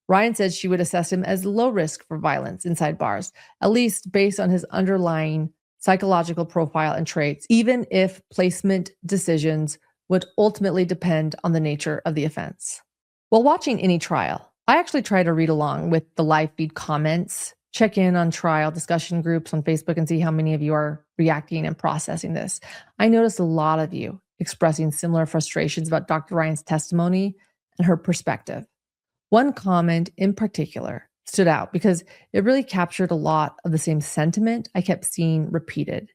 Ryan said she would assess him as low risk for violence inside bars, at least based on his underlying psychological profile and traits, even if placement decisions would ultimately depend on the nature of the offense. While watching any trial, I actually try to read along with the live feed comments, check in on trial discussion groups on Facebook and see how many of you are reacting and processing this. I noticed a lot of you expressing similar frustrations about Dr. Ryan's testimony and her perspective. One comment in particular stood out because it really captured a lot of the same sentiment I kept seeing repeated.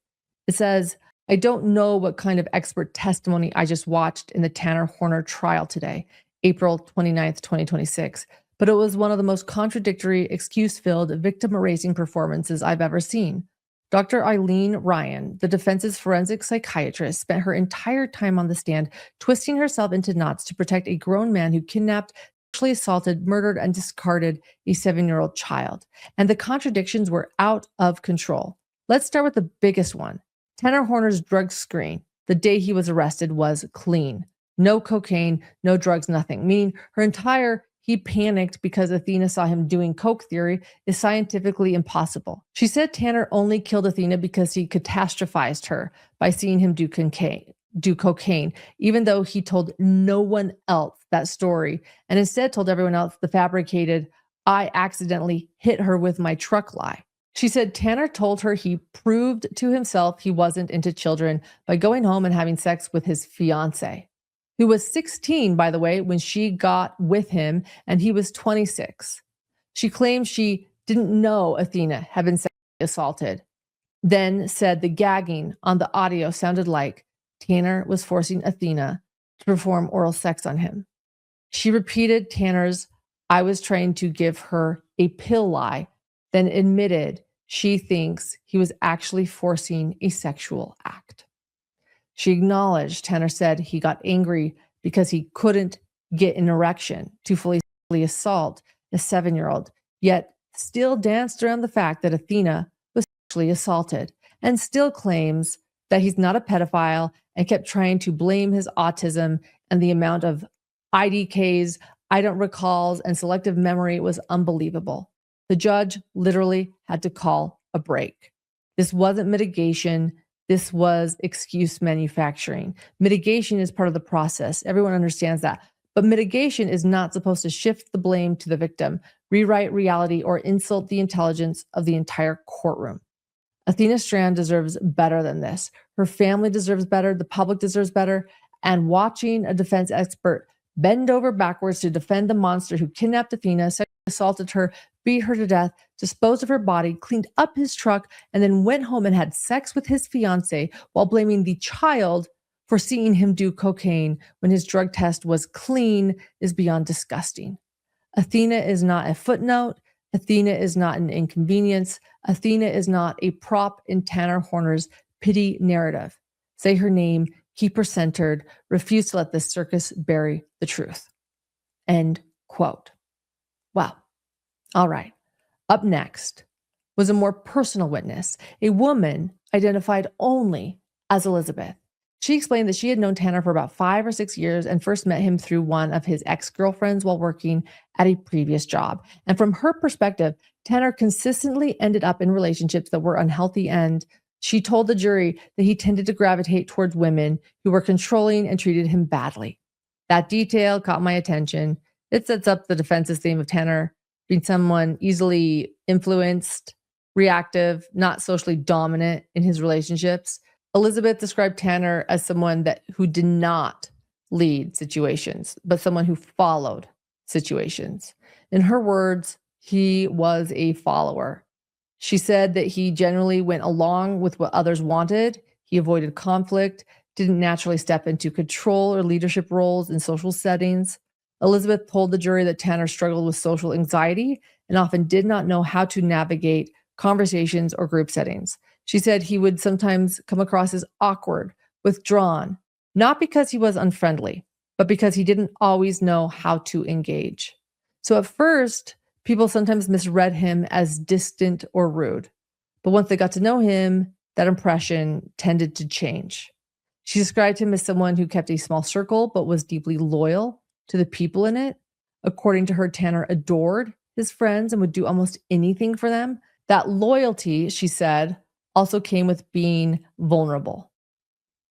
It says, I don't know what kind of expert testimony I just watched in the Tanner Horner trial today, April 29th, 2026, but it was one of the most contradictory, excuse-filled, victim-erasing performances I've ever seen. Dr. Eileen Ryan, the defense's forensic psychiatrist, spent her entire time on the stand twisting herself into knots to protect a grown man who kidnapped, sexually assaulted, murdered, and discarded a 7-year-old child. And the contradictions were out of control. Let's start with the biggest one. Tanner Horner's drug screen the day he was arrested was clean. No cocaine, no drugs, nothing. Meaning her entire he panicked because Athena saw him doing coke theory is scientifically impossible. She said Tanner only killed Athena because he catastrophized her by seeing him do cocaine, even though he told no one else that story and instead told everyone else the fabricated, I accidentally hit her with my truck lie. She said Tanner told her he proved to himself he wasn't into children by going home and having sex with his fiance, who was 16, by the way, when she got with him, and he was 26. She claimed she didn't know Athena had been sexually assaulted, then said the gagging on the audio sounded like Tanner was forcing Athena to perform oral sex on him. She repeated Tanner's, I was trying to give her a pill lie, then admitted she thinks he was actually forcing a sexual act. She acknowledged Tanner said he got angry because he couldn't get an erection to fully assault a 7-year-old, yet still danced around the fact that Athena was sexually assaulted and still claims that he's not a pedophile and kept trying to blame his autism and the amount of IDKs, I don't recalls, and selective memory was unbelievable. The judge literally had to call a break. This wasn't mitigation. This was excuse manufacturing. Mitigation is part of the process. Everyone understands that. But mitigation is not supposed to shift the blame to the victim, rewrite reality, or insult the intelligence of the entire courtroom. Athena Strand deserves better than this. Her family deserves better. The public deserves better. And watching a defense expert bend over backwards to defend the monster who kidnapped Athena, sexually assaulted her, beat her to death, disposed of her body, cleaned up his truck, and then went home and had sex with his fiancée while blaming the child for seeing him do cocaine when his drug test was clean is beyond disgusting. Athena is not a footnote. Athena is not an inconvenience. Athena is not a prop in Tanner Horner's pity narrative. Say her name, keep her centered, refuse to let this circus bury the truth. End quote. Wow. All right. Up next was a more personal witness, a woman identified only as Elizabeth. She explained that she had known Tanner for about 5 or 6 years and first met him through one of his ex-girlfriends while working at a previous job. And from her perspective, Tanner consistently ended up in relationships that were unhealthy, and she told the jury that he tended to gravitate towards women who were controlling and treated him badly. That detail caught my attention. It sets up the defense's theme of Tanner being someone easily influenced, reactive, not socially dominant in his relationships. Elizabeth described Tanner as someone who did not lead situations, but someone who followed situations. In her words, he was a follower. She said that he generally went along with what others wanted. He avoided conflict, didn't naturally step into control or leadership roles in social settings. Elizabeth told the jury that Tanner struggled with social anxiety and often did not know how to navigate conversations or group settings. She said he would sometimes come across as awkward, withdrawn, not because he was unfriendly, but because he didn't always know how to engage. So at first, people sometimes misread him as distant or rude. But once they got to know him, that impression tended to change. She described him as someone who kept a small circle, but was deeply loyal to the people in it. According to her, Tanner adored his friends and would do almost anything for them. That loyalty, she said, also came with being vulnerable.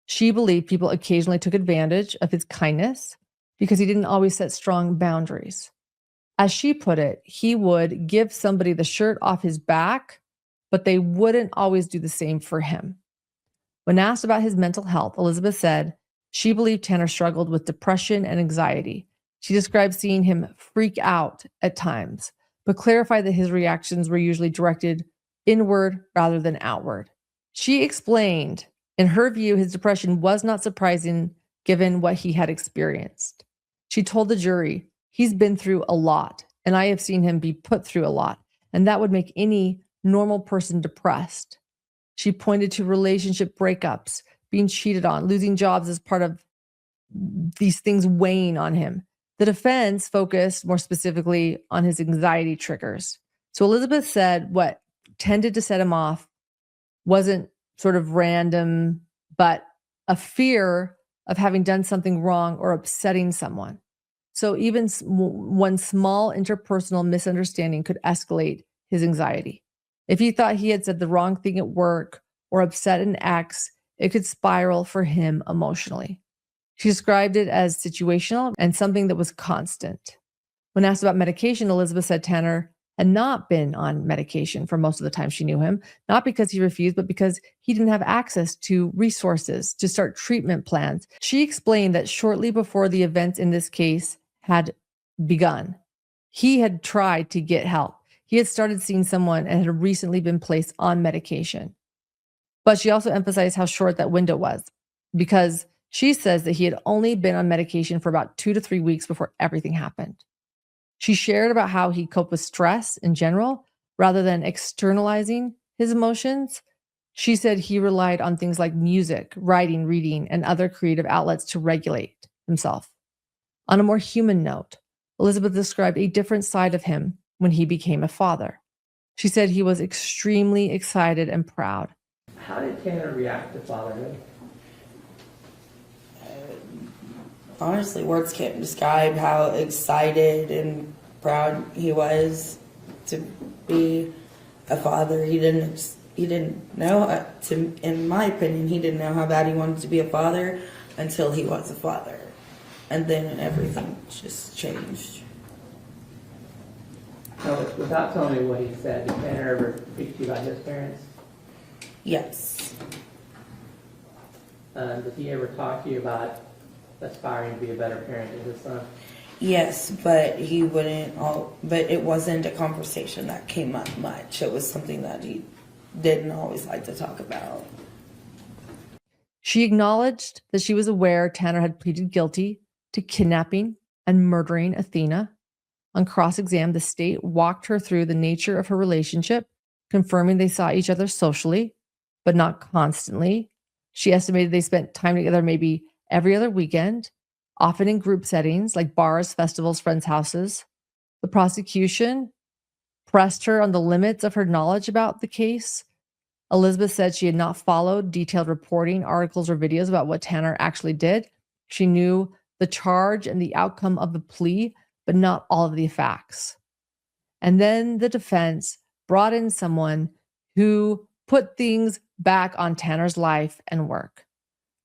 She believed people occasionally took advantage of his kindness because he didn't always set strong boundaries. As she put it, he would give somebody the shirt off his back, but they wouldn't always do the same for him. When asked about his mental health, Elizabeth said she believed Tanner struggled with depression and anxiety. She described seeing him freak out at times, but clarified that his reactions were usually directed inward rather than outward. She explained, in her view, his depression was not surprising given what he had experienced. She told the jury, he's been through a lot, and I have seen him be put through a lot, and that would make any normal person depressed. She pointed to relationship breakups, being cheated on, losing jobs as part of these things weighing on him. The defense focused more specifically on his anxiety triggers. So Elizabeth said what tended to set him off wasn't sort of random, but a fear of having done something wrong or upsetting someone. So even one small interpersonal misunderstanding could escalate his anxiety. If he thought he had said the wrong thing at work or upset an ex, it could spiral for him emotionally. She described it as situational and something that was constant. When asked about medication, Elizabeth said Tanner had not been on medication for most of the time she knew him, not because he refused, but because he didn't have access to resources to start treatment plans. She explained that shortly before the events in this case had begun, he had tried to get help. He had started seeing someone and had recently been placed on medication. But she also emphasized how short that window was, because she says that he had only been on medication for about 2 to 3 weeks before everything happened. She shared about how he coped with stress in general, rather than externalizing his emotions. She said he relied on things like music, writing, reading, and other creative outlets to regulate himself. On a more human note, Elizabeth described a different side of him when he became a father. She said he was extremely excited and proud. How did Tanner react to fatherhood? honestly, words can't describe how excited and proud he was to be a father. He didn't know, in my opinion, he didn't know how bad he wanted to be a father until he was a father. And then everything just changed. So without telling me what he said, did Tanner ever speak to you about his parents? Yes. Did he ever talk to you about aspiring to be a better parent than his son? Yes, but he wouldn't. But it wasn't a conversation that came up much. It was something that he didn't always like to talk about. She acknowledged that she was aware Tanner had pleaded guilty to kidnapping and murdering Athena. On cross-exam, the state walked her through the nature of her relationship, confirming they saw each other socially, but not constantly. She estimated they spent time together maybe every other weekend, often in group settings like bars, festivals, friends' houses. The prosecution pressed her on the limits of her knowledge about the case. Elizabeth said she had not followed detailed reporting, articles, or videos about what Tanner actually did. She knew the charge and the outcome of the plea, but not all of the facts. And then the defense brought in someone who put things back on Tanner's life and work.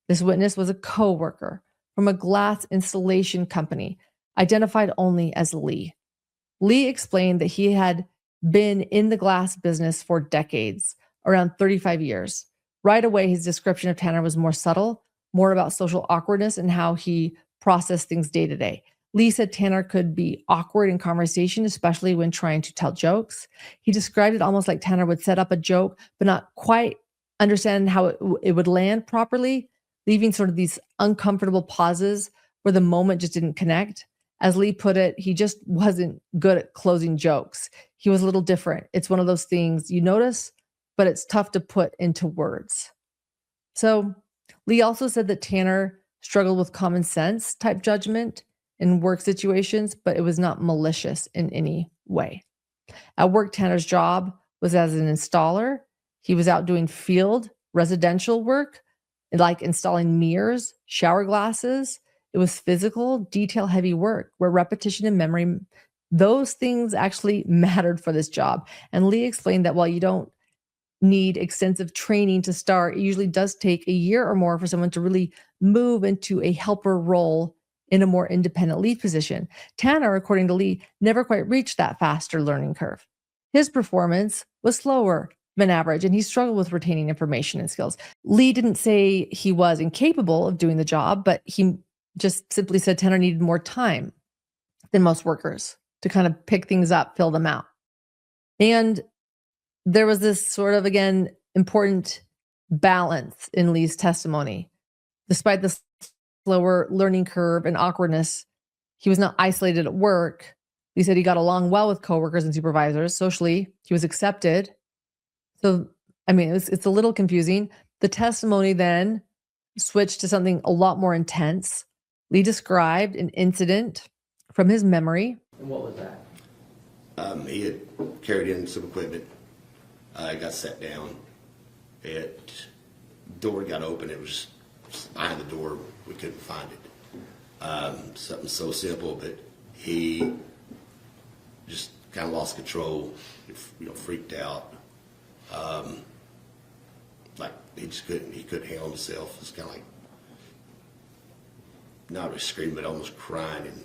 This witness was a coworker from a glass installation company, identified only as Lee. Lee explained that he had been in the glass business for decades, around 35 years. Right away, his description of Tanner was more subtle, more about social awkwardness and how he processed things day to day. Lee said Tanner could be awkward in conversation, especially when trying to tell jokes. He described it almost like Tanner would set up a joke, but not quite understand how it would land properly, leaving sort of these uncomfortable pauses where the moment just didn't connect. As Lee put it, he just wasn't good at closing jokes. He was a little different. It's one of those things you notice, but it's tough to put into words. So Lee also said that Tanner struggled with common sense type judgment in work situations, but it was not malicious in any way. At work, Tanner's job was as an installer. He was out doing field residential work, like installing mirrors, shower glasses. It was physical, detail-heavy work where repetition and memory, those things actually mattered for this job. And Lee explained that while you don't need extensive training to start, it usually does take a year or more for someone to really move into a helper role in a more independent lead position. Tanner, according to Lee, never quite reached that faster learning curve. His performance was slower than average, and he struggled with retaining information and skills. Lee didn't say he was incapable of doing the job, but he just simply said Tanner needed more time than most workers to kind of pick things up, fill them out. And there was this sort of, again, important balance in Lee's testimony. Despite the slower learning curve and awkwardness, he was not isolated at work. He said he got along well with coworkers and supervisors. Socially, he was accepted. So, I mean, it's a little confusing. The testimony then switched to something a lot more intense. Lee described an incident from his memory. And what was that? He had carried in some equipment. I got set down. Door got open. It was behind the door. We couldn't find it. Something so simple, but he just kind of lost control. Freaked out. Like he couldn't handle himself. It's kind of like not really screaming, but almost crying and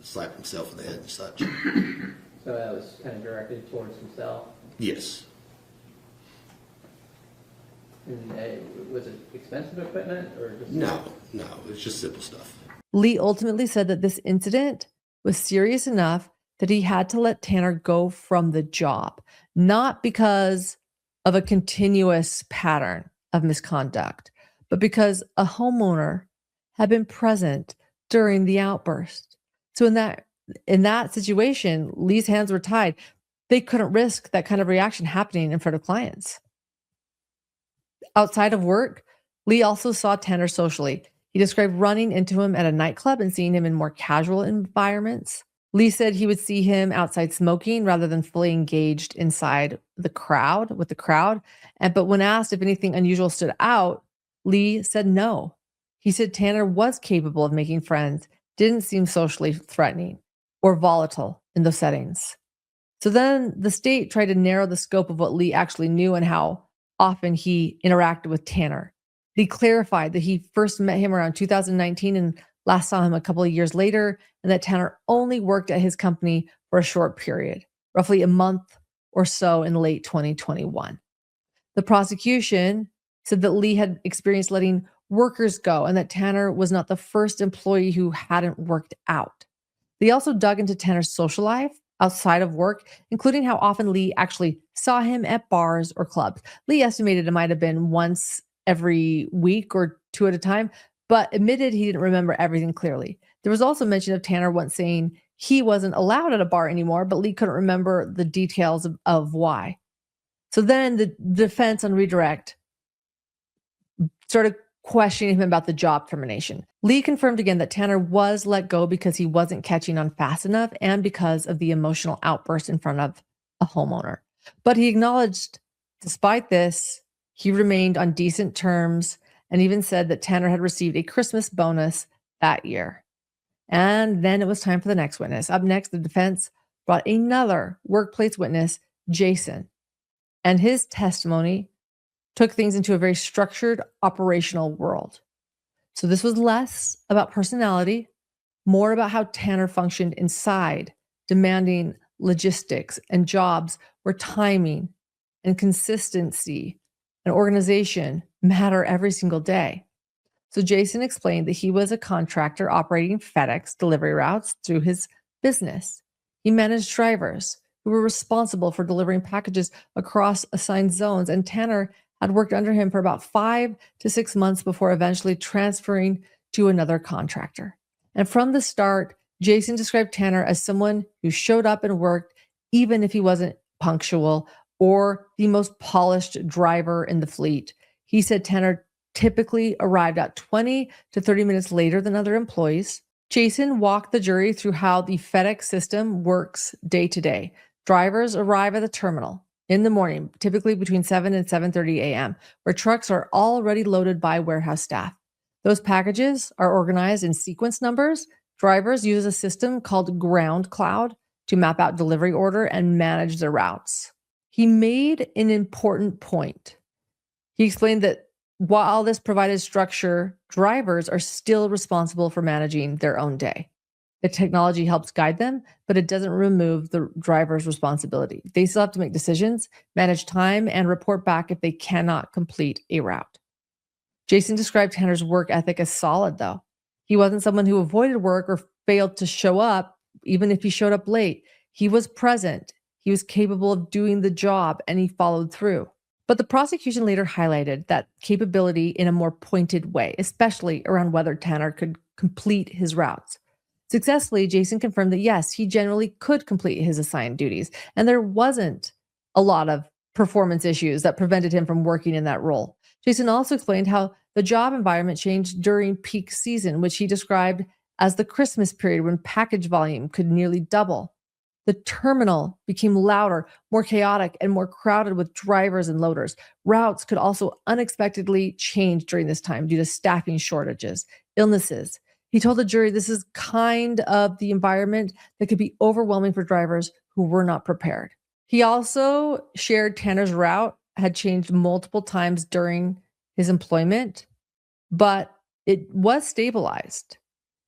slapping himself in the head and such. So that was kind of directed towards himself. Yes. And was it expensive equipment or just? No, it's just simple stuff. Lee ultimately said that this incident was serious enough that he had to let Tanner go from the job, not because of a continuous pattern of misconduct, but because a homeowner had been present during the outburst. So in that situation, Lee's hands were tied. They couldn't risk that kind of reaction happening in front of clients. Outside of work, Lee also saw Tanner socially. He described running into him at a nightclub and seeing him in more casual environments. Lee said he would see him outside smoking rather than fully engaged inside with the crowd. But when asked if anything unusual stood out, Lee said no. He said Tanner was capable of making friends, didn't seem socially threatening or volatile in those settings. So then the state tried to narrow the scope of what Lee actually knew and how often he interacted with Tanner. He clarified that he first met him around 2019 and last saw him a couple of years later, and that Tanner only worked at his company for a short period, roughly a month or so in late 2021. The prosecution said that Lee had experienced letting workers go and that Tanner was not the first employee who hadn't worked out. They also dug into Tanner's social life outside of work, including how often Lee actually saw him at bars or clubs. Lee estimated it might have been once every week or two at a time, but admitted he didn't remember everything clearly. There was also mention of Tanner once saying he wasn't allowed at a bar anymore, but Lee couldn't remember the details of why. So then the defense on redirect started questioning him about the job termination. Lee confirmed again that Tanner was let go because he wasn't catching on fast enough and because of the emotional outburst in front of a homeowner. But he acknowledged, despite this, he remained on decent terms and even said that Tanner had received a Christmas bonus that year. And then it was time for the next witness. Up next, the defense brought another workplace witness, Jason, and his testimony took things into a very structured operational world. So this was less about personality, more about how Tanner functioned inside, demanding logistics and jobs where timing and consistency and organization matter every single day. So Jason explained that he was a contractor operating FedEx delivery routes through his business. He managed drivers who were responsible for delivering packages across assigned zones, and Tanner had worked under him for about 5 to 6 months before eventually transferring to another contractor. And from the start, Jason described Tanner as someone who showed up and worked even if he wasn't punctual or the most polished driver in the fleet. He said Tanner typically arrived at 20 to 30 minutes later than other employees. Jason walked the jury through how the FedEx system works day to day. Drivers arrive at the terminal in the morning, typically between 7 and 7:30 a.m., where trucks are already loaded by warehouse staff. Those packages are organized in sequence numbers. Drivers use a system called Ground Cloud to map out delivery order and manage their routes. He made an important point. He explained that while this provided structure, drivers are still responsible for managing their own day. The technology helps guide them, but it doesn't remove the driver's responsibility. They still have to make decisions, manage time, and report back if they cannot complete a route. Jason described Tanner's work ethic as solid, though. He wasn't someone who avoided work or failed to show up, even if he showed up late. He was present. He was capable of doing the job, and he followed through. But the prosecution later highlighted that capability in a more pointed way, especially around whether Tanner could complete his routes. Successfully, Jason confirmed that yes, he generally could complete his assigned duties, and there wasn't a lot of performance issues that prevented him from working in that role. Jason also explained how the job environment changed during peak season, which he described as the Christmas period when package volume could nearly double. The terminal became louder, more chaotic, and more crowded with drivers and loaders. Routes could also unexpectedly change during this time due to staffing shortages, illnesses. He told the jury this is kind of the environment that could be overwhelming for drivers who were not prepared. He also shared Tanner's route had changed multiple times during his employment, but it was stabilized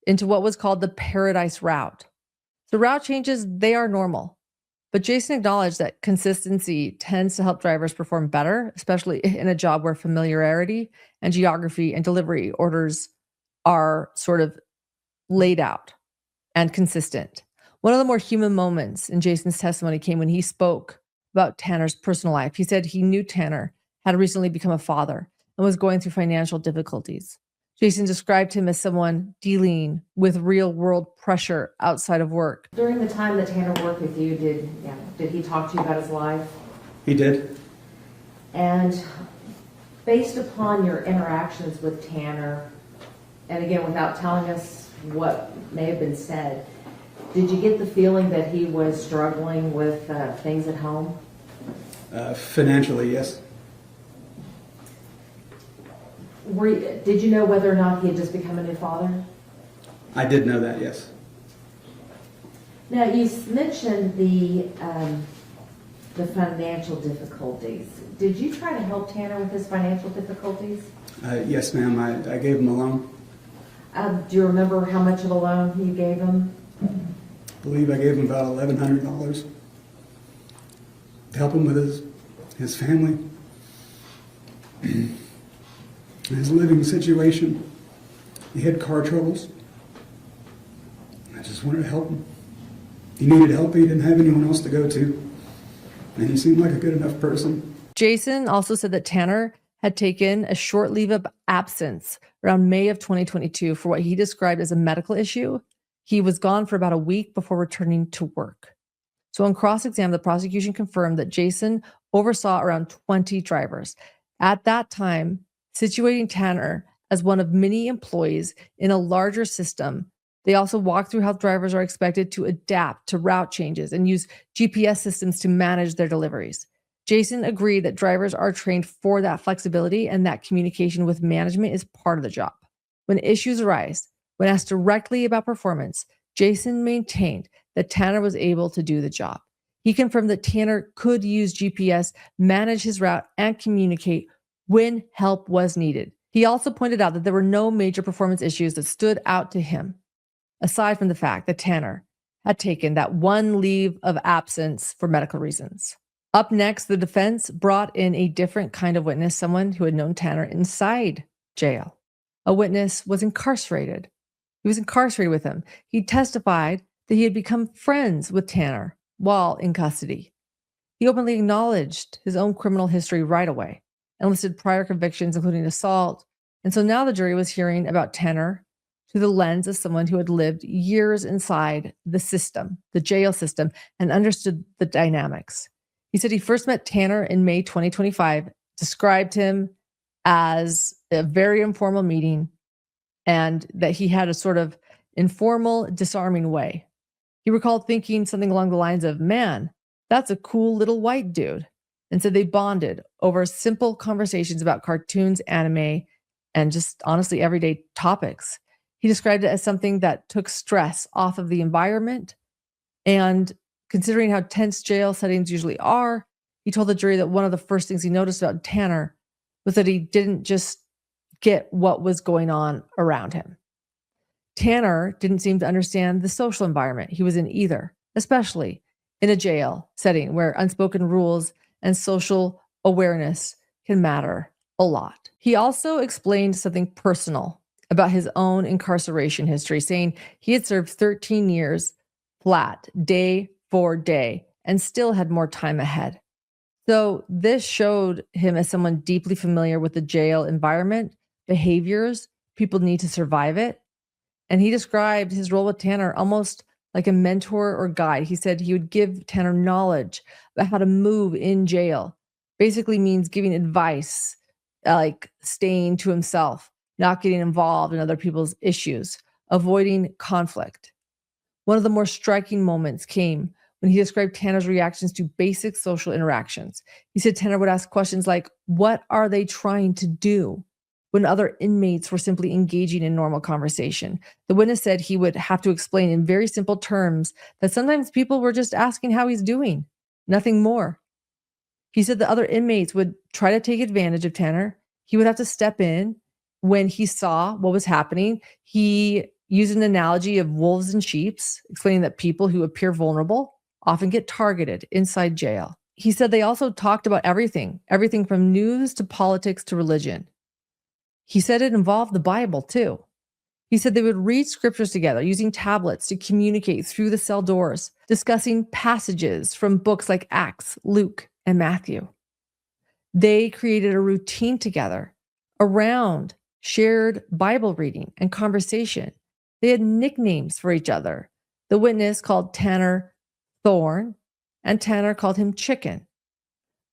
into what was called the Paradise route. The route changes, they are normal. But Jason acknowledged that consistency tends to help drivers perform better, especially in a job where familiarity and geography and delivery orders are sort of laid out and consistent. One of the more human moments in Jason's testimony came when he spoke about Tanner's personal life. He said he knew Tanner had recently become a father and was going through financial difficulties. Jason described him as someone dealing with real-world pressure outside of work. During the time that Tanner worked with you, did he talk to you about his life? He did. And based upon your interactions with Tanner, and again, without telling us what may have been said, did you get the feeling that he was struggling with things at home? Financially, yes. Did you know whether or not he had just become a new father? I did know that, yes. Now, you mentioned the financial difficulties. Did you try to help Tanner with his financial difficulties? Yes, ma'am. I gave him a loan. Do you remember how much of a loan you gave him? I believe I gave him about $1,100 to help him with his family, his living situation. He had car troubles. I just wanted to help him. He needed help. He didn't have anyone else to go to. And he seemed like a good enough person. Jason also said that Tanner had taken a short leave of absence around May of 2022 for what he described as a medical issue. He was gone for about a week before returning to work. So on cross-exam, the prosecution confirmed that Jason oversaw around 20 drivers. At that time, situating Tanner as one of many employees in a larger system. They also walked through how drivers are expected to adapt to route changes and use GPS systems to manage their deliveries. Jason agreed that drivers are trained for that flexibility and that communication with management is part of the job. When issues arise, when asked directly about performance, Jason maintained that Tanner was able to do the job. He confirmed that Tanner could use GPS, manage his route, and communicate when help was needed. He also pointed out that there were no major performance issues that stood out to him, aside from the fact that Tanner had taken that one leave of absence for medical reasons. Up next, the defense brought in a different kind of witness, someone who had known Tanner inside jail. A witness was incarcerated. He was incarcerated with him. He testified that he had become friends with Tanner while in custody. He openly acknowledged his own criminal history right away and listed prior convictions, including assault. And so now the jury was hearing about Tanner through the lens of someone who had lived years inside the system, the jail system, and understood the dynamics. He said he first met Tanner in May 2025, described him as a very informal meeting, and that he had a sort of informal, disarming way. He recalled thinking something along the lines of, "Man, that's a cool little white dude." And so they bonded over simple conversations about cartoons, anime, and just honestly everyday topics. He described it as something that took stress off of the environment. And considering how tense jail settings usually are, he told the jury that one of the first things he noticed about Tanner was that he didn't just get what was going on around him. Tanner didn't seem to understand the social environment he was in either, especially in a jail setting where unspoken rules and social awareness can matter a lot. He also explained something personal about his own incarceration history, saying he had served 13 years flat, day for day, and still had more time ahead. So this showed him as someone deeply familiar with the jail environment, behaviors people need to survive it. And he described his role with Tanner almost like a mentor or guide. He said he would give Tanner knowledge about how to move in jail. Basically means giving advice, like staying to himself, not getting involved in other people's issues, avoiding conflict. One of the more striking moments came when he described Tanner's reactions to basic social interactions. He said Tanner would ask questions like, "What are they trying to do?" when other inmates were simply engaging in normal conversation. The witness said he would have to explain in very simple terms that sometimes people were just asking how he's doing, nothing more. He said the other inmates would try to take advantage of Tanner. He would have to step in when he saw what was happening. He used an analogy of wolves and sheep, explaining that people who appear vulnerable often get targeted inside jail. He said they also talked about everything from news to politics to religion. He said it involved the Bible too. He said they would read scriptures together using tablets to communicate through the cell doors, discussing passages from books like Acts, Luke, and Matthew. They created a routine together around shared Bible reading and conversation. They had nicknames for each other. The witness called Tanner Thorn, and Tanner called him Chicken.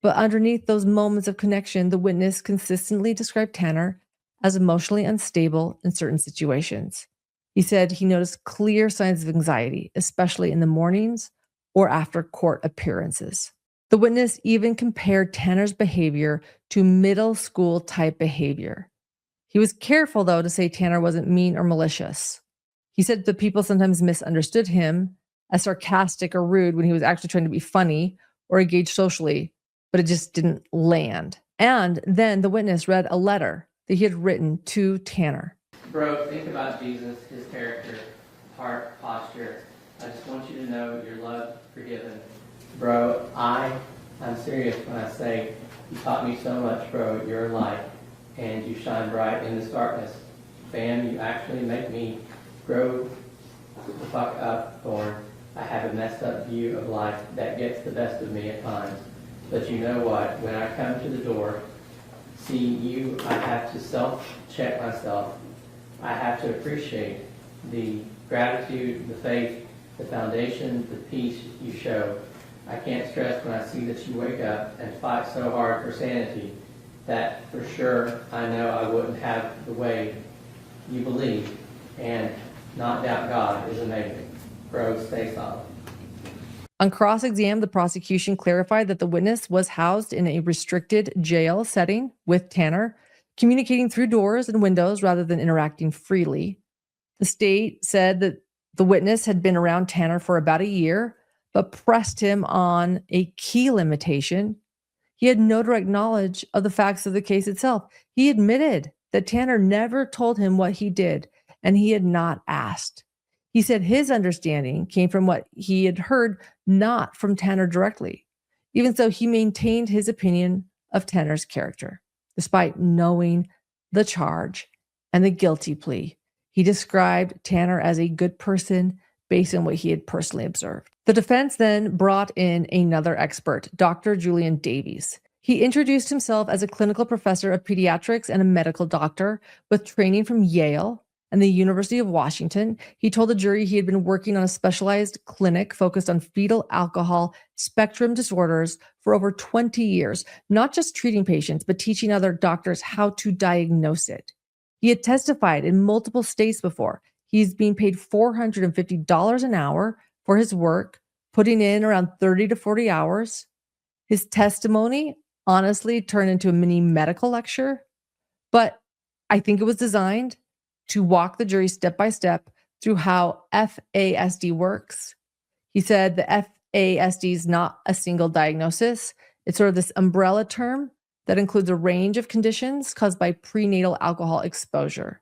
But underneath those moments of connection, the witness consistently described Tanner as emotionally unstable in certain situations. He said he noticed clear signs of anxiety, especially in the mornings or after court appearances. The witness even compared Tanner's behavior to middle school type behavior. He was careful, though, to say Tanner wasn't mean or malicious. He said that people sometimes misunderstood him as sarcastic or rude when he was actually trying to be funny or engage socially, but it just didn't land. And then the witness read a letter that he had written to Tanner. Bro, think about Jesus, his character, heart, posture. I just want you to know you're loved, forgiven. Bro, I'm serious when I say you taught me so much, bro. You're a light, and you shine bright in this darkness. Fam, you actually make me grow the fuck up, Thorn. I have a messed up view of life that gets the best of me at times. But you know what? When I come to the door, see you, I have to self-check myself. I have to appreciate the gratitude, the faith, the foundation, the peace you show. I can't stress when I see that you wake up and fight so hard for sanity that for sure I know I wouldn't have the way you believe, and not doubt God is amazing. Bro, stay solid. On cross-exam, the prosecution clarified that the witness was housed in a restricted jail setting with Tanner, communicating through doors and windows rather than interacting freely. The state said that the witness had been around Tanner for about a year, but pressed him on a key limitation. He had no direct knowledge of the facts of the case itself. He admitted that Tanner never told him what he did, and he had not asked. He said his understanding came from what he had heard, not from Tanner directly, even so he maintained his opinion of Tanner's character. Despite knowing the charge and the guilty plea, he described Tanner as a good person based on what he had personally observed. The defense then brought in another expert, Dr. Julian Davies. He introduced himself as a clinical professor of pediatrics and a medical doctor with training from Yale and the University of Washington. He told the jury he had been working on a specialized clinic focused on fetal alcohol spectrum disorders for over 20 years, not just treating patients, but teaching other doctors how to diagnose it. He had testified in multiple states before. He's being paid $450 an hour for his work, putting in around 30 to 40 hours. His testimony honestly turned into a mini medical lecture, but I think it was designed to walk the jury step by step through how FASD works. He said the FASD is not a single diagnosis. It's sort of this umbrella term that includes a range of conditions caused by prenatal alcohol exposure.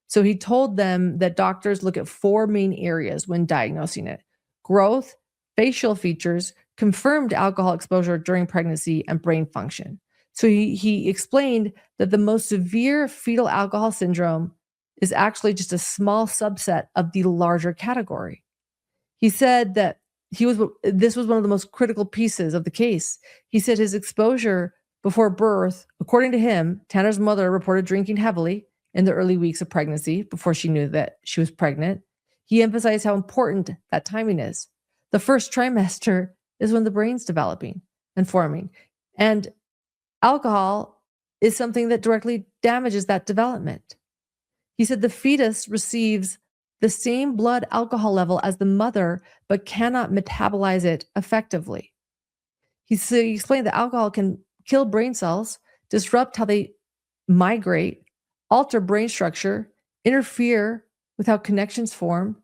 So he told them that doctors look at 4 main areas when diagnosing it: growth, facial features, confirmed alcohol exposure during pregnancy, and brain function. So he explained that the most severe fetal alcohol syndrome is actually just a small subset of the larger category. He said that this was one of the most critical pieces of the case. He said his exposure before birth, according to him, Tanner's mother reported drinking heavily in the early weeks of pregnancy before she knew that she was pregnant. He emphasized how important that timing is. The first trimester is when the brain's developing and forming. And alcohol is something that directly damages that development. He said the fetus receives the same blood alcohol level as the mother, but cannot metabolize it effectively. He explained that alcohol can kill brain cells, disrupt how they migrate, alter brain structure, interfere with how connections form.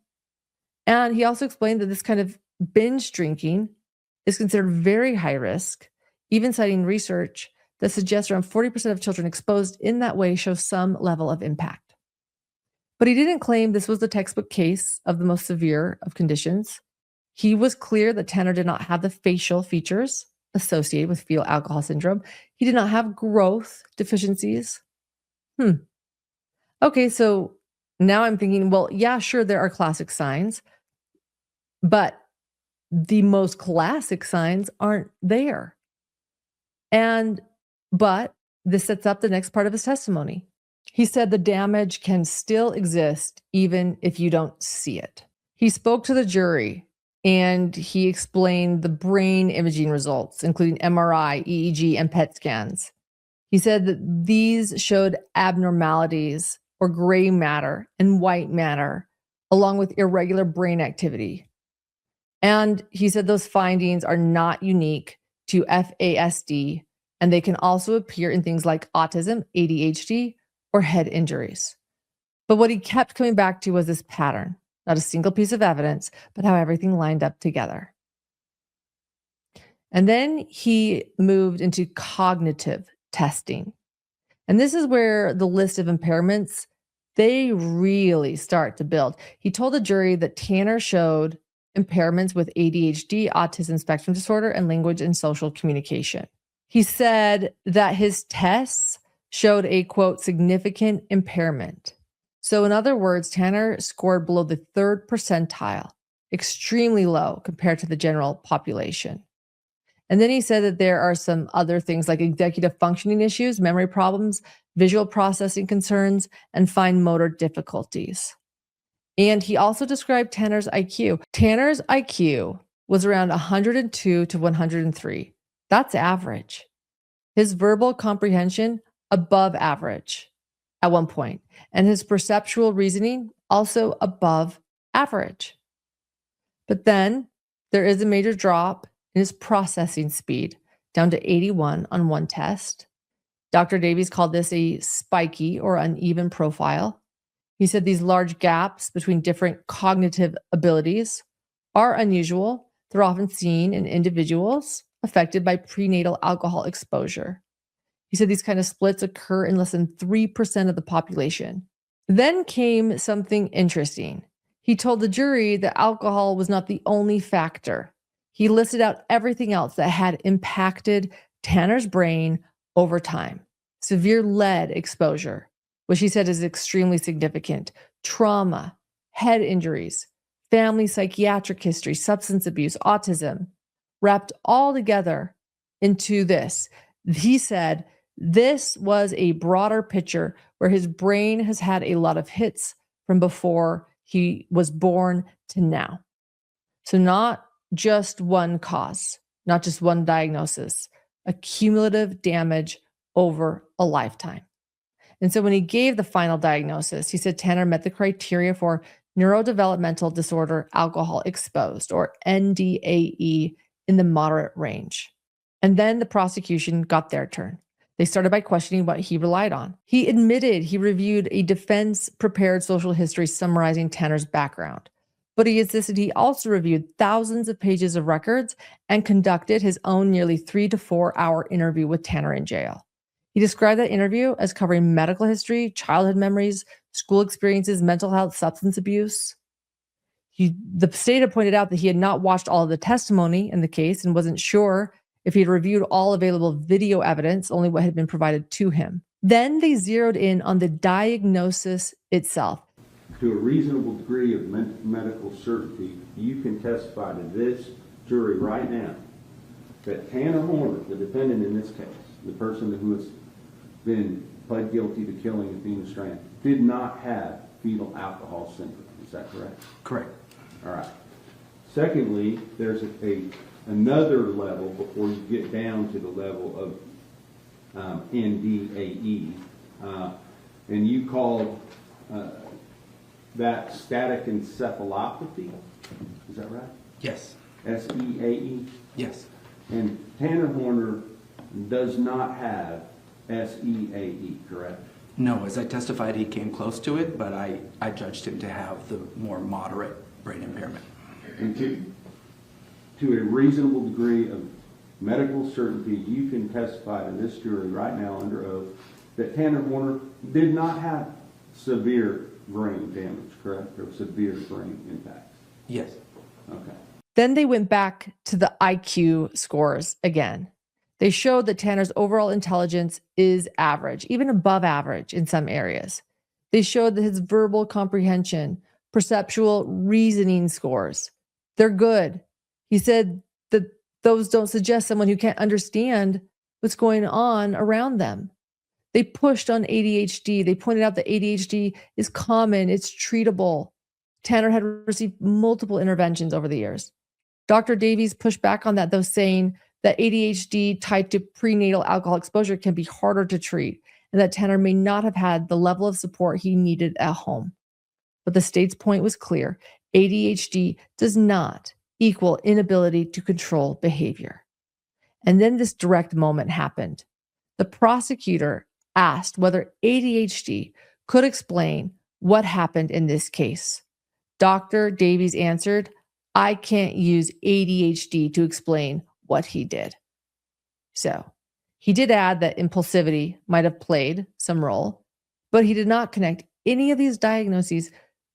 And he also explained that this kind of binge drinking is considered very high risk, even citing research that suggests around 40% of children exposed in that way show some level of impact. But he didn't claim this was the textbook case of the most severe of conditions. He was clear that Tanner did not have the facial features associated with fetal alcohol syndrome. He did not have growth deficiencies. Okay, so now I'm thinking, well, yeah, sure, there are classic signs, but the most classic signs aren't there. But this sets up the next part of his testimony. He said the damage can still exist even if you don't see it. He spoke to the jury and he explained the brain imaging results, including MRI, EEG, and PET scans. He said that these showed abnormalities or gray matter and white matter, along with irregular brain activity. And he said those findings are not unique to FASD, and they can also appear in things like autism, ADHD, or head injuries. But what he kept coming back to was this pattern, not a single piece of evidence, but how everything lined up together. And then he moved into cognitive testing. And this is where the list of impairments, they really start to build. He told the jury that Tanner showed impairments with ADHD, autism spectrum disorder, and language and social communication. He said that his tests showed a, quote, significant impairment. So in other words, Tanner scored below the 3rd percentile, extremely low compared to the general population. And then he said that there are some other things like executive functioning issues, memory problems, visual processing concerns, and fine motor difficulties. And he also described Tanner's IQ. Tanner's IQ was around 102 to 103. That's average. His verbal comprehension, above average at one point. And his perceptual reasoning, also above average. But then there is a major drop in his processing speed, down to 81 on one test. Dr. Davies called this a spiky or uneven profile. He said these large gaps between different cognitive abilities are unusual. They're often seen in individuals affected by prenatal alcohol exposure. He said these kind of splits occur in less than 3% of the population. Then came something interesting. He told the jury that alcohol was not the only factor. He listed out everything else that had impacted Tanner's brain over time. Severe lead exposure, which he said is extremely significant, trauma, head injuries, family psychiatric history, substance abuse, autism, wrapped all together into this. He said this was a broader picture where his brain has had a lot of hits from before he was born to now. So not just one cause, not just one diagnosis, a cumulative damage over a lifetime. And so when he gave the final diagnosis, he said Tanner met the criteria for neurodevelopmental disorder alcohol exposed, or NDAE, in the moderate range. And then the prosecution got their turn. They started by questioning what he relied on. He admitted he reviewed a defense-prepared social history summarizing Tanner's background. But he insisted he also reviewed thousands of pages of records and conducted his own nearly 3 to 4 hour interview with Tanner in jail. He described that interview as covering medical history, childhood memories, school experiences, mental health, substance abuse. The state had pointed out that he had not watched all of the testimony in the case and wasn't sure if he had reviewed all available video evidence, only what had been provided to him. Then they zeroed in on the diagnosis itself. To a reasonable degree of medical certainty, you can testify to this jury right now that Tanner Horner, the defendant in this case, the person who has been pled guilty to killing Athena Strand, did not have fetal alcohol syndrome. Is that correct? Correct. All right. Secondly, there's another level before you get down to the level of NDAE, and you called that static encephalopathy. Is that right? Yes. SEAE? Yes. And Tanner Horner does not have SEAE, correct? No, as I testified, he came close to it, but I judged him to have the more moderate brain impairment. And to a reasonable degree of medical certainty, you can testify to this jury right now under oath that Tanner Horner did not have severe brain damage, correct? Or severe brain impacts? Yes. Okay. Then they went back to the IQ scores again. They showed that Tanner's overall intelligence is average, even above average in some areas. They showed that his verbal comprehension, perceptual reasoning scores, they're good. He said that those don't suggest someone who can't understand what's going on around them. They pushed on ADHD. They pointed out that ADHD is common, it's treatable. Tanner had received multiple interventions over the years. Dr. Davies pushed back on that, though, saying that ADHD tied to prenatal alcohol exposure can be harder to treat, and that Tanner may not have had the level of support he needed at home. But the state's point was clear. ADHD does not equal inability to control behavior. And then this direct moment happened. The prosecutor asked whether ADHD could explain what happened in this case. Dr. Davies answered, "I can't use ADHD to explain what he did." So he did add that impulsivity might have played some role, but he did not connect any of these diagnoses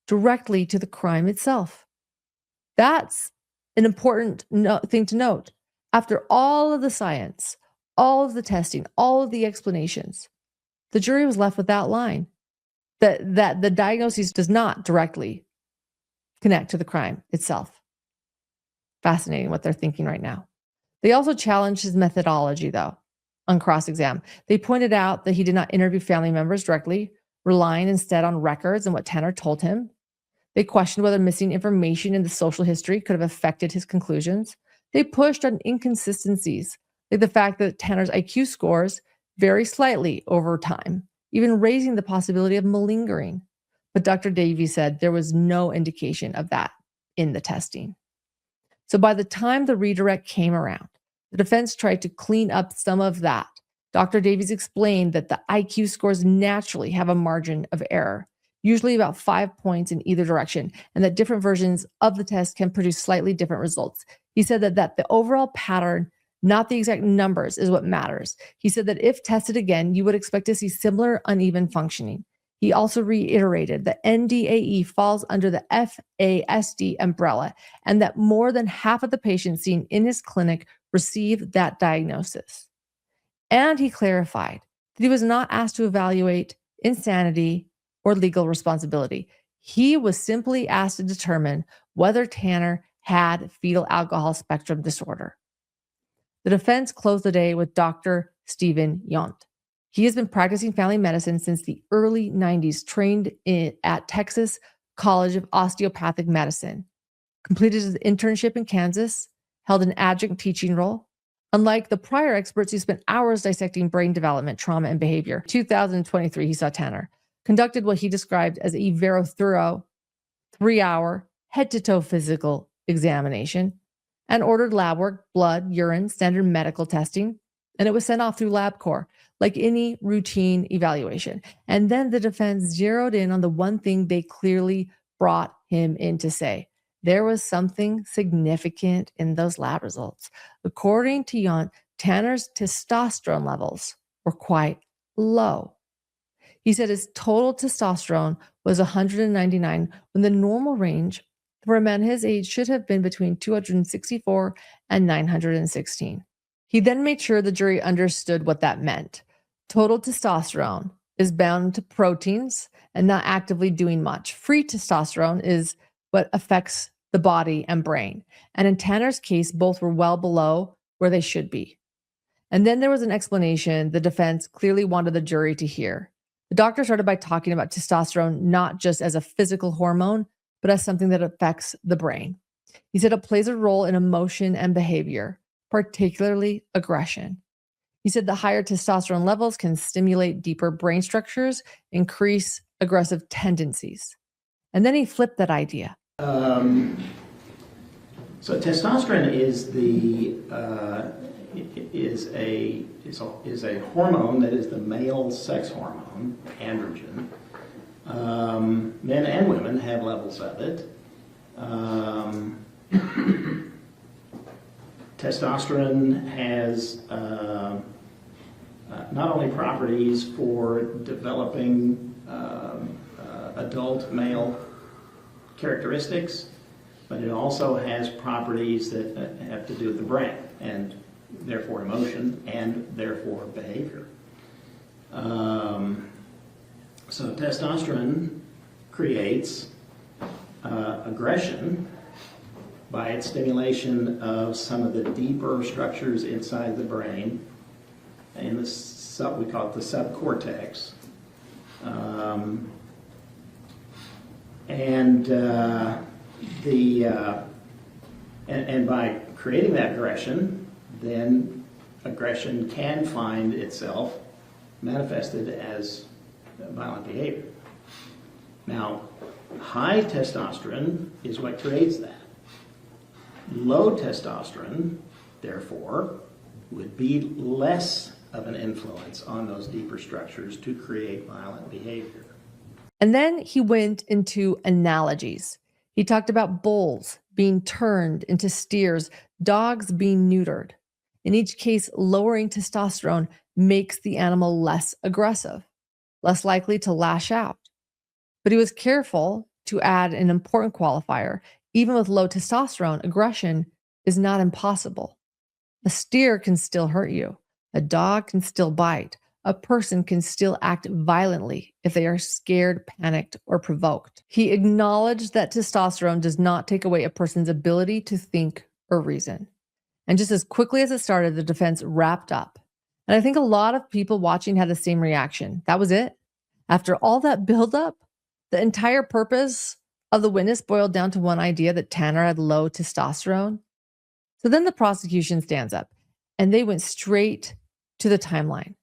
directly to the crime itself. That's an important thing to note. After all of the science, all of the testing, all of the explanations, the jury was left with that line that the diagnosis does not directly connect to the crime itself. Fascinating what they're thinking right now. They also challenged his methodology, though, on cross-exam. They pointed out that he did not interview family members directly, relying instead on records and what Tanner told him. They questioned whether missing information in the social history could have affected his conclusions. They pushed on inconsistencies, like the fact that Tanner's IQ scores vary slightly over time, even raising the possibility of malingering. But Dr. Davies said there was no indication of that in the testing. So by the time the redirect came around, the defense tried to clean up some of that. Dr. Davies explained that the IQ scores naturally have a margin of error, usually about 5 points in either direction, and that different versions of the test can produce slightly different results. He said that the overall pattern, not the exact numbers, is what matters. He said that if tested again, you would expect to see similar uneven functioning. He also reiterated that NDAE falls under the FASD umbrella and that more than half of the patients seen in his clinic received that diagnosis. And he clarified that he was not asked to evaluate insanity or legal responsibility. He was simply asked to determine whether Tanner had fetal alcohol spectrum disorder. The defense closed the day with Dr. Stephen Yount. He has been practicing family medicine since the early 90s, trained at Texas College of Osteopathic Medicine, completed his internship in Kansas, held an adjunct teaching role. Unlike the prior experts who spent hours dissecting brain development, trauma, and behavior, in 2023, he saw Tanner, conducted what he described as a very thorough 3-hour head-to-toe physical examination, and ordered lab work, blood, urine, standard medical testing, and it was sent off through LabCorp, like any routine evaluation. And then the defense zeroed in on the one thing they clearly brought him in to say. There was something significant in those lab results. According to Yount, Tanner's testosterone levels were quite low. He said his total testosterone was 199, when the normal range for a man his age should have been between 264 and 916. He then made sure the jury understood what that meant. Total testosterone is bound to proteins and not actively doing much. Free testosterone is what affects the body and brain. And in Tanner's case, both were well below where they should be. And then there was an explanation the defense clearly wanted the jury to hear. The doctor started by talking about testosterone not just as a physical hormone, but as something that affects the brain. He said it plays a role in emotion and behavior, particularly aggression. He said the higher testosterone levels can stimulate deeper brain structures, increase aggressive tendencies. And then he flipped that idea. So testosterone is a hormone that is the male sex hormone, androgen. Men and women have levels of it. Testosterone has not only properties for developing adult male characteristics, but it also has properties that have to do with the brain and therefore emotion and therefore behavior. So testosterone creates aggression by its stimulation of some of the deeper structures inside the brain, in the we call it the subcortex, and by creating that aggression, then aggression can find itself manifested as violent behavior. Now, high testosterone is what creates that. Low testosterone, therefore, would be less of an influence on those deeper structures to create violent behavior. And then he went into analogies. He talked about bulls being turned into steers, dogs being neutered. In each case, lowering testosterone makes the animal less aggressive, less likely to lash out. But he was careful to add an important qualifier. Even with low testosterone, aggression is not impossible. A steer can still hurt you. A dog can still bite. A person can still act violently if they are scared, panicked, or provoked. He acknowledged that testosterone does not take away a person's ability to think or reason. And just as quickly as it started, the defense wrapped up. And I think a lot of people watching had the same reaction. That was it. After all that buildup, the entire purpose of the witness boiled down to one idea, that Tanner had low testosterone. So then the prosecution stands up and they went straight to the timeline.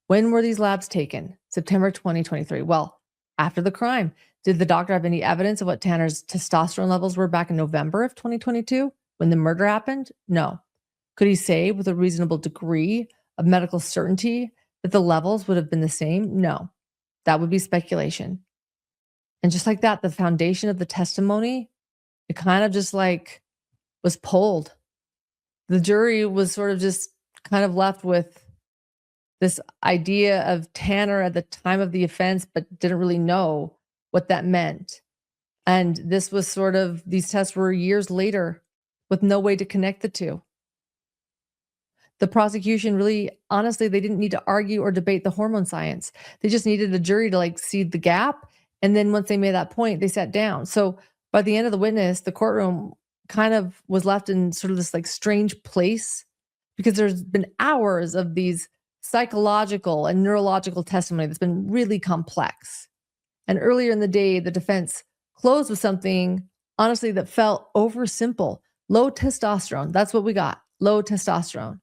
When were these labs taken? September 2023. Well, after the crime. Did the doctor have any evidence of what Tanner's testosterone levels were back in November of 2022 when the murder happened? No. Could he say with a reasonable degree of medical certainty that the levels would have been the same? No. That would be speculation. And just like that, the foundation of the testimony, it kind of just like was pulled. The jury was sort of just kind of left with this idea of Tanner at the time of the offense, but didn't really know what that meant. And this was sort of, these tests were years later with no way to connect the two. The prosecution really, honestly, they didn't need to argue or debate the hormone science. They just needed a jury to like see the gap. And then once they made that point, they sat down. So by the end of the witness, the courtroom kind of was left in sort of this like strange place because there's been hours of these psychological and neurological testimony that's been really complex. And earlier in the day, the defense closed with something, honestly, that felt oversimple. Low testosterone. That's what we got. Low testosterone.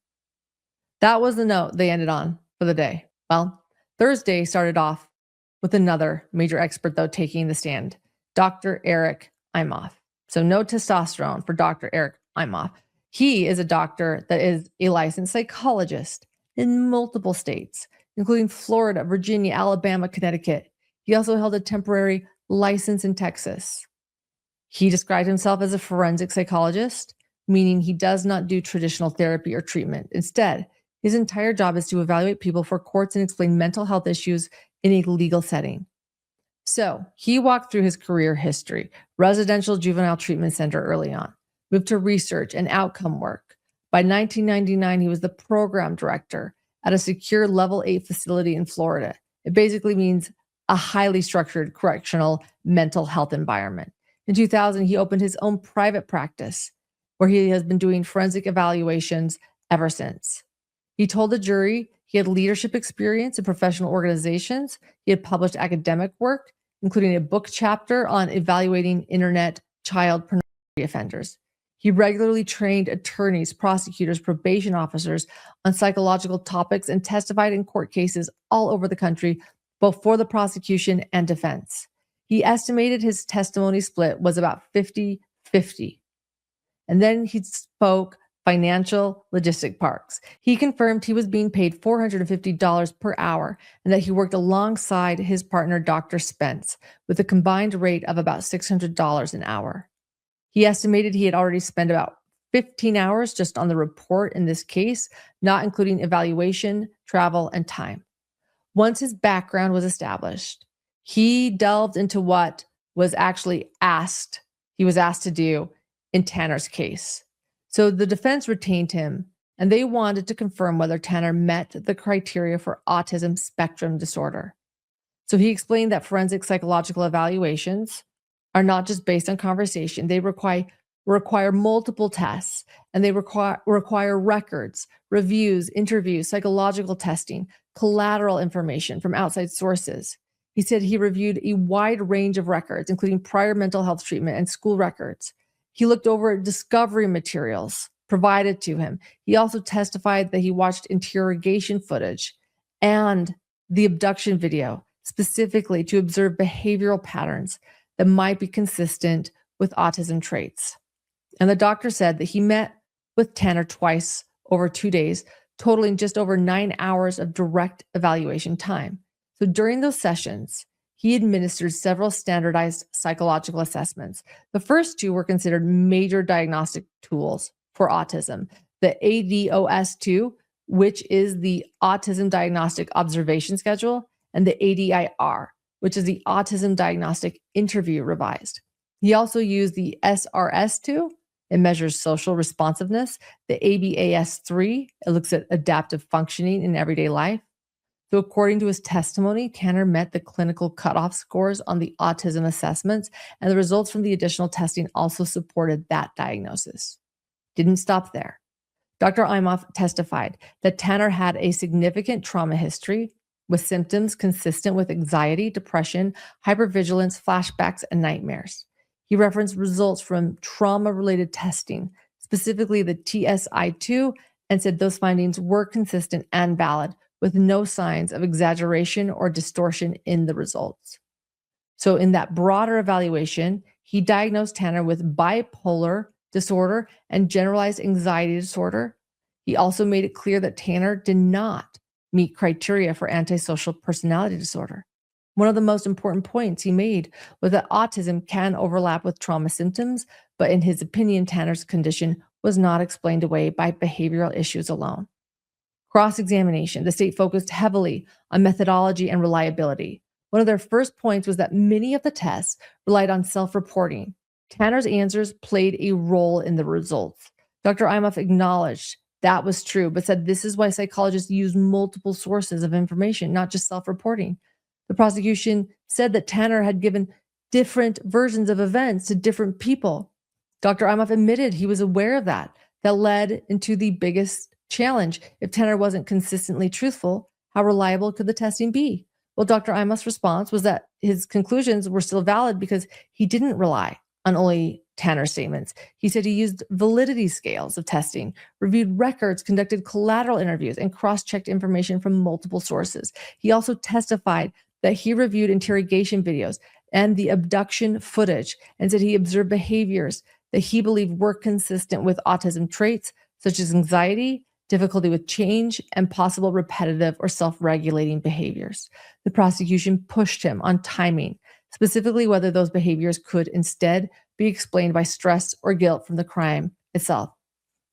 That was the note they ended on for the day. Well, Thursday started off with another major expert, though, taking the stand, Dr. Eric Imof. So no testosterone for Dr. Eric Imof. He is a doctor that is a licensed psychologist in multiple states, including Florida, Virginia, Alabama, Connecticut. He also held a temporary license in Texas. He described himself as a forensic psychologist, meaning he does not do traditional therapy or treatment. Instead, his entire job is to evaluate people for courts and explain mental health issues in a legal setting. So he walked through his career history, residential juvenile treatment center early on, moved to research and outcome work. By 1999, he was the program director at a secure level 8 facility in Florida. It basically means a highly structured correctional mental health environment. In 2000, he opened his own private practice where he has been doing forensic evaluations ever since. He told the jury he had leadership experience in professional organizations. He had published academic work, including a book chapter on evaluating internet child pornography offenders. He regularly trained attorneys, prosecutors, probation officers on psychological topics and testified in court cases all over the country, both for the prosecution and defense. He estimated his testimony split was about 50-50. And then he spoke financial logistic parks. He confirmed he was being paid $450 per hour and that he worked alongside his partner, Dr. Spence, with a combined rate of about $600 an hour. He estimated he had already spent about 15 hours just on the report in this case, not including evaluation, travel, and time. Once his background was established, he delved into what was actually asked, he was asked to do in Tanner's case. So the defense retained him, and they wanted to confirm whether Tanner met the criteria for autism spectrum disorder. So he explained that forensic psychological evaluations are not just based on conversation. They require multiple tests, and they require records, reviews, interviews, psychological testing, collateral information from outside sources. He said he reviewed a wide range of records, including prior mental health treatment and school records. He looked over discovery materials provided to him. He also testified that he watched interrogation footage and the abduction video specifically to observe behavioral patterns that might be consistent with autism traits. And the doctor said that he met with Tanner twice over 2 days, totaling just over 9 hours of direct evaluation time. So during those sessions, he administered several standardized psychological assessments. The first two were considered major diagnostic tools for autism. The ADOS-2, which is the Autism Diagnostic Observation Schedule, and the ADIR, which is the Autism Diagnostic Interview Revised. He also used the SRS-2, it measures social responsiveness, the ABAS-3, it looks at adaptive functioning in everyday life. So according to his testimony, Tanner met the clinical cutoff scores on the autism assessments, and the results from the additional testing also supported that diagnosis. Didn't stop there. Dr. Imof testified that Tanner had a significant trauma history with symptoms consistent with anxiety, depression, hypervigilance, flashbacks, and nightmares. He referenced results from trauma-related testing, specifically the TSI-2, and said those findings were consistent and valid, with no signs of exaggeration or distortion in the results. So in that broader evaluation, he diagnosed Tanner with bipolar disorder and generalized anxiety disorder. He also made it clear that Tanner did not meet criteria for antisocial personality disorder. One of the most important points he made was that autism can overlap with trauma symptoms, but in his opinion, Tanner's condition was not explained away by behavioral issues alone. Cross-examination, the state focused heavily on methodology and reliability. One of their first points was that many of the tests relied on self-reporting. Tanner's answers played a role in the results. Dr. Imof acknowledged that was true, but said this is why psychologists use multiple sources of information, not just self-reporting. The prosecution said that Tanner had given different versions of events to different people. Dr. Imof admitted he was aware of that. That led into the biggest challenge. If Tanner wasn't consistently truthful, how reliable could the testing be? Well, Dr. Imof's response was that his conclusions were still valid because he didn't rely on only Tanner's statements. He said he used validity scales of testing, reviewed records, conducted collateral interviews, and cross-checked information from multiple sources. He also testified that he reviewed interrogation videos and the abduction footage and said he observed behaviors that he believed were consistent with autism traits such as anxiety, difficulty with change, and possible repetitive or self-regulating behaviors. The prosecution pushed him on timing, specifically whether those behaviors could instead be explained by stress or guilt from the crime itself.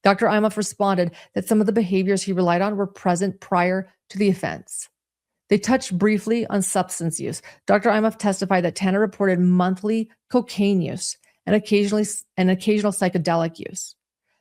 Dr. Imof responded that some of the behaviors he relied on were present prior to the offense. They touched briefly on substance use. Dr. Imof testified that Tanner reported monthly cocaine use and occasional psychedelic use,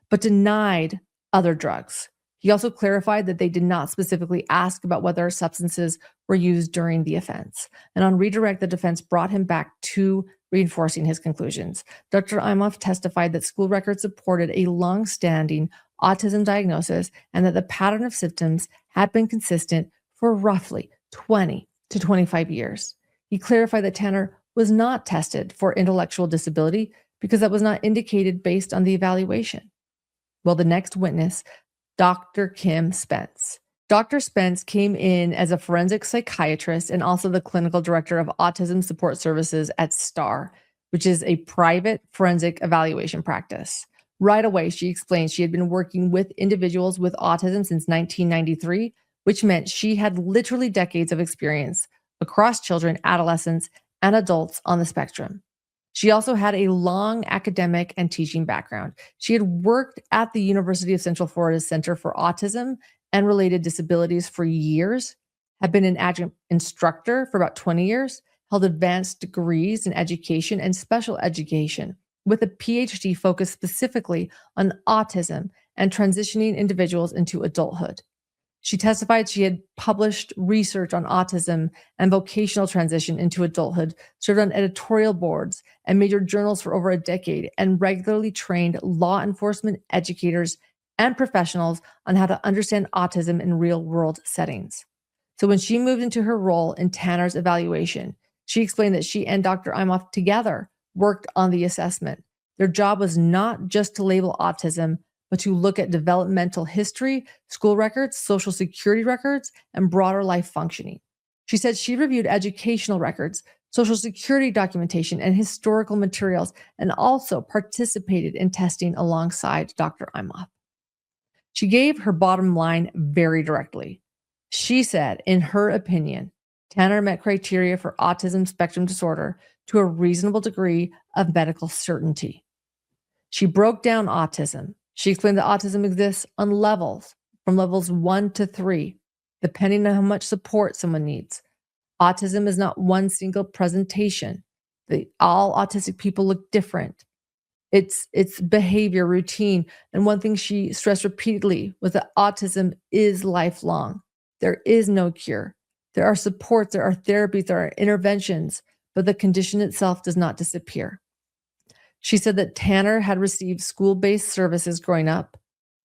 but denied other drugs. He also clarified that they did not specifically ask about whether substances were used during the offense. And on redirect, the defense brought him back to reinforcing his conclusions. Dr. Imof testified that school records supported a long-standing autism diagnosis and that the pattern of symptoms had been consistent for roughly 20 to 25 years. He clarified that Tanner was not tested for intellectual disability because that was not indicated based on the evaluation. Well, the next witness, Dr. Kim Spence. Dr. Spence came in as a forensic psychiatrist and also the clinical director of autism support services at STAR, which is a private forensic evaluation practice. Right away, she explained she had been working with individuals with autism since 1993, which meant she had literally decades of experience across children, adolescents, and adults on the spectrum. She also had a long academic and teaching background. She had worked at the University of Central Florida's Center for Autism and Related Disabilities for years, had been an adjunct instructor for about 20 years, held advanced degrees in education and special education, with a PhD focused specifically on autism and transitioning individuals into adulthood. She testified she had published research on autism and vocational transition into adulthood, served on editorial boards and major journals for over a decade, and regularly trained law enforcement, educators, and professionals on how to understand autism in real-world settings. So when she moved into her role in Tanner's evaluation, she explained that she and Dr. Imof together worked on the assessment. Their job was not just to label autism, but to look at developmental history, school records, social security records, and broader life functioning. She said she reviewed educational records, social security documentation, and historical materials, and also participated in testing alongside Dr. Imof. She gave her bottom line very directly. She said, in her opinion, Tanner met criteria for autism spectrum disorder to a reasonable degree of medical certainty. She broke down autism. She explained that autism exists on levels, from levels 1 to 3, depending on how much support someone needs. Autism is not one single presentation. All autistic people look different. It's behavior, routine. And one thing she stressed repeatedly was that autism is lifelong. There is no cure. There are supports, there are therapies, there are interventions, but the condition itself does not disappear. She said that Tanner had received school-based services growing up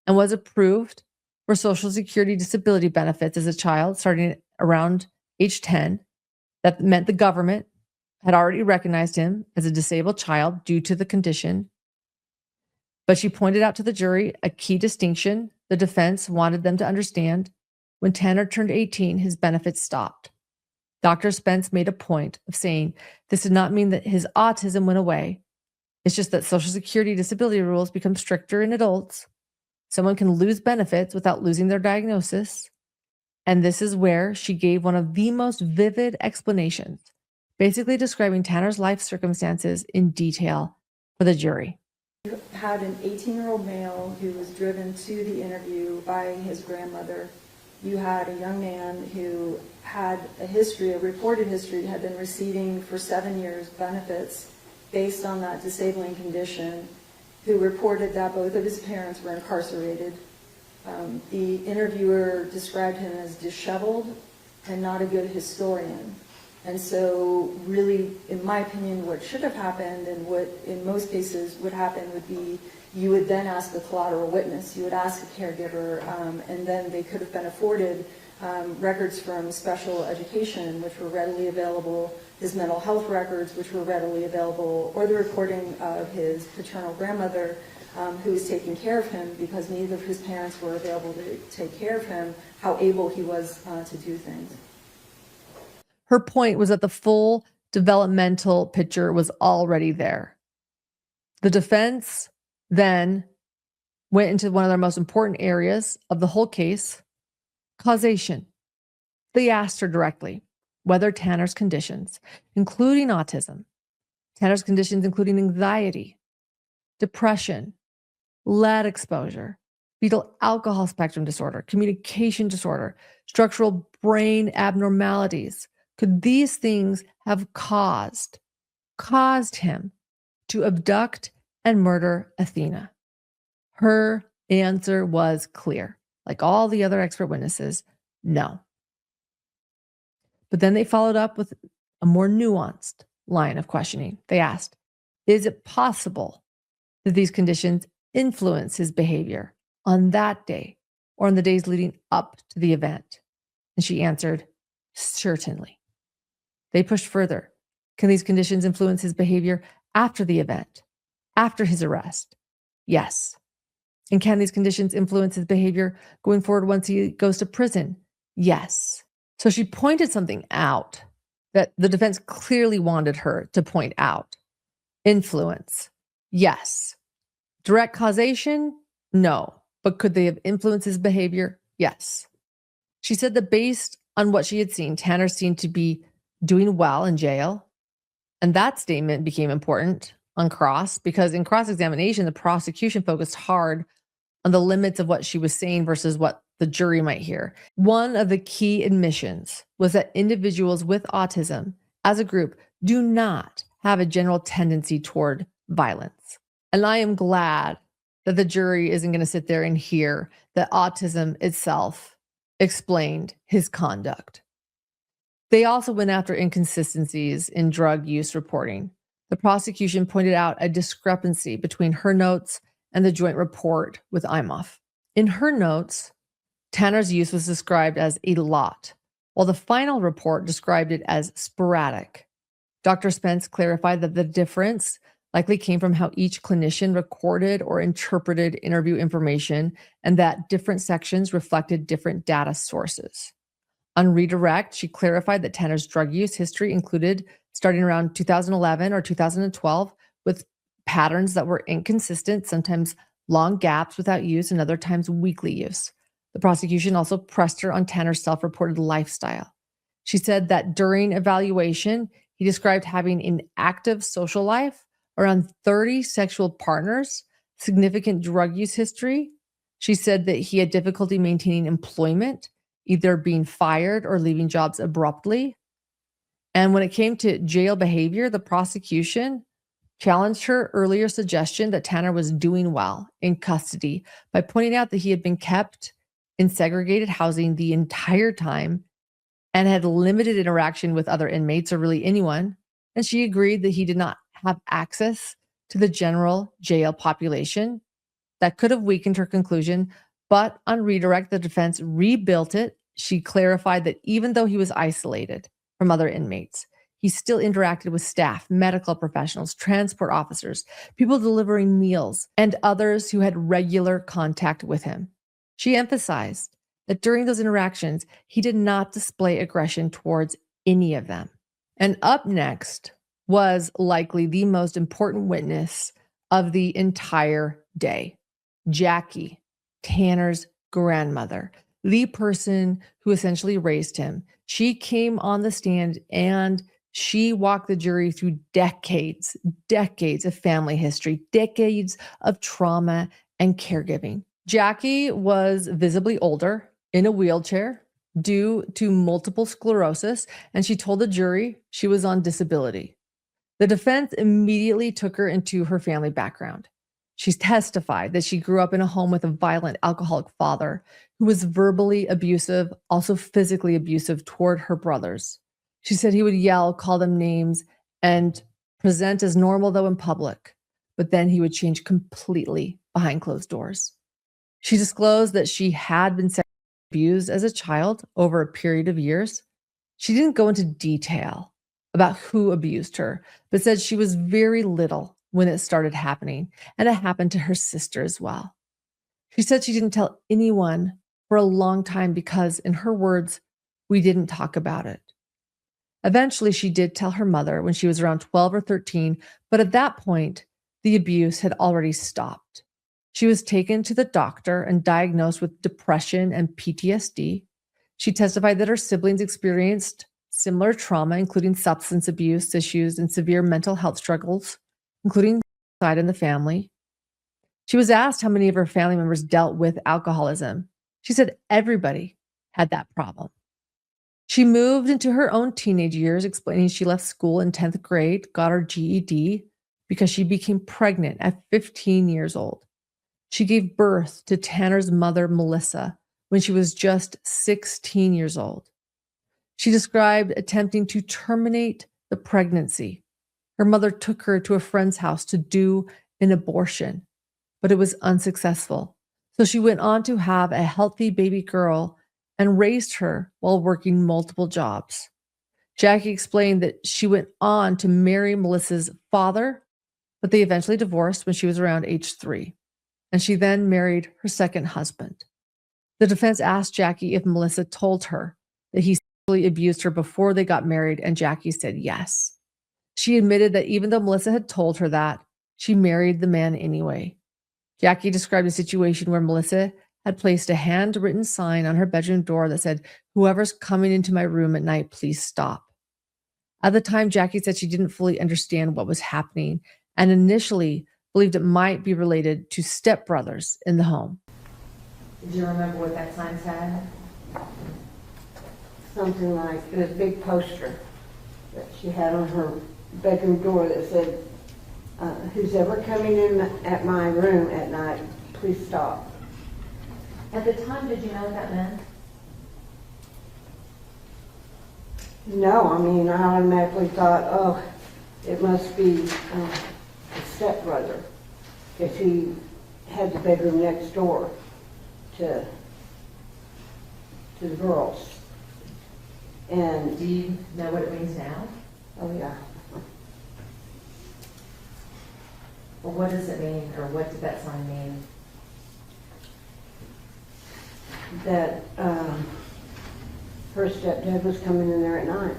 and was approved for Social Security disability benefits as a child starting around age 10. That meant the government had already recognized him as a disabled child due to the condition. But she pointed out to the jury a key distinction the defense wanted them to understand. When Tanner turned 18, his benefits stopped. Dr. Spence made a point of saying this did not mean that his autism went away. It's just that Social Security disability rules become stricter in adults. Someone can lose benefits without losing their diagnosis. And this is where she gave one of the most vivid explanations, basically describing Tanner's life circumstances in detail for the jury. You had an 18-year-old male who was driven to the interview by his grandmother. You had a young man who had a history, a reported history, had been receiving for 7 years benefits based on that disabling condition, who reported that both of his parents were incarcerated. The interviewer described him as disheveled and not a good historian. And so really, in my opinion, what should have happened and what in most cases would happen would be you would then ask a collateral witness, you would ask a caregiver, and then they could have been afforded records from special education, which were readily available, his mental health records, which were readily available, or the recording of his paternal grandmother, who was taking care of him because neither of his parents were available to take care of him, how able he was to do things. Her point was that the full developmental picture was already there. The defense then went into one of their most important areas of the whole case, causation. They asked her directly whether Tanner's conditions, including autism, Tanner's conditions including anxiety, depression, lead exposure, fetal alcohol spectrum disorder, communication disorder, structural brain abnormalities, could these things have caused him to abduct and murder Athena? Her answer was clear. Like all the other expert witnesses, no. But then they followed up with a more nuanced line of questioning. They asked, is it possible that these conditions influence his behavior on that day or on the days leading up to the event? And she answered, certainly. They pushed further. Can these conditions influence his behavior after the event, after his arrest? Yes. And can these conditions influence his behavior going forward once he goes to prison? Yes. So she pointed something out that the defense clearly wanted her to point out. Influence. Yes. Direct causation? No. But could they have influenced his behavior? Yes. She said that based on what she had seen, Tanner seemed to be doing well in jail. And that statement became important on cross because in cross-examination, the prosecution focused hard on the limits of what she was saying versus what the jury might hear. One of the key admissions was that individuals with autism as a group do not have a general tendency toward violence. And I am glad that the jury isn't going to sit there and hear that autism itself explained his conduct. They also went after inconsistencies in drug use reporting. The prosecution pointed out a discrepancy between her notes and the joint report with Imof. In her notes, Tanner's use was described as a lot, while the final report described it as sporadic. Dr. Spence clarified that the difference likely came from how each clinician recorded or interpreted interview information and that different sections reflected different data sources. On redirect, she clarified that Tanner's drug use history included starting around 2011 or 2012 with patterns that were inconsistent, sometimes long gaps without use, and other times weekly use. The prosecution also pressed her on Tanner's self-reported lifestyle. She said that during evaluation, he described having an active social life, around 30 sexual partners, significant drug use history. She said that he had difficulty maintaining employment, either being fired or leaving jobs abruptly. And when it came to jail behavior, the prosecution challenged her earlier suggestion that Tanner was doing well in custody by pointing out that he had been kept in segregated housing the entire time and had limited interaction with other inmates or really anyone. And she agreed that he did not have access to the general jail population. That could have weakened her conclusion, but on redirect, the defense rebuilt it. She clarified that even though he was isolated from other inmates, he still interacted with staff, medical professionals, transport officers, people delivering meals, and others who had regular contact with him. She emphasized that during those interactions, he did not display aggression towards any of them. And up next was likely the most important witness of the entire day, Jackie, Tanner's grandmother, the person who essentially raised him. She came on the stand and she walked the jury through decades of family history, decades of trauma and caregiving. Jackie was visibly older, in a wheelchair due to multiple sclerosis, and she told the jury she was on disability. The defense immediately took her into her family background. She testified that she grew up in a home with a violent alcoholic father who was verbally abusive, also physically abusive toward her brothers. She said he would yell, call them names, and present as normal, though in public, but then he would change completely behind closed doors. She disclosed that she had been sexually abused as a child over a period of years. She didn't go into detail about who abused her, but said she was very little when it started happening, and it happened to her sister as well. She said she didn't tell anyone for a long time because, in her words, we didn't talk about it. Eventually, she did tell her mother when she was around 12 or 13, but at that point, the abuse had already stopped. She was taken to the doctor and diagnosed with depression and PTSD. She testified that her siblings experienced similar trauma, including substance abuse issues and severe mental health struggles, including suicide in the family. She was asked how many of her family members dealt with alcoholism. She said everybody had that problem. She moved into her own teenage years, explaining she left school in 10th grade, got her GED because she became pregnant at 15 years old. She gave birth to Tanner's mother, Melissa, when she was just 16 years old. She described attempting to terminate the pregnancy. Her mother took her to a friend's house to do an abortion, but it was unsuccessful. So she went on to have a healthy baby girl and raised her while working multiple jobs. Jackie explained that she went on to marry Melissa's father, but they eventually divorced when she was around age 3. And she then married her second husband. The defense asked Jackie if Melissa told her that he sexually abused her before they got married, and Jackie said yes. She admitted that even though Melissa had told her that, she married the man anyway. Jackie described a situation where Melissa had placed a handwritten sign on her bedroom door that said, "Whoever's coming into my room at night, please stop." At the time, Jackie said she didn't fully understand what was happening and initially believed it might be related to stepbrothers in the home. Do you remember what that sign said? Something like, it was a big poster that she had on her bedroom door that said, "Who's ever coming in at my room at night, please stop." At the time, did you know what that meant? No, I mean, I automatically thought, oh, it must be a stepbrother, because he had the bedroom next door to the girls. And do you know what it means now? Oh yeah. Well, what does it mean, or what did that sign mean? That her stepdad was coming in there at night.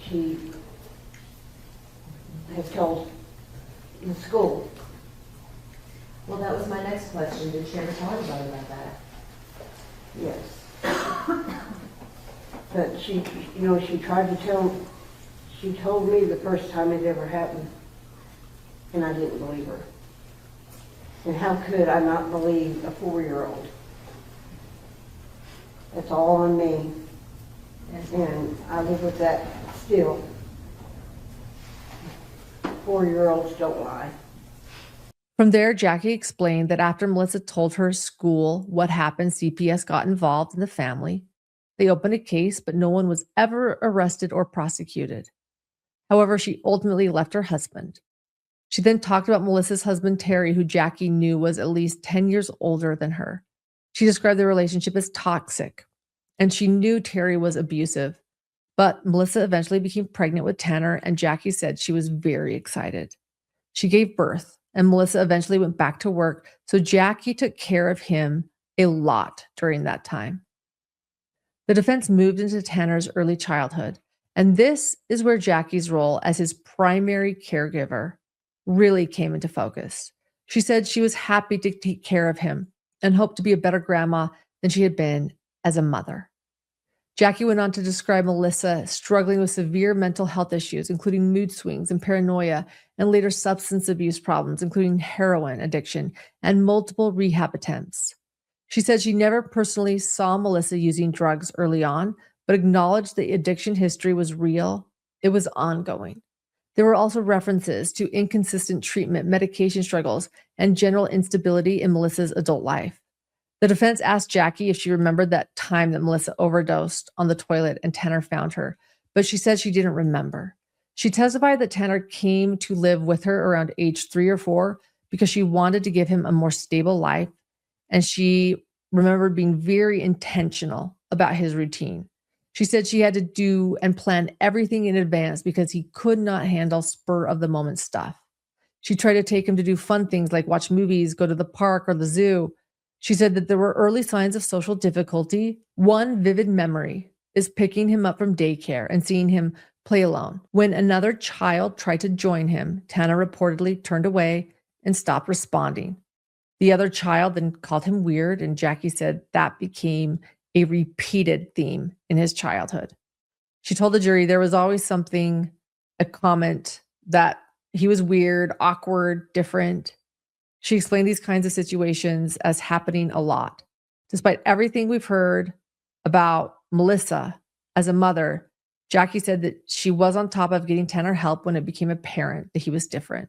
She had told the school. Well, that was my next question. Did she ever tell anybody about that? Yes. But she tried to tell, she told me the first time it ever happened, and I didn't believe her. And how could I not believe a 4-year-old? That's all on me. And I live with that still. 4-year-olds don't lie. From there, Jackie explained that after Melissa told her school what happened, CPS got involved in the family. They opened a case, but no one was ever arrested or prosecuted. However, she ultimately left her husband. She then talked about Melissa's husband, Terry, who Jackie knew was at least 10 years older than her. She described their relationship as toxic, and she knew Terry was abusive. But Melissa eventually became pregnant with Tanner, and Jackie said she was very excited. She gave birth, and Melissa eventually went back to work, so Jackie took care of him a lot during that time. The defense moved into Tanner's early childhood, and this is where Jackie's role as his primary caregiver really came into focus. She said she was happy to take care of him and hoped to be a better grandma than she had been as a mother. Jackie went on to describe Melissa struggling with severe mental health issues, including mood swings and paranoia, and later substance abuse problems, including heroin addiction and multiple rehab attempts. She said she never personally saw Melissa using drugs early on, but acknowledged the addiction history was real. It was ongoing. There were also references to inconsistent treatment, medication struggles, and general instability in Melissa's adult life. The defense asked Jackie if she remembered that time that Melissa overdosed on the toilet and Tanner found her, but she said she didn't remember. She testified that Tanner came to live with her around age 3 or 4 because she wanted to give him a more stable life, and she remembered being very intentional about his routine. She said she had to do and plan everything in advance because he could not handle spur-of-the-moment stuff. She tried to take him to do fun things like watch movies, go to the park or the zoo. She said that there were early signs of social difficulty. One vivid memory is picking him up from daycare and seeing him play alone. When another child tried to join him, Tanner reportedly turned away and stopped responding. The other child then called him weird, and Jackie said that became a repeated theme in his childhood. She told the jury there was always something, a comment that he was weird, awkward, different. She explained these kinds of situations as happening a lot. Despite everything we've heard about Melissa as a mother, Jackie said that she was on top of getting Tanner help when it became apparent that he was different.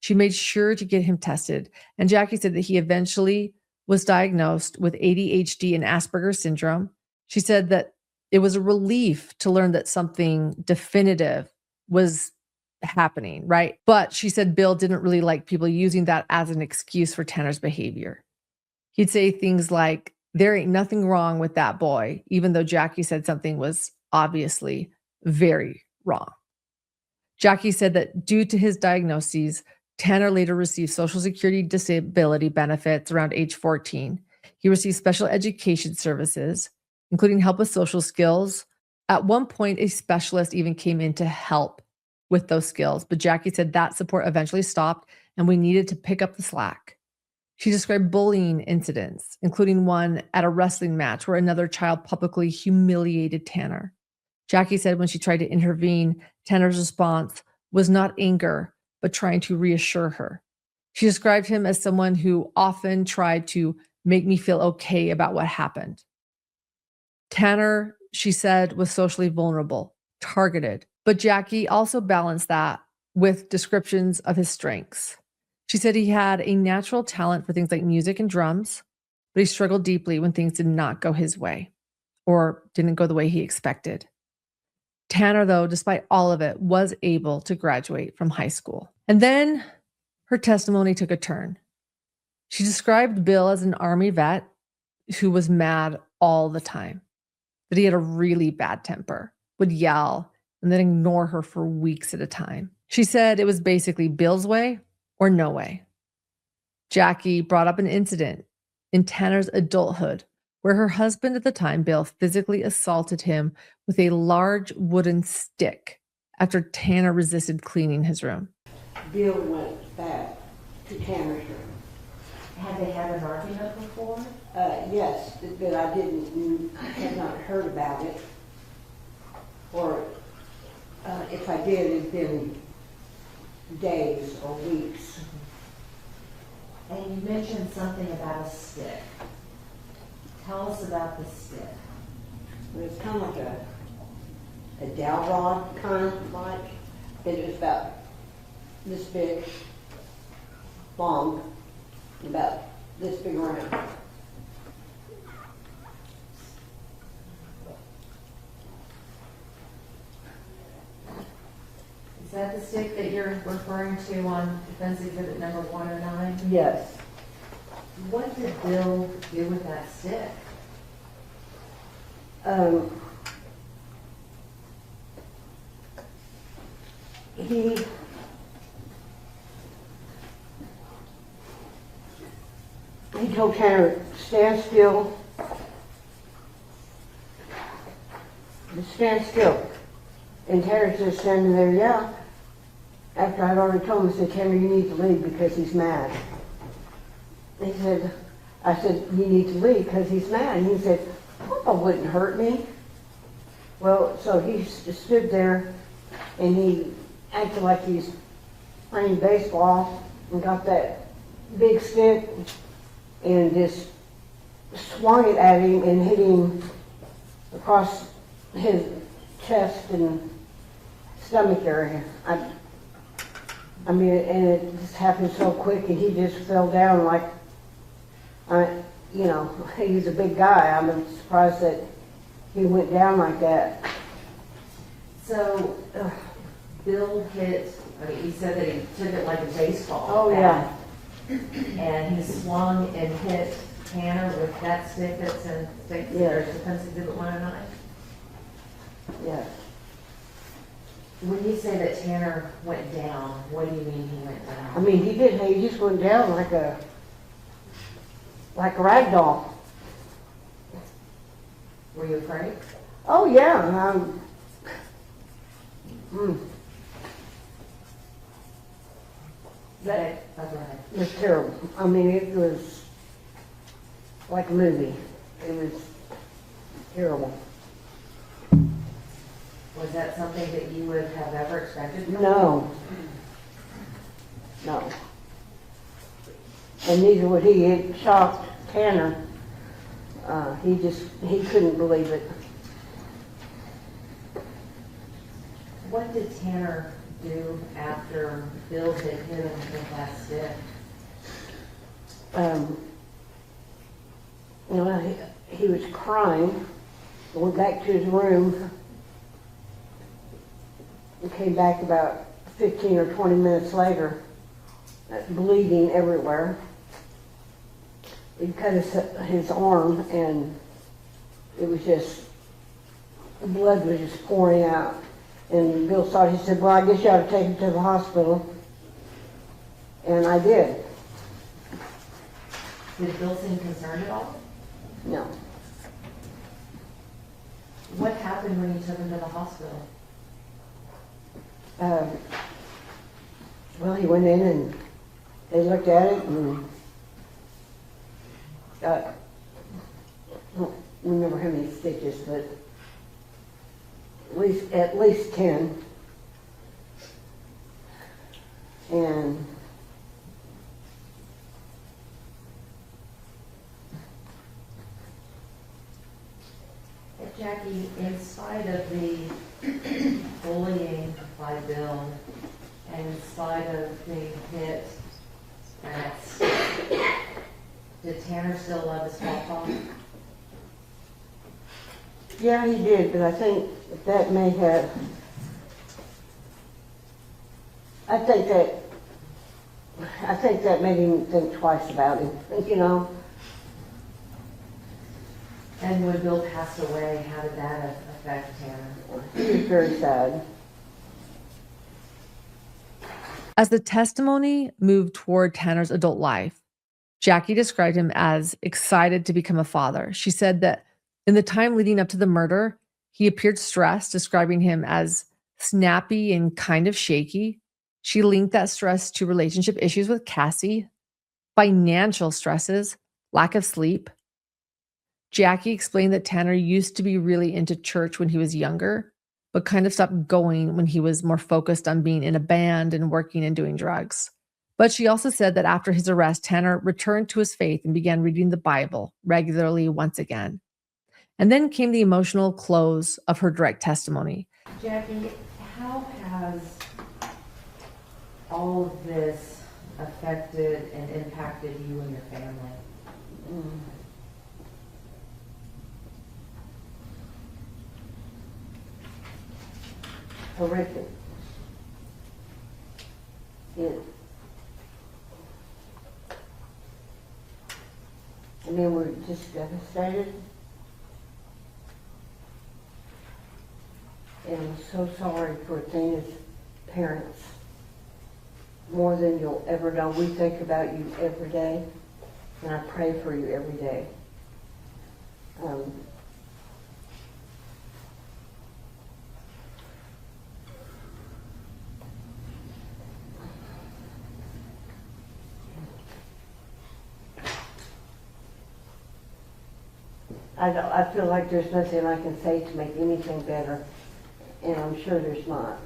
She made sure to get him tested, and Jackie said that he eventually was diagnosed with ADHD and Asperger's syndrome. She said that it was a relief to learn that something definitive was happening, right? But she said Bill didn't really like people using that as an excuse for Tanner's behavior. He'd say things like, "There ain't nothing wrong with that boy," even though Jackie said something was obviously very wrong. Jackie said that due to his diagnoses, Tanner later received Social Security disability benefits around age 14. He received special education services, including help with social skills. At one point, a specialist even came in to help with those skills, but Jackie said that support eventually stopped and we needed to pick up the slack. She described bullying incidents, including one at a wrestling match where another child publicly humiliated Tanner. Jackie said when she tried to intervene, Tanner's response was not anger, but trying to reassure her. She described him as someone who often tried to make me feel okay about what happened. Tanner, she said, was socially vulnerable, targeted, but Jackie also balanced that with descriptions of his strengths. She said he had a natural talent for things like music and drums, but he struggled deeply when things did not go his way or didn't go the way he expected. Tanner, though, despite all of it, was able to graduate from high school. And then her testimony took a turn. She described Bill as an Army vet who was mad all the time, that he had a really bad temper, would yell, and then ignore her for weeks at a time. She said it was basically Bill's way or no way. Jackie brought up an incident in Tanner's adulthood where her husband at the time, Bill, physically assaulted him with a large wooden stick after Tanner resisted cleaning his room. Bill went back to Tanner's room Had they had an argument before? Yes, but I had not heard about it. Or if I did, it'd been days or weeks. And you mentioned something about a stick. Tell us about the stick. It's kind of like a dowel rod, kind of like. It was about this big, long, about this big around. Is that the stick that you're referring to on Defense Exhibit number 109? Yes. What did Bill do with that stick? He told Tanner, stand still. Just stand still. And Tanner's just standing there, yeah. After I'd already told him, I said, Tanner, you need to leave because he's mad. He said, I said, you need to leave because he's mad. And he said, Papa wouldn't hurt me. Well, so he stood there and he acted like he's playing baseball and got that big stick and just swung it at him and hit him across his chest and stomach area. I mean, and it just happened so quick, and he just fell down like, you know, he's a big guy. I'm surprised that he went down like that. So, Bill hit, I mean, he said that he took it like a baseball. Oh, bat, and he swung and hit Tanner with that stick that's in Defense Exhibit 109? Yes. When you say that Tanner went down, what do you mean he went down? I mean, he just went down like a rag doll. Were you afraid? Oh, yeah. That was terrible. I mean, it was like a movie. It was terrible. Was that something that you would have ever expected from him? No. No. And neither would he. It shocked Tanner. He couldn't believe it. What did Tanner do after Bill had hit him with that stick? You know, he was crying. Went back to his room. And came back about 15 or 20 minutes later, bleeding everywhere. He cut his arm, and it was just, the blood was just pouring out. And Bill saw it, he said, well, I guess you ought to take him to the hospital. And I did. Did Bill seem concerned at all? No. What happened when you took him to the hospital? Well, he went in and they looked at it and got, I don't remember how many stitches, but at least 10. And Jackie, in spite of the bullying by Bill, and in spite of being hit, did Tanner still love his papa? yeah, he did, but I think that may have, I think that made him think twice about him, you know. And when Bill passed away, how did that affect Tanner? He was very sad. As the testimony moved toward Tanner's adult life, Jackie described him as excited to become a father. She said that in the time leading up to the murder, he appeared stressed, describing him as snappy and kind of shaky. She linked that stress to relationship issues with Cassie. financial stresses, lack of sleep. Jackie explained that Tanner used to be really into church when he was younger, but kind of stopped going when he was more focused on being in a band and working and doing drugs. But she also said that after his arrest, Tanner returned to his faith and began reading the Bible regularly once again. And then came the emotional close of her direct testimony. Jackie, how has all of this affected and impacted you and your family? Horrific. I mean, we're just devastated. And I'm so sorry for Athena's parents. More than you'll ever know. We think about you every day, and I pray for you every day. I feel like there's nothing I can say to make anything better, and I'm sure there's not.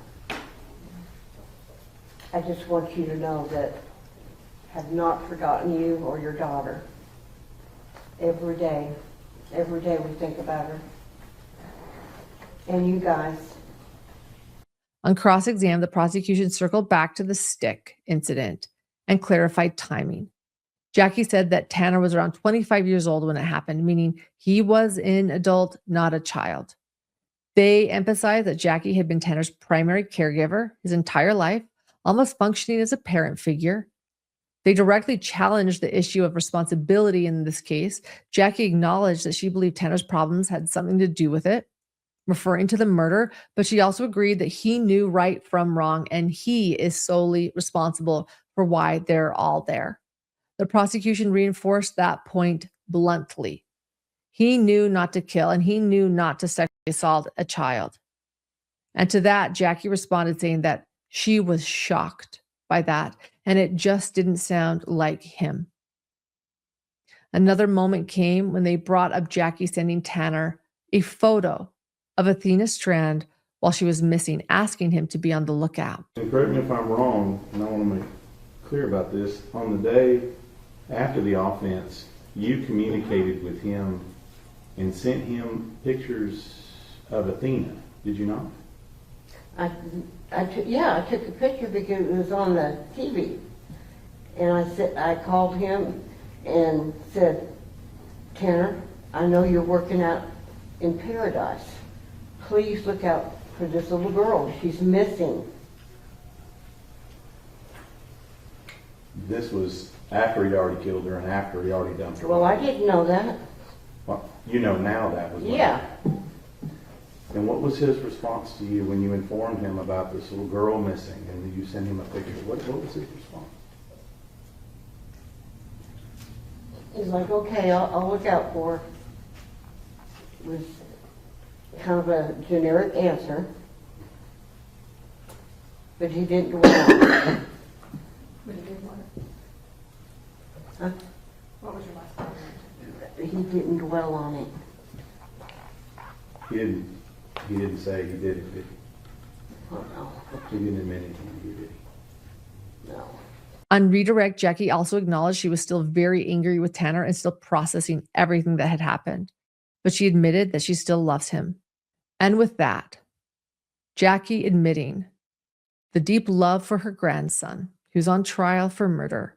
I just want you to know that I have not forgotten you or your daughter. Every day we think about her. And you guys. On cross-exam, the prosecution circled back to the stick incident and clarified timing. Jackie said that Tanner was around 25 years old when it happened, meaning he was an adult, not a child. They emphasized that Jackie had been Tanner's primary caregiver his entire life, almost functioning as a parent figure. They directly challenged the issue of responsibility in this case. Jackie acknowledged that she believed Tanner's problems had something to do with it, referring to the murder, but she also agreed that he knew right from wrong and he is solely responsible for why they're all there. The prosecution reinforced that point bluntly. He knew not to kill and he knew not to sexually assault a child. And to that, Jackie responded saying that she was shocked by that and it just didn't sound like him. Another moment came when they brought up Jackie sending Tanner a photo of Athena Strand while she was missing, asking him to be on the lookout. And correct me if I'm wrong, and I want to make clear about this. On the day after the offense, you communicated with him and sent him pictures of Athena, did you not? I took a picture because it was on the TV. And I called him and said, Tanner, I know you're working out in paradise. Please look out for this little girl. She's missing. This was after he'd already killed her and after he already dumped her. Well, I didn't know that. Well, you know now that was what Yeah. And what was his response to you when you informed him about this little girl missing and you sent him a picture? What was his response? He's like, okay, I'll look out for her. It was kind of a generic answer. But he didn't dwell on it. But he did want it. Huh? What was your last comment? He didn't dwell on it. He didn't say he did it, did he? Oh, no. He didn't admit anything to you, did he? No. On redirect, Jackie also acknowledged she was still very angry with Tanner and still processing everything that had happened. But she admitted that she still loves him. And with that, Jackie admitting the deep love for her grandson, who's on trial for murder,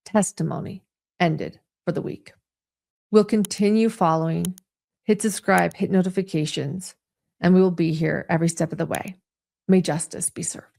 testimony ended for the week. We'll continue following. Hit subscribe, hit notifications, and we will be here every step of the way. May justice be served.